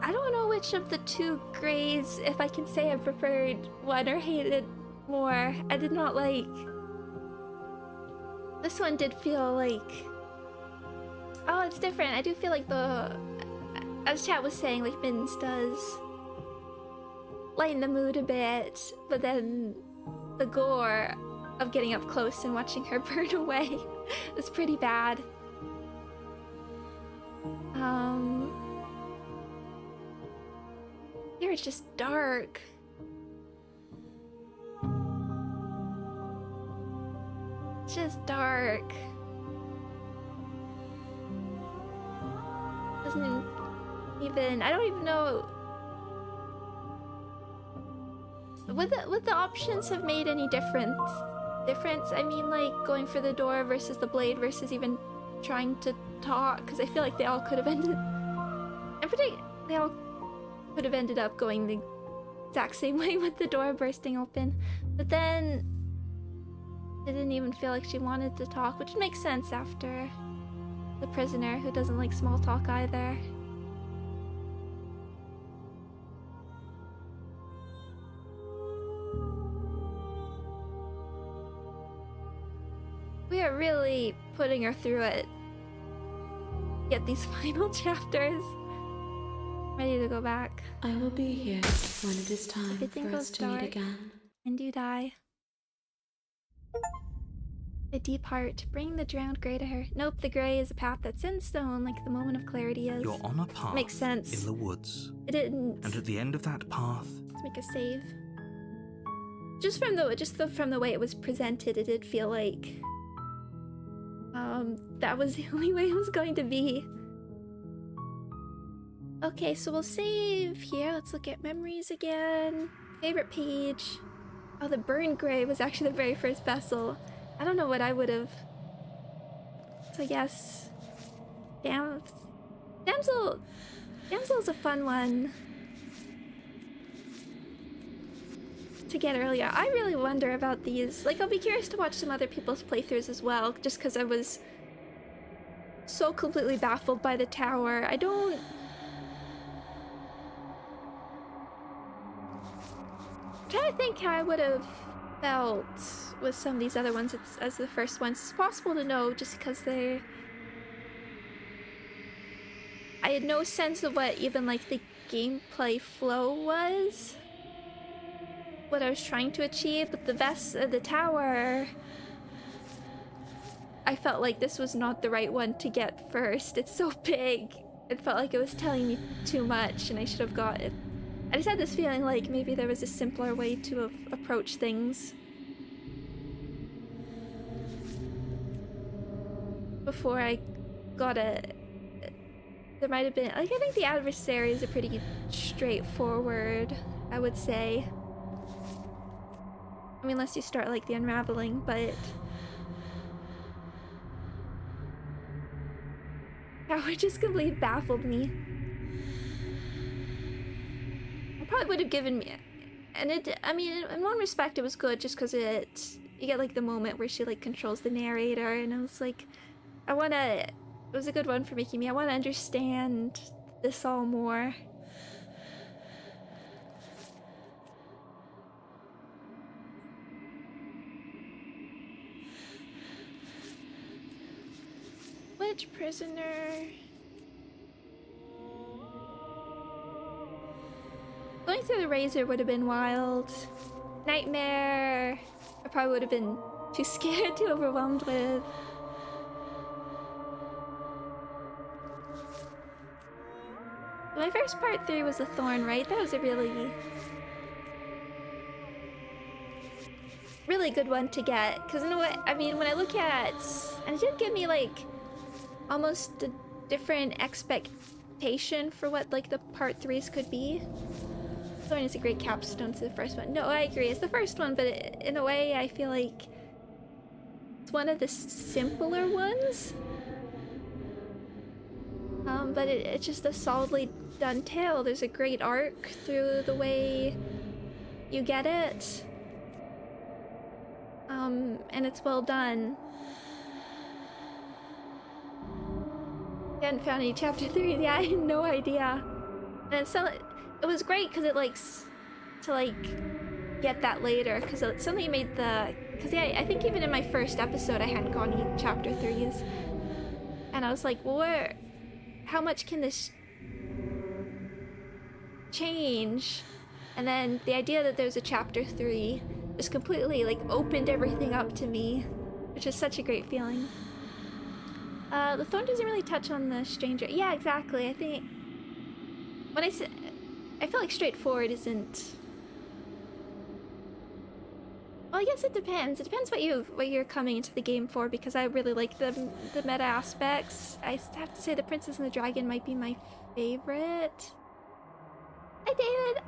I don't know which of the two grays, if I can say I preferred one or hated more. I did not like... This one did feel like... Oh, it's different. I do feel like the... As chat was saying, like Mittens does lighten the mood a bit, but then the gore of getting up close and watching her burn away was pretty bad. Here it's just dark. It's just dark. Doesn't even... I don't even know... Would the options have made any difference? I mean, like, going for the door versus the blade versus even trying to talk, because I feel like they all could have ended... They all could have ended up going the exact same way with the door bursting open. But then... It didn't even feel like she wanted to talk, which makes sense after the prisoner, who doesn't like small talk either. We are really putting her through it. Get these final chapters. Ready to go back. I will be here when it is time Everything for us goes to meet dark. again. And you die. A deep heart, bring the drowned grey to her. Nope, the grey is a path that's in stone, like the moment of clarity is. You're on a path Makes sense. in the woods. It didn't. And at the end of that path, Let's make a save. Just from the way it was presented, it did feel like that was the only way it was going to be. Okay, so we'll save here. Let's look at memories again. Favorite page. Oh, the burned grey was actually the very first vessel. I don't know what I would have. So I guess Damsel is a fun one to get earlier. I really wonder about these. Like, I'll be curious to watch some other people's playthroughs as well, just because I was so completely baffled by the tower. I'm trying to think how I would have felt with some of these other ones as the first ones. It's possible to know just because I had no sense of what even like the gameplay flow was, what I was trying to achieve. But the tower, I felt like this was not the right one to get first. It's so big. It felt like it was telling me too much and I should have got it. I just had this feeling like maybe there was a simpler way to approach things before I got it. There might have been, like, I think the adversaries are pretty straightforward, I would say. I mean, unless you start like the unraveling, but Howard just completely baffled me. It probably would have given me, and I mean, in one respect it was good just because you get like the moment where she like controls the narrator, and I was like, it was a good one for making me, I want to understand this all more. Which prisoner? Going through the razor would have been wild. Nightmare, I probably would have been too scared, too overwhelmed with. My first part 3 was the thorn, right? That was a really good one to get. Because in a way, I mean, when I look at, and it did give me like almost a different expectation for what like the part 3s could be. Thorn is a great capstone to the first one. No, I agree, it's the first one, but in a way I feel like it's one of the simpler ones. But it's just a solidly done tale. There's a great arc through the way you get it. And it's well done. I hadn't found any chapter 3. Yeah, I had no idea. And so it was great because it likes to like get that later, because it suddenly made the, because yeah, I think even in my first episode I hadn't gone any chapter 3s, and I was like, well, how much can this change? And then the idea that there's a chapter 3 just completely like opened everything up to me, which is such a great feeling. The phone doesn't really touch on the stranger. Yeah, exactly. I think when I say, I feel like straightforward isn't. Well, I guess it depends. It depends what you're coming into the game for, because I really like the meta aspects. I have to say the Princess and the Dragon might be my favorite. Hi David!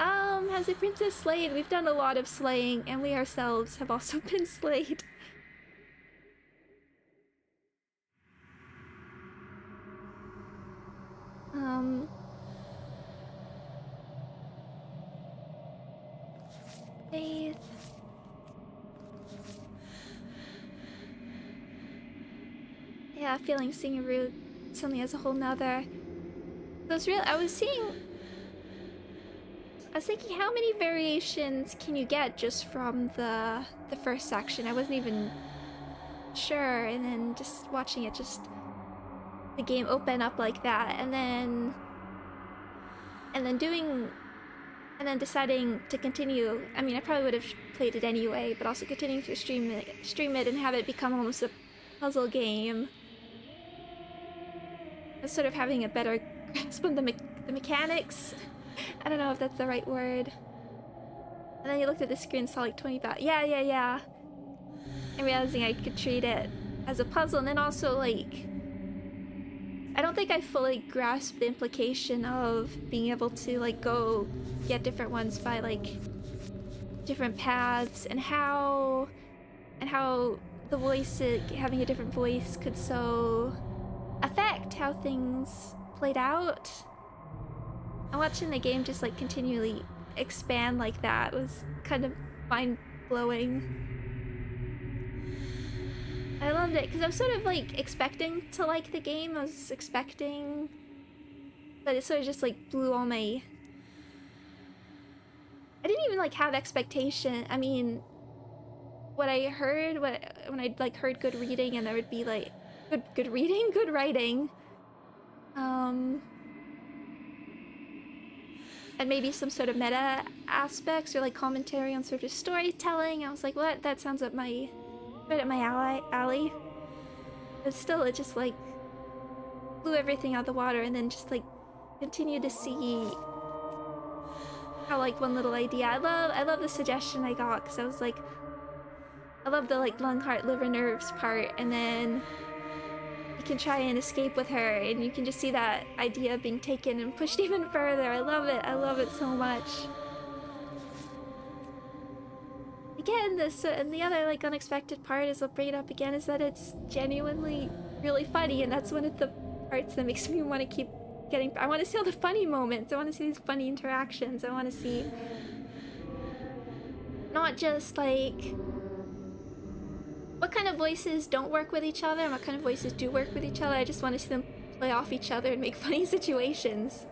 Has the princess slayed? We've done a lot of slaying, and we ourselves have also been slayed. Faith. Yeah, feeling seeing a root suddenly as a whole nother. I was thinking, how many variations can you get just from the first section? I wasn't even sure, and then just watching it, just the game open up like that, and then deciding to continue. I mean, I probably would have played it anyway, but also continuing to stream it and have it become almost a puzzle game. It's sort of having a better grasp on the mechanics. I don't know if that's the right word. And then you looked at the screen and saw like 20 back. Yeah. And realizing I could treat it as a puzzle, and then also like, I don't think I fully grasped the implication of being able to like go get different ones by like different paths, and how the voice, having a different voice, could so affect how things played out. And watching the game just like continually expand like that was kind of mind-blowing. I loved it because I was sort of like expecting to like the game. I was expecting, but it sort of just like blew all my. I didn't even like have expectation. I mean, what I heard, when I like heard good reading, and there would be like good reading, good writing, and maybe some sort of meta aspects or like commentary on sort of storytelling. I was like, what? That sounds right up my alley. But still, it just like blew everything out the water, and then just like continue to see how like one little idea. I love the suggestion I got, because I was like, I love the like lung, heart, liver, nerves part, and then you can try and escape with her, and you can just see that idea being taken and pushed even further. I love it so much. Again, and the other like unexpected part is, I'll bring it up again, is that it's genuinely really funny, and that's one of the parts that makes me want to keep getting. I want to see all the funny moments. I want to see these funny interactions. I want to see not just like what kind of voices don't work with each other and what kind of voices do work with each other. I just want to see them play off each other and make funny situations.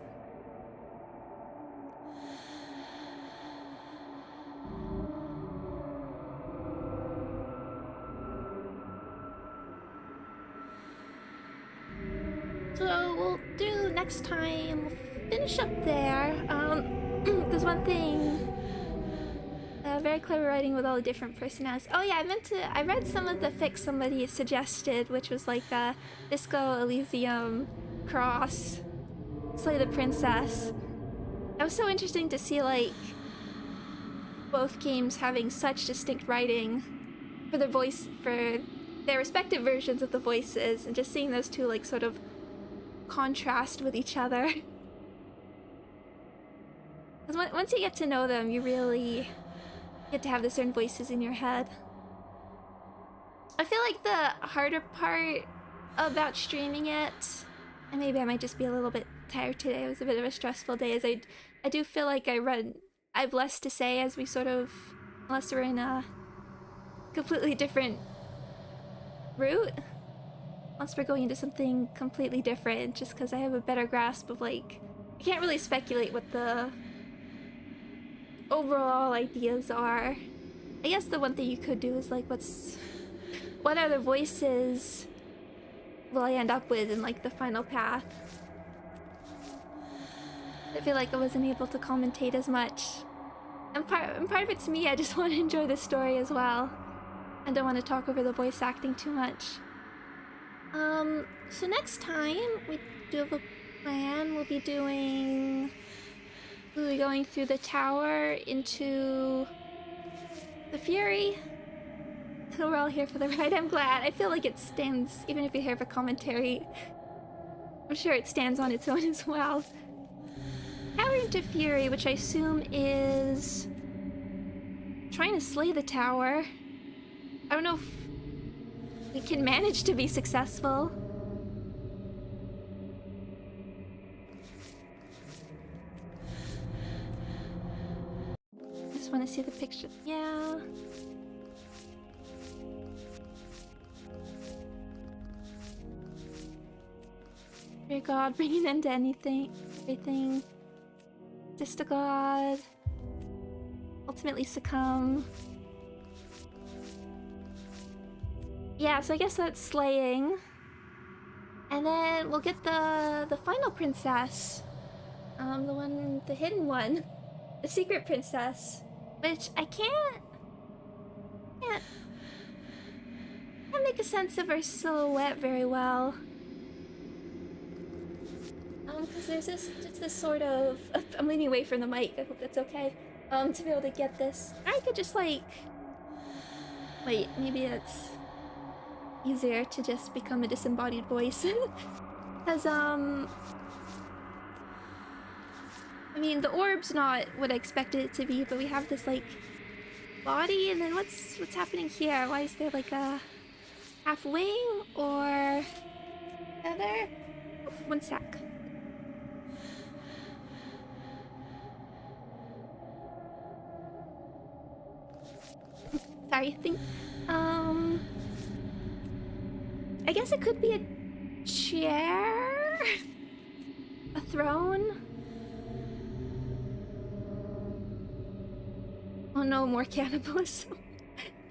So we'll do next time, we'll finish up there. There's one thing, very clever writing with all the different personalities. Oh yeah, I read some of the fics somebody suggested, which was like a Disco Elysium cross Slay the Princess. That was so interesting to see like both games having such distinct writing for their respective versions of the voices, and just seeing those two like sort of contrast with each other. Because once you get to know them, you really get to have the certain voices in your head. I feel like the harder part about streaming it, and maybe I might just be a little bit tired today, it was a bit of a stressful day, is I do feel like I I have less to say as we sort of, unless we're in a completely different route. Unless we're going into something completely different, just because I have a better grasp of, like, I can't really speculate what the overall ideas are. I guess the one thing you could do is, like, what other voices will I end up with in, like, the final path? I feel like I wasn't able to commentate as much. And part of it's me, I just want to enjoy the story as well. I don't want to talk over the voice acting too much. So next time, we do have a plan. We'll be going through the tower into the Fury. We're all here for the ride. I'm glad. I feel like it stands, even if you hear the commentary, I'm sure it stands on its own as well. Tower into Fury, which I assume is trying to slay the tower. I don't know if we can manage to be successful. I just want to see the picture. Yeah. Dear God, bring an end to everything. Just a God. Ultimately succumb. Yeah, so I guess that's slaying. And then we'll get the final princess. The hidden one. The secret princess. Which I can't make a sense of her silhouette very well. Because there's just this sort of... I'm leaning away from the mic, I hope that's okay. To be able to get this. Or I could just, like... Wait, maybe it's easier to just become a disembodied voice. Because, I mean, the orb's not what I expected it to be, but we have this, like, body, and then what's happening here? Why is there, like, a half wing, or... feather? One sec. Sorry, I think, I guess it could be a chair? A throne? Oh no, more cannibalism.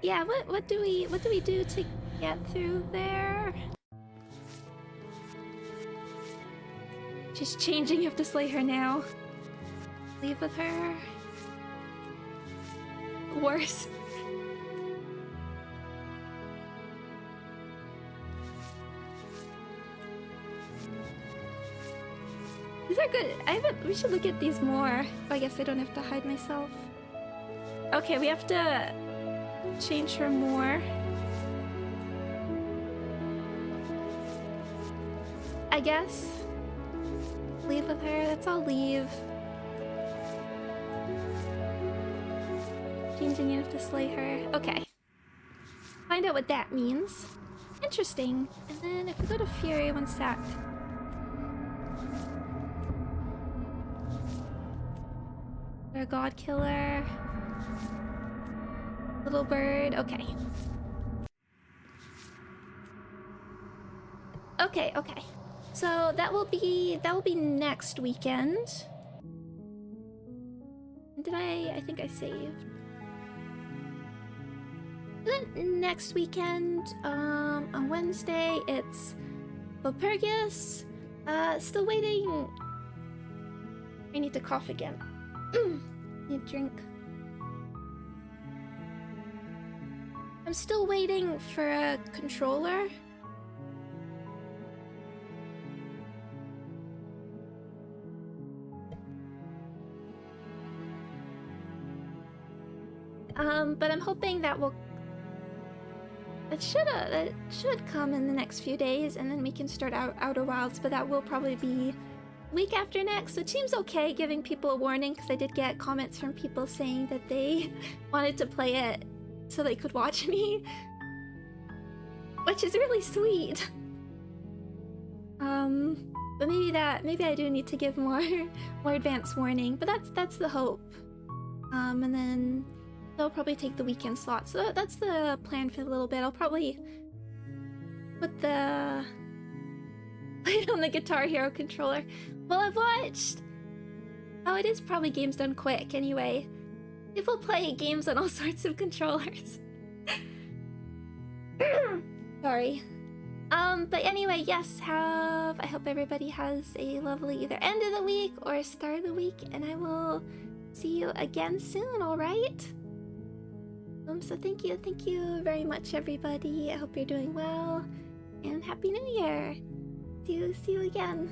Yeah, what do we do to get through there? She's changing, you have to slay her now. Leave with her. Worse. These are good. We should look at these more. I guess I don't have to hide myself. Okay, we have to change her more. I guess. Leave with her. That's all leave. Changing, you have to slay her. Okay. Find out what that means. Interesting. And then if we go to Fury, one sec. A god killer. Little bird. Okay. Okay. So that will be next weekend. Did I think I saved. Then next weekend, on Wednesday, it's Valpurgis. Still waiting. I need to cough again. Need a drink. I'm still waiting for a controller. But I'm hoping that it should come in the next few days, and then we can start Outer Wilds, but that will probably be week after next, which seems okay, giving people a warning, because I did get comments from people saying that they wanted to play it so they could watch me, which is really sweet. But maybe I do need to give more advance warning, but that's the hope. And then they'll probably take the weekend slot. So that's the plan for a little bit. I'll probably put the play it on the Guitar Hero controller. Well, I've watched. Oh, it is probably games done quick anyway. People play games on all sorts of controllers. Sorry. But anyway, yes, I hope everybody has a lovely either end of the week or start of the week, and I will see you again soon, alright? So thank you very much, everybody. I hope you're doing well, and Happy New Year! See you again.